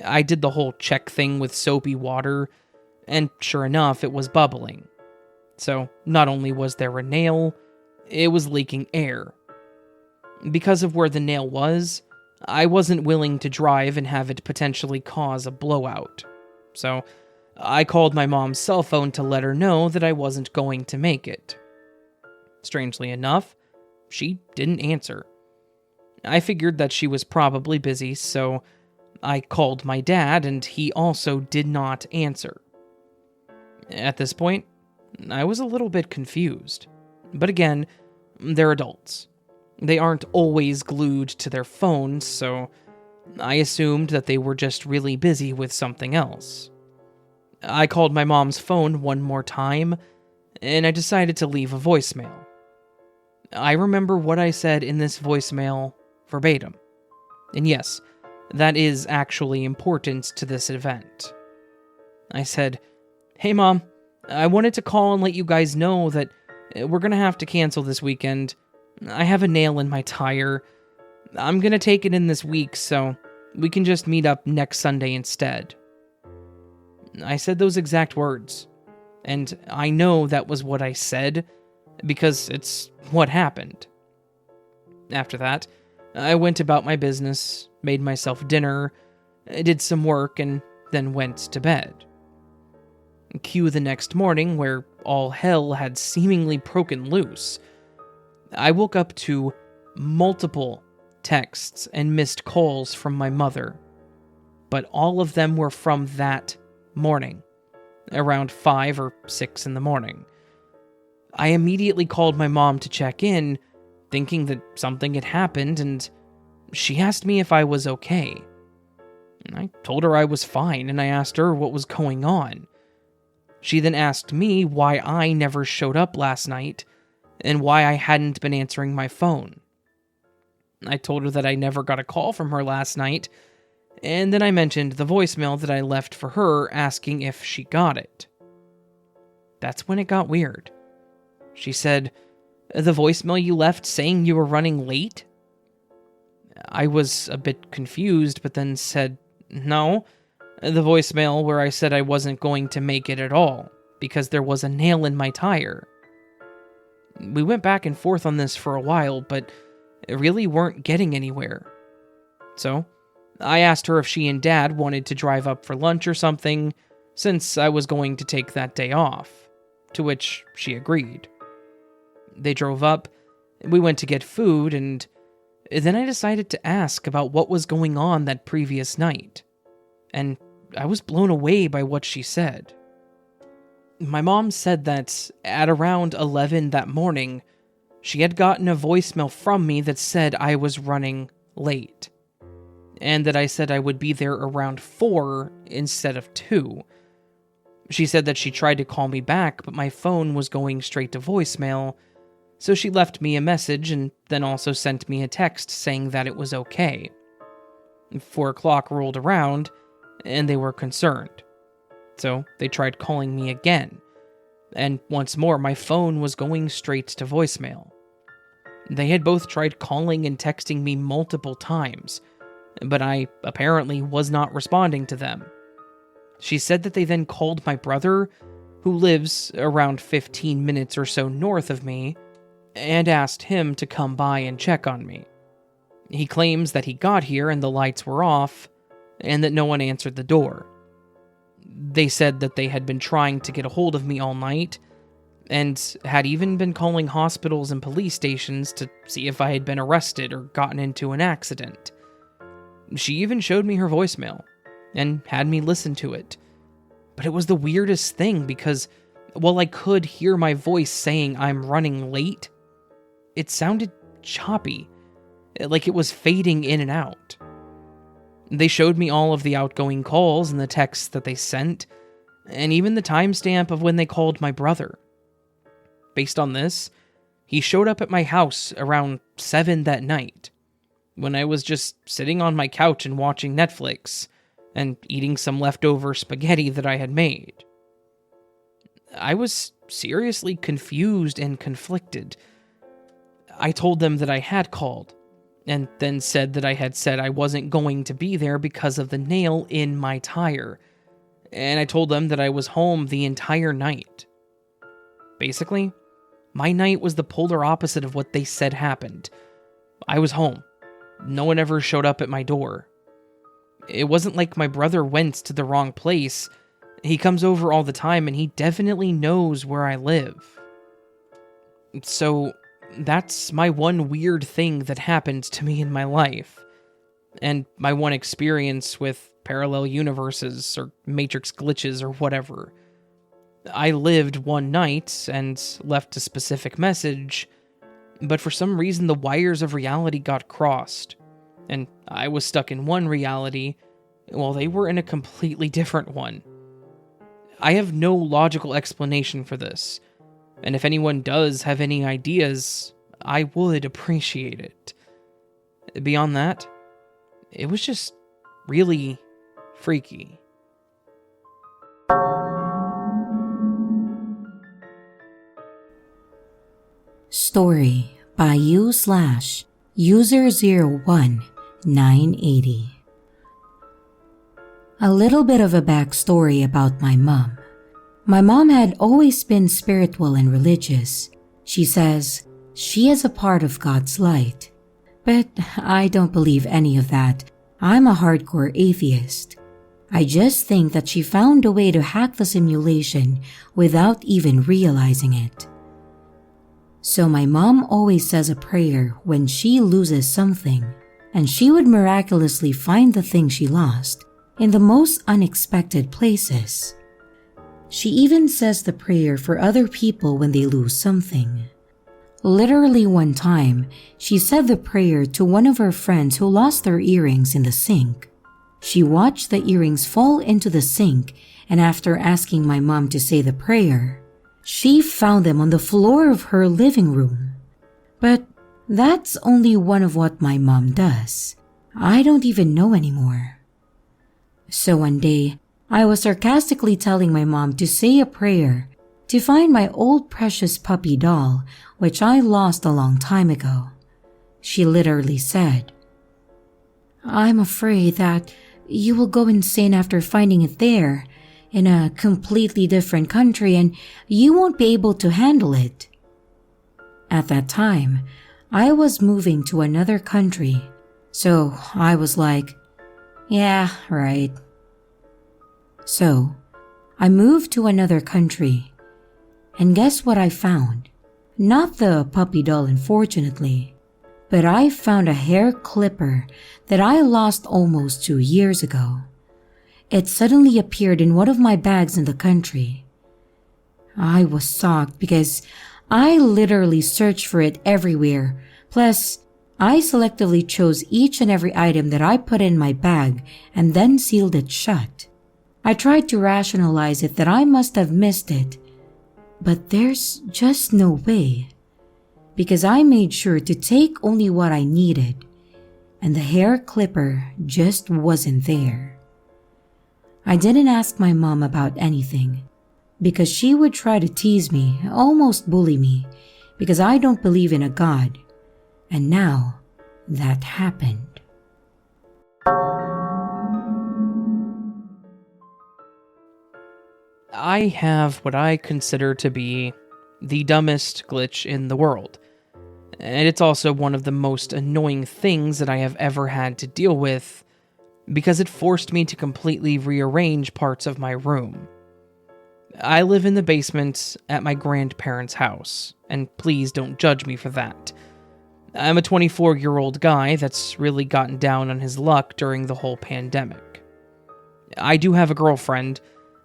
I did the whole check thing with soapy water, and sure enough, it was bubbling. So, not only was there a nail, it was leaking air. Because of where the nail was, I wasn't willing to drive and have it potentially cause a blowout. So, I called my mom's cell phone to let her know that I wasn't going to make it. Strangely enough, she didn't answer. I figured that she was probably busy, so I called my dad, and he also did not answer. At this point, I was a little bit confused. But again, they're adults. They aren't always glued to their phones, so I assumed that they were just really busy with something else. I called my mom's phone one more time, and I decided to leave a voicemail. I remember what I said in this voicemail verbatim. And yes, that is actually important to this event. I said, "Hey Mom, I wanted to call and let you guys know that we're gonna have to cancel this weekend. I have a nail in my tire. I'm gonna take it in this week, so we can just meet up next Sunday instead." I said those exact words, and I know that was what I said, because it's what happened. After that, I went about my business, made myself dinner, did some work, and then went to bed. Cue the next morning, where all hell had seemingly broken loose. I woke up to multiple texts and missed calls from my mother, but all of them were from that morning, around 5 or 6 in the morning. I immediately called my mom to check in, thinking that something had happened, and she asked me if I was okay. I told her I was fine, and I asked her what was going on. She then asked me why I never showed up last night, and why I hadn't been answering my phone. I told her that I never got a call from her last night, and then I mentioned the voicemail that I left for her asking if she got it. That's when it got weird. She said, "The voicemail you left saying you were running late?" I was a bit confused, but then said, "No, the voicemail where I said I wasn't going to make it at all, because there was a nail in my tire." We went back and forth on this for a while, but really weren't getting anywhere. So, I asked her if she and Dad wanted to drive up for lunch or something, since I was going to take that day off, to which she agreed. They drove up, we went to get food, and then I decided to ask about what was going on that previous night, and I was blown away by what she said. My mom said that at around 11 that morning, she had gotten a voicemail from me that said I was running late. and that I said I would be there around 4 instead of 2. She said that she tried to call me back, but my phone was going straight to voicemail, so she left me a message and then also sent me a text saying that it was okay. 4 o'clock rolled around, and they were concerned. So they tried calling me again, and once more my phone was going straight to voicemail. They had both tried calling and texting me multiple times, but I apparently was not responding to them. She said that they then called my brother, who lives around 15 minutes or so north of me, and asked him to come by and check on me. He claims that he got here and the lights were off, and that no one answered the door. They said that they had been trying to get a hold of me all night, and had even been calling hospitals and police stations to see if I had been arrested or gotten into an accident. She even showed me her voicemail, and had me listen to it. But it was the weirdest thing because, while I could hear my voice saying I'm running late, it sounded choppy, like it was fading in and out. They showed me all of the outgoing calls and the texts that they sent, and even the timestamp of when they called my brother. Based on this, he showed up at my house around 7 that night, when I was just sitting on my couch and watching Netflix, and eating some leftover spaghetti that I had made. I was seriously confused and conflicted. I told them that I had called, and then said that I had said I wasn't going to be there because of the nail in my tire, and I told them that I was home the entire night. Basically, my night was the polar opposite of what they said happened. I was home. No one ever showed up at my door. It wasn't like my brother went to the wrong place. He comes over all the time and he definitely knows where I live. So that's my one weird thing that happened to me in my life. And my one experience with parallel universes or matrix glitches or whatever. I lived one night and left a specific message, but for some reason the wires of reality got crossed. And I was stuck in one reality, while they were in a completely different one. I have no logical explanation for this, and if anyone does have any ideas, I would appreciate it. Beyond that, it was just really freaky.
Story by u/user01980. A little bit of a backstory about my mom. My mom had always been spiritual and religious. She says she is a part of God's light. But I don't believe any of that. I'm a hardcore atheist. I just think that she found a way to hack the simulation without even realizing it. So my mom always says a prayer when she loses something, and she would miraculously find the thing she lost in the most unexpected places. She even says the prayer for other people when they lose something. Literally one time, she said the prayer to one of her friends who lost their earrings in the sink. She watched the earrings fall into the sink, and after asking my mom to say the prayer, she found them on the floor of her living room. But that's only one of what my mom does. I don't even know anymore. So one day, I was sarcastically telling my mom to say a prayer to find my old precious puppy doll, which I lost a long time ago. She literally said, "I'm afraid that you will go insane after finding it there, in a completely different country, and you won't be able to handle it." At that time, I was moving to another country, so I was like, yeah, right. So, I moved to another country, and guess what I found? Not the puppy doll, unfortunately, but I found a hair clipper that I lost almost 2 years ago. It suddenly appeared in one of my bags in the country. I was shocked because I literally searched for it everywhere, plus I selectively chose each and every item that I put in my bag and then sealed it shut. I tried to rationalize it that I must have missed it, but there's just no way. Because I made sure to take only what I needed, and the hair clipper just wasn't there. I didn't ask my mom about anything, because she would try to tease me, almost bully me, because I don't believe in a God. And now, that happened.
I have what I consider to be the dumbest glitch in the world. And it's also one of the most annoying things that I have ever had to deal with, because it forced me to completely rearrange parts of my room. I live in the basement at my grandparents' house, and please don't judge me for that. I'm a 24-year-old guy that's really gotten down on his luck during the whole pandemic. I do have a girlfriend,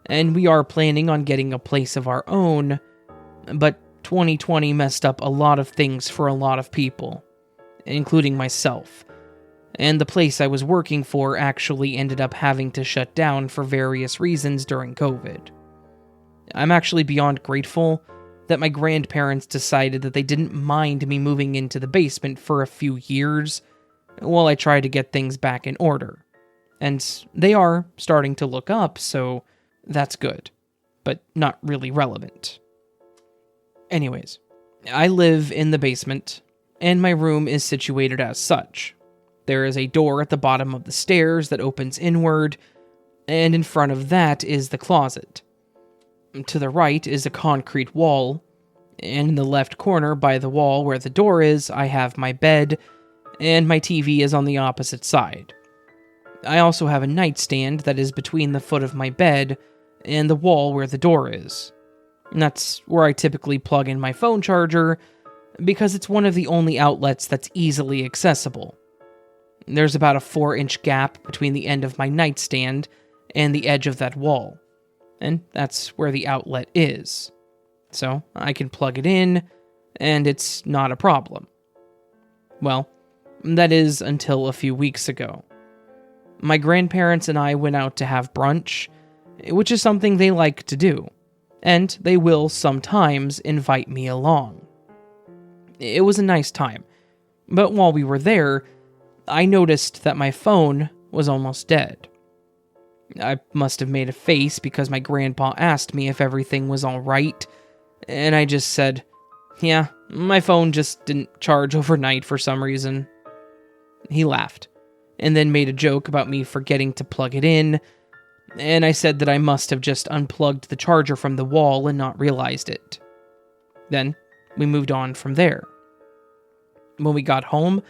and we are planning on getting a place of our own, but 2020 messed up a lot of things for a lot of people, including myself, and the place I was working for actually ended up having to shut down for various reasons during COVID. I'm actually beyond grateful that my grandparents decided that they didn't mind me moving into the basement for a few years while I tried to get things back in order. And they are starting to look up, so that's good, but not really relevant. Anyways, I live in the basement, and my room is situated as such. There is a door at the bottom of the stairs that opens inward, and in front of that is the closet. To the right is a concrete wall, and in the left corner by the wall where the door is, I have my bed, and my TV is on the opposite side. I also have a nightstand that is between the foot of my bed and the wall where the door is. And that's where I typically plug in my phone charger, because it's one of the only outlets that's easily accessible. There's about a 4-inch gap between the end of my nightstand and the edge of that wall, and that's where the outlet is. So I can plug it in, and it's not a problem. Well, that is until a few weeks ago. My grandparents and I went out to have brunch, which is something they like to do, and they will sometimes invite me along. It was a nice time, but while we were there, I noticed that my phone was almost dead. I must have made a face because my grandpa asked me if everything was alright, and I just said, yeah, my phone just didn't charge overnight for some reason. He laughed, and then made a joke about me forgetting to plug it in, and I said that I must have just unplugged the charger from the wall and not realized it. Then, we moved on from there. When we got home,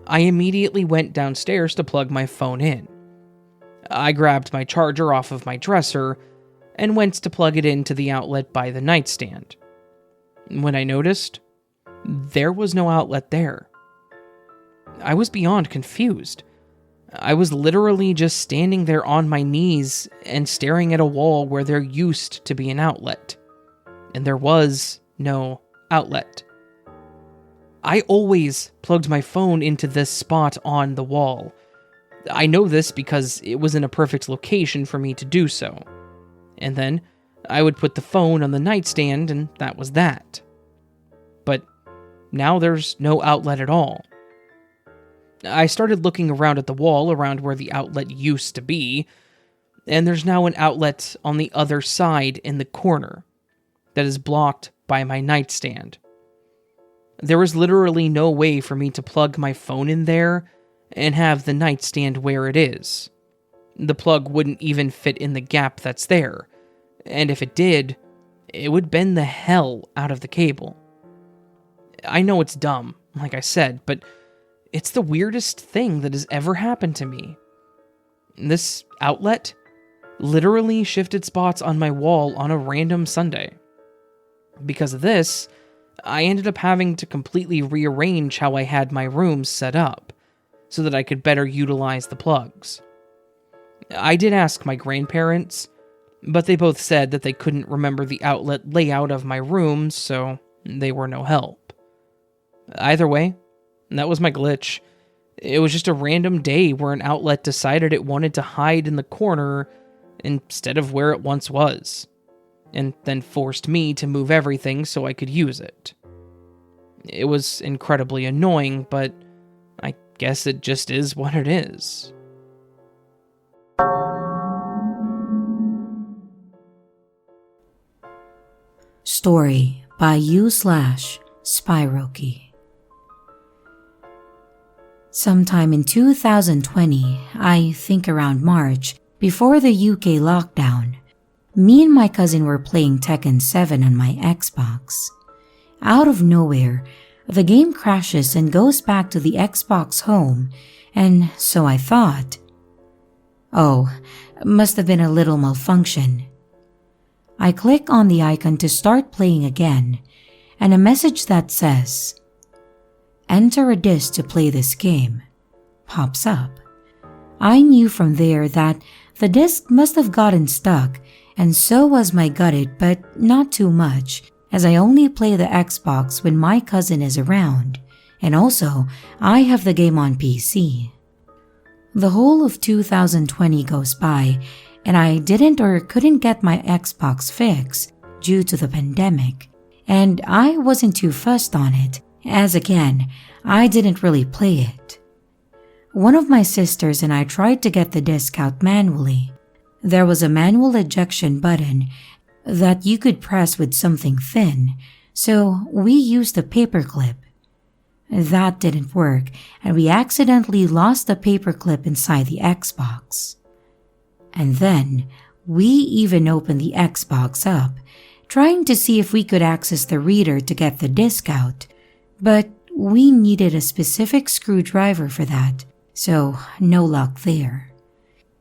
I immediately went downstairs to plug my phone in. I grabbed my charger off of my dresser and went to plug it into the outlet by the nightstand. When I noticed, there was no outlet there. I was beyond confused. I was literally just standing there on my knees and staring at a wall where there used to be an outlet. And there was no outlet. I always plugged my phone into this spot on the wall. I know this because it was in a perfect location for me to do so. And then I would put the phone on the nightstand, and that was that. But now there's no outlet at all. I started looking around at the wall around where the outlet used to be, and there's now an outlet on the other side in the corner that is blocked by my nightstand. There is literally no way for me to plug my phone in there and have the nightstand where it is. The plug wouldn't even fit in the gap that's there, and if it did, it would bend the hell out of the cable. I know it's dumb, like I said, but it's the weirdest thing that has ever happened to me. This outlet literally shifted spots on my wall on a random Sunday. Because of this, I ended up having to completely rearrange how I had my room set up, so that I could better utilize the plugs. I did ask my grandparents, but they both said that they couldn't remember the outlet layout of my room, so they were no help. Either way, And that was my glitch. It was just a random day where an outlet decided it wanted to hide in the corner instead of where it once was, and then forced me to move everything so I could use it. It was incredibly annoying, but I guess it just is what it is.
Story by u/Spyroki. Sometime in 2020, I think around March, before the UK lockdown, me and my cousin were playing Tekken 7 on my Xbox. Out of nowhere, the game crashes and goes back to the Xbox home, and so I thought, oh, must have been a little malfunction. I click on the icon to start playing again, and a message that says, "Enter a disc to play this game," pops up. I knew from there that the disc must have gotten stuck, and so was my gutted, but not too much, as I only play the Xbox when my cousin is around, and also I have the game on PC. The whole of 2020 goes by, and I didn't or couldn't get my Xbox fixed due to the pandemic, and I wasn't too fussed on it, as again, I didn't really play it. One of my sisters and I tried to get the disc out manually. There was a manual ejection button that you could press with something thin, so we used a paperclip. That didn't work, and we accidentally lost the paperclip inside the Xbox. And then, we even opened the Xbox up, trying to see if we could access the reader to get the disc out, but we needed a specific screwdriver for that, so no luck there.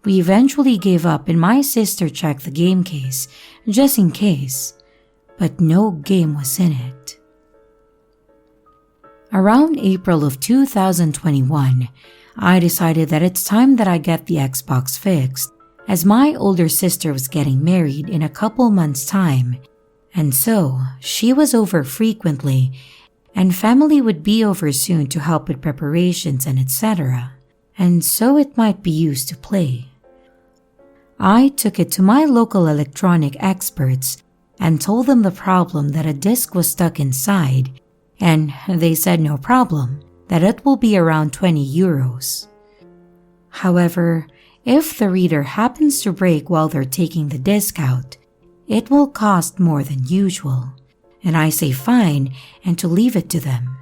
We eventually gave up and my sister checked the game case, just in case, but no game was in it. Around April of 2021, I decided that it's time that I get the Xbox fixed, as my older sister was getting married in a couple months' time, and so she was over frequently, and family would be over soon to help with preparations and etc., and so it might be used to play. I took it to my local electronic experts and told them the problem that a disc was stuck inside, and they said no problem, that it will be around €20. However, if the reader happens to break while they're taking the disc out, it will cost more than usual, and I say fine and to leave it to them.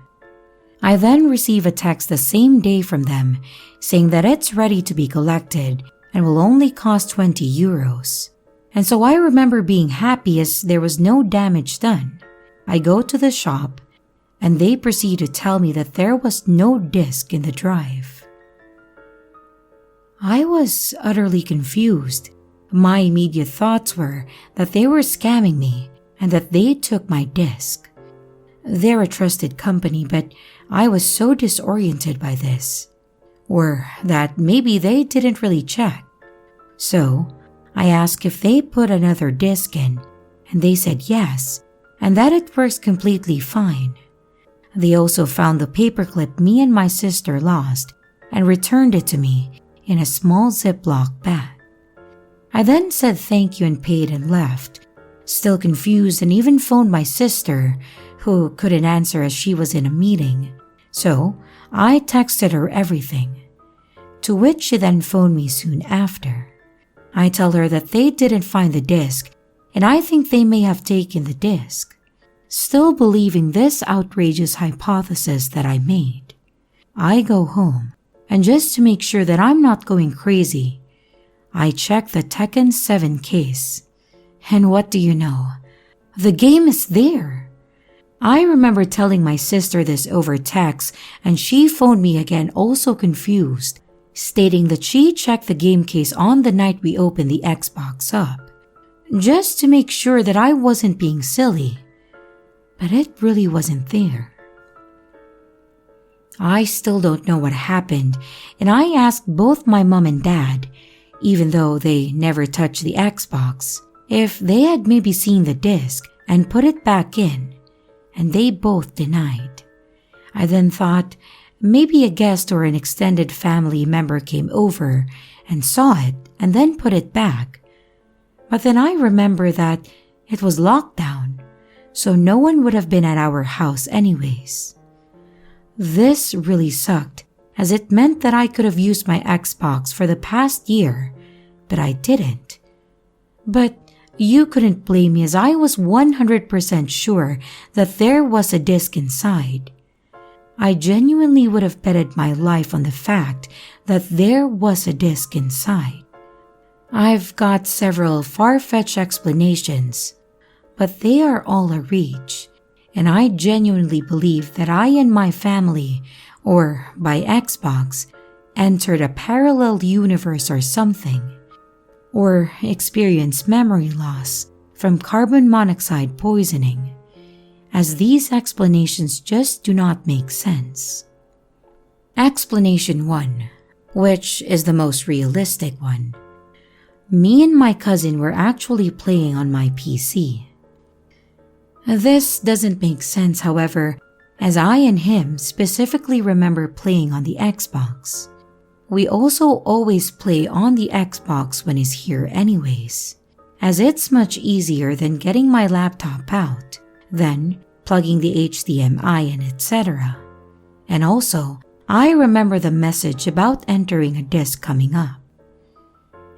I then receive a text the same day from them saying that it's ready to be collected and will only cost €20. And so I remember being happy as there was no damage done. I go to the shop and they proceed to tell me that there was no disc in the drive. I was utterly confused. My immediate thoughts were that they were scamming me and that they took my disc. They're a trusted company, but I was so disoriented by this. Or that maybe they didn't really check. So, I asked if they put another disc in, and they said yes, and that it works completely fine. They also found the paperclip me and my sister lost and returned it to me in a small Ziploc bag. I then said thank you and paid and left, still confused, and even phoned my sister, who couldn't answer as she was in a meeting. So, I texted her everything, to which she then phoned me soon after. I tell her that they didn't find the disc, and I think they may have taken the disc, still believing this outrageous hypothesis that I made. I go home, and just to make sure that I'm not going crazy, I check the Tekken 7 case. And what do you know? The game is there! I remember telling my sister this over text, and she phoned me again also confused, stating that she checked the game case on the night we opened the Xbox up, just to make sure that I wasn't being silly. But it really wasn't there. I still don't know what happened, and I asked both my mom and dad, even though they never touched the Xbox, if they had maybe seen the disc and put it back in, and they both denied. I then thought, maybe a guest or an extended family member came over and saw it and then put it back. But then I remember that it was locked down, so no one would have been at our house anyways. This really sucked, as it meant that I could have used my Xbox for the past year, but I didn't. But you couldn't blame me, as I was 100% sure that there was a disc inside. I genuinely would have betted my life on the fact that there was a disc inside. I've got several far-fetched explanations, but they are all a reach, and I genuinely believe that I and my family, or by Xbox, entered a parallel universe or something, or experienced memory loss from carbon monoxide poisoning, as these explanations just do not make sense. Explanation 1, which is the most realistic one. Me and my cousin were actually playing on my PC. This doesn't make sense, however, as I and him specifically remember playing on the Xbox. We also always play on the Xbox when he's here anyways, as it's much easier than getting my laptop out, then plugging the HDMI in, etc. And also, I remember the message about entering a disc coming up.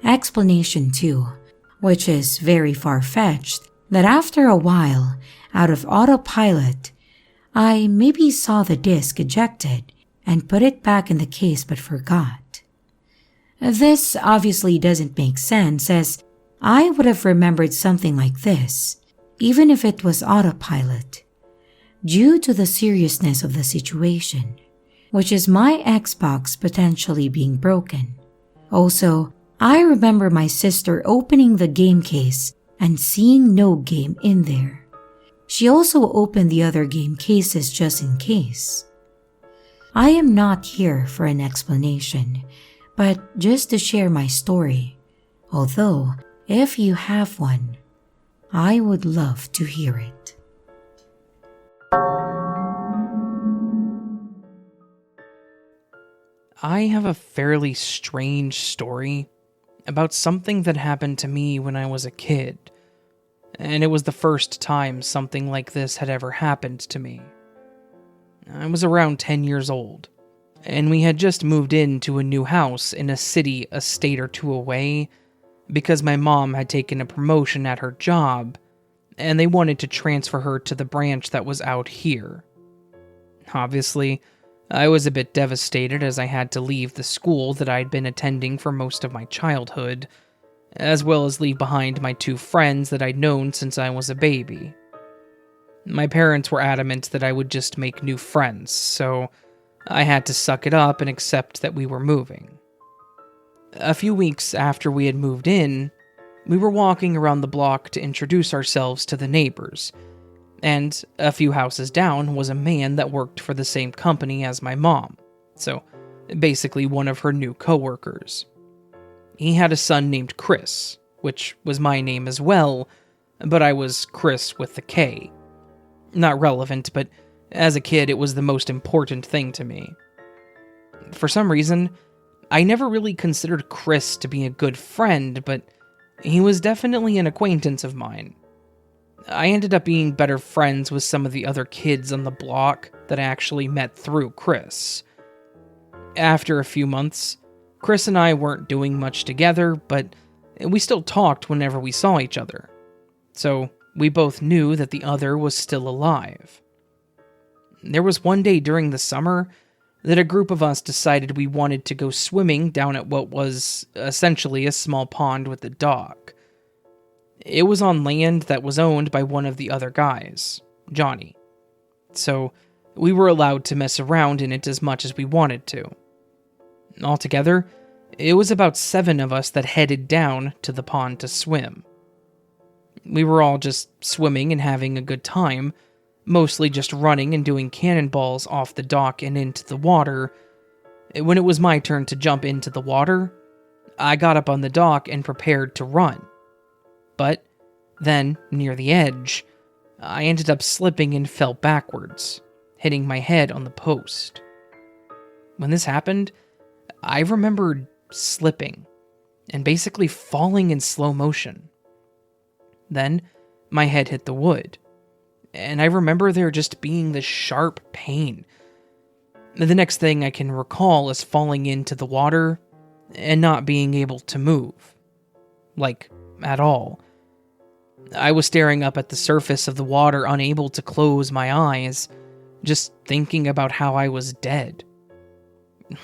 Explanation 2, which is very far-fetched, that after a while, out of autopilot, I maybe saw the disc ejected and put it back in the case but forgot. This obviously doesn't make sense, as I would have remembered something like this, even if it was autopilot, due to the seriousness of the situation, which is my Xbox potentially being broken. Also, I remember my sister opening the game case and seeing no game in there. She also opened the other game cases just in case. I am not here for an explanation, but just to share my story, although if you have one, I would love to hear it.
I have a fairly strange story about something that happened to me when I was a kid, and it was the first time something like this had ever happened to me. I was around 10 years old, and we had just moved into a new house in a city a state or two away because my mom had taken a promotion at her job, and they wanted to transfer her to the branch that was out here. Obviously, I was a bit devastated as I had to leave the school that I'd been attending for most of my childhood, as well as leave behind my 2 friends that I'd known since I was a baby. My parents were adamant that I would just make new friends, so I had to suck it up and accept that we were moving. A few weeks after we had moved in, we were walking around the block to introduce ourselves to the neighbors, and a few houses down was a man that worked for the same company as my mom, so basically one of her new coworkers. He had a son named Chris, which was my name as well, but I was Chris with the K. Not relevant, but as a kid it was the most important thing to me. For some reason, I never really considered Chris to be a good friend, but he was definitely an acquaintance of mine. I ended up being better friends with some of the other kids on the block that I actually met through Chris. After a few months, Chris and I weren't doing much together, but we still talked whenever we saw each other. So we both knew that the other was still alive. There was one day during the summer that a group of us decided we wanted to go swimming down at what was essentially a small pond with a dock. It was on land that was owned by one of the other guys, Johnny. So we were allowed to mess around in it as much as we wanted to. Altogether, it was about 7 of us that headed down to the pond to swim. We were all just swimming and having a good time, mostly just running and doing cannonballs off the dock and into the water. When it was my turn to jump into the water, I got up on the dock and prepared to run. But then, near the edge, I ended up slipping and fell backwards, hitting my head on the post. When this happened, I remembered slipping and basically falling in slow motion. Then, my head hit the wood, and I remember there just being this sharp pain. The next thing I can recall is falling into the water and not being able to move. Like, at all. I was staring up at the surface of the water, unable to close my eyes, just thinking about how I was dead.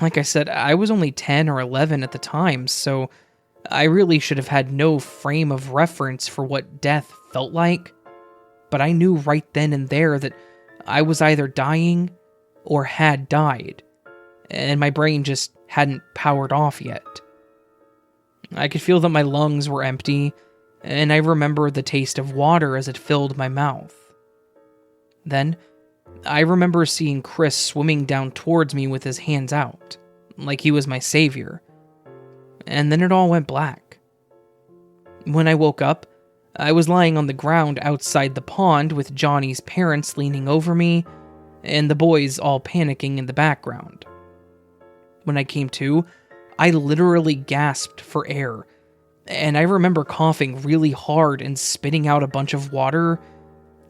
Like I said, I was only 10 or 11 at the time, so I really should have had no frame of reference for what death felt like, but I knew right then and there that I was either dying or had died, and my brain just hadn't powered off yet. I could feel that my lungs were empty, and I remember the taste of water as it filled my mouth. Then, I remember seeing Chris swimming down towards me with his hands out, like he was my savior. And then it all went black. When I woke up, I was lying on the ground outside the pond with Johnny's parents leaning over me, and the boys all panicking in the background. When I came to, I literally gasped for air, and I remember coughing really hard and spitting out a bunch of water,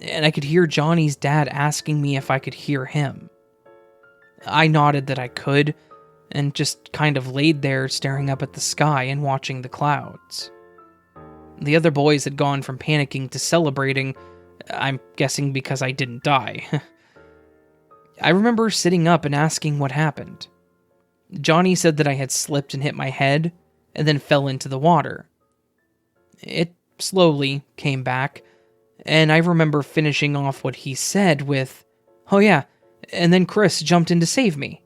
and I could hear Johnny's dad asking me if I could hear him. I nodded that I could, and just kind of laid there staring up at the sky and watching the clouds. The other boys had gone from panicking to celebrating, I'm guessing because I didn't die. I remember sitting up and asking what happened. Johnny said that I had slipped and hit my head, and then fell into the water. It slowly came back, and I remember finishing off what he said with, "Oh yeah, and then Chris jumped in to save me."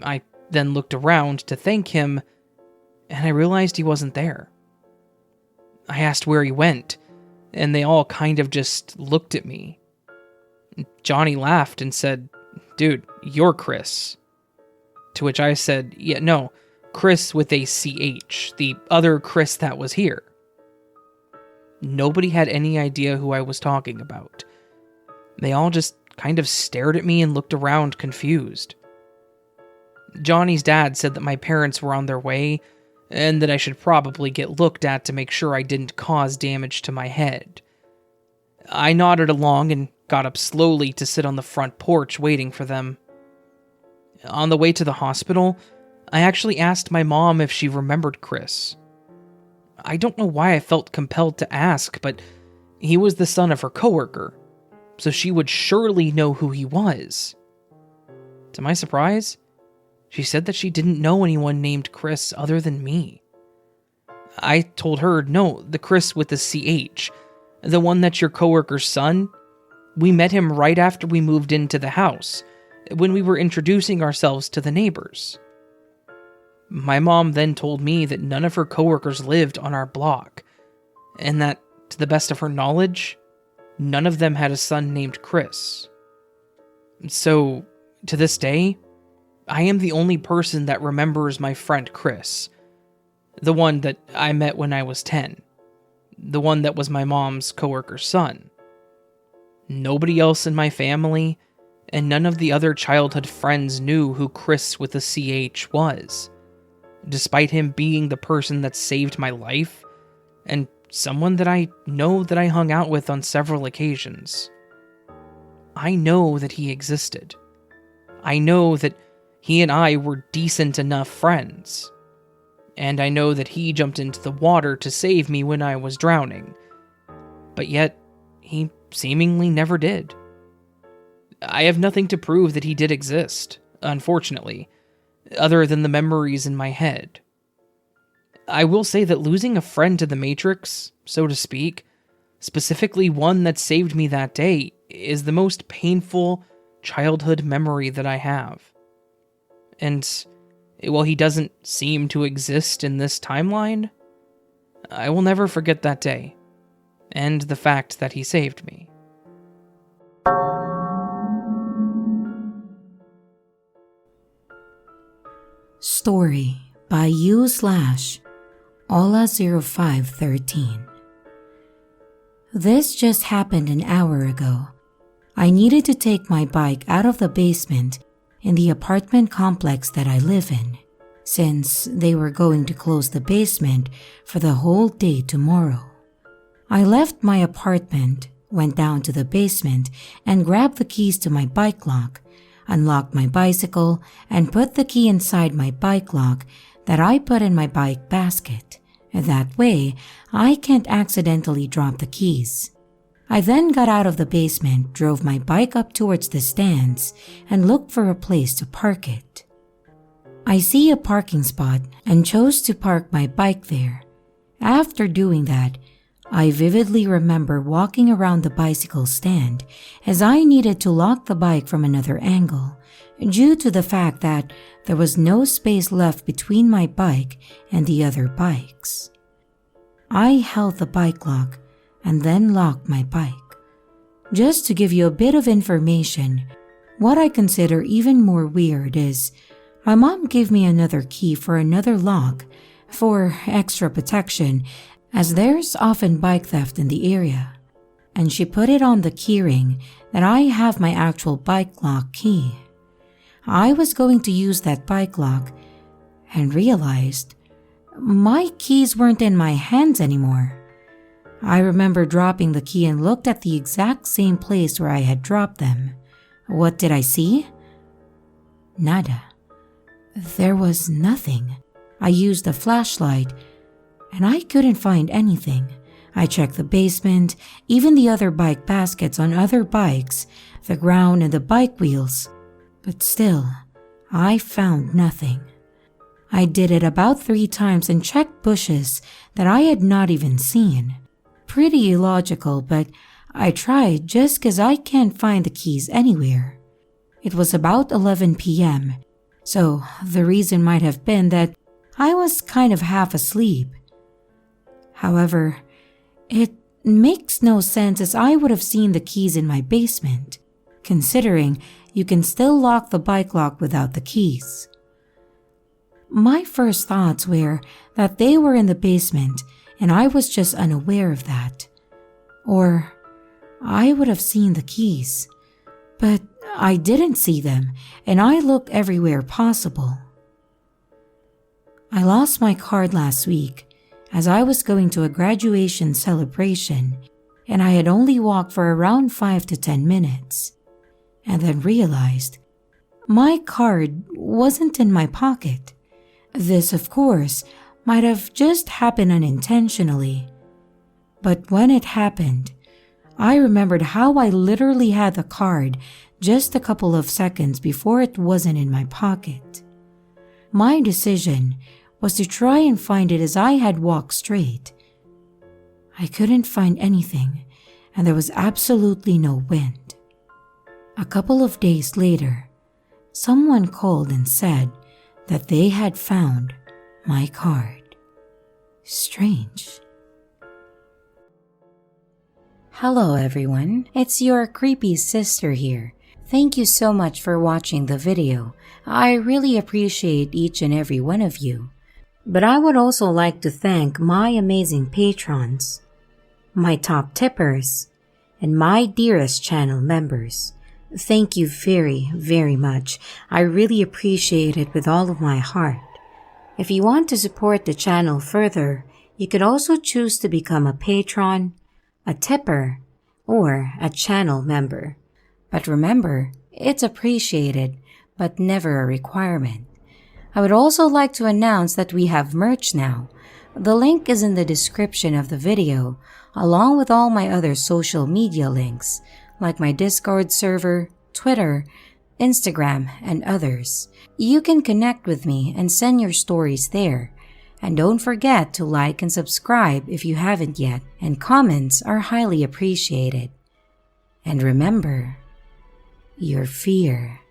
I then looked around to thank him, and I realized he wasn't there. I asked where he went, and they all kind of just looked at me. Johnny laughed and said, "Dude, you're Chris." To which I said, "Yeah, no, Chris with a CH, the other Chris that was here." Nobody had any idea who I was talking about. They all just kind of stared at me and looked around confused. Johnny's dad said that my parents were on their way, and that I should probably get looked at to make sure I didn't cause damage to my head. I nodded along and got up slowly to sit on the front porch waiting for them. On the way to the hospital, I actually asked my mom if she remembered Chris. I don't know why I felt compelled to ask, but he was the son of her coworker, so she would surely know who he was. To my surprise, she said that she didn't know anyone named Chris other than me. I told her, "No, the Chris with the CH, the one that's your coworker's son. We met him right after we moved into the house, when we were introducing ourselves to the neighbors." My mom then told me that none of her coworkers lived on our block, and that, to the best of her knowledge, none of them had a son named Chris. So, to this day, I am the only person that remembers my friend Chris, the one that I met when I was 10, the one that was my mom's coworker's son. Nobody else in my family, and none of the other childhood friends knew who Chris with a CH was, despite him being the person that saved my life, and someone that I know that I hung out with on several occasions. I know that he existed. I know that he and I were decent enough friends. And I know that he jumped into the water to save me when I was drowning. But yet, he seemingly never did. I have nothing to prove that he did exist, unfortunately, other than the memories in my head. I will say that losing a friend to the Matrix, so to speak, specifically one that saved me that day, is the most painful childhood memory that I have. And while he doesn't seem to exist in this timeline, I will never forget that day, and the fact that he saved me.
Story by u/Ola0513. This just happened an hour ago. I needed to take my bike out of the basement in the apartment complex that I live in, since they were going to close the basement for the whole day tomorrow. I left my apartment, went down to the basement, and grabbed the keys to my bike lock, unlocked my bicycle, and put the key inside my bike lock that I put in my bike basket. That way, I can't accidentally drop the keys. I then got out of the basement, drove my bike up towards the stands, and looked for a place to park it. I see a parking spot and chose to park my bike there. After doing that, I vividly remember walking around the bicycle stand as I needed to lock the bike from another angle due to the fact that there was no space left between my bike and the other bikes. I held the bike lock and then locked my bike. Just to give you a bit of information, what I consider even more weird is my mom gave me another key for another lock for extra protection, as there's often bike theft in the area, and she put it on the keyring that I have my actual bike lock key. I was going to use that bike lock and realized my keys weren't in my hands anymore. I remember dropping the key and looked at the exact same place where I had dropped them. What did I see? Nada. There was nothing. I used a flashlight and I couldn't find anything. I checked the basement, even the other bike baskets on other bikes, the ground and the bike wheels, but still, I found nothing. I did it about 3 times and checked bushes that I had not even seen. Pretty illogical, but I tried just because I can't find the keys anywhere. It was about 11 p.m., so the reason might have been that I was kind of half asleep. However, it makes no sense as I would have seen the keys in my basement, considering you can still lock the bike lock without the keys. My first thoughts were that they were in the basement and I was just unaware of that. Or I would have seen the keys, but I didn't see them and I looked everywhere possible. I lost my card last week as I was going to a graduation celebration and I had only walked for around 5 to 10 minutes, and then realized my card wasn't in my pocket. This, of course, might have just happened unintentionally, but when it happened, I remembered how I literally had the card just a couple of seconds before it wasn't in my pocket. My decision was to try and find it as I had walked straight. I couldn't find anything, and there was absolutely no wind. A couple of days later, someone called and said that they had found my card. Strange. Hello everyone, it's your creepy sister here. Thank you so much for watching the video. I really appreciate each and every one of you. But I would also like to thank my amazing patrons, my top tippers, and my dearest channel members. Thank you very, very much. I really appreciate it with all of my heart. If you want to support the channel further, you could also choose to become a patron, a tipper, or a channel member. But remember, it's appreciated, but never a requirement. I would also like to announce that we have merch now. The link is in the description of the video, along with all my other social media links, like my Discord server, Twitter, Instagram, and others. You can connect with me and send your stories there. And don't forget to like and subscribe if you haven't yet, and comments are highly appreciated. And remember, your fear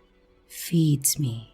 feeds me.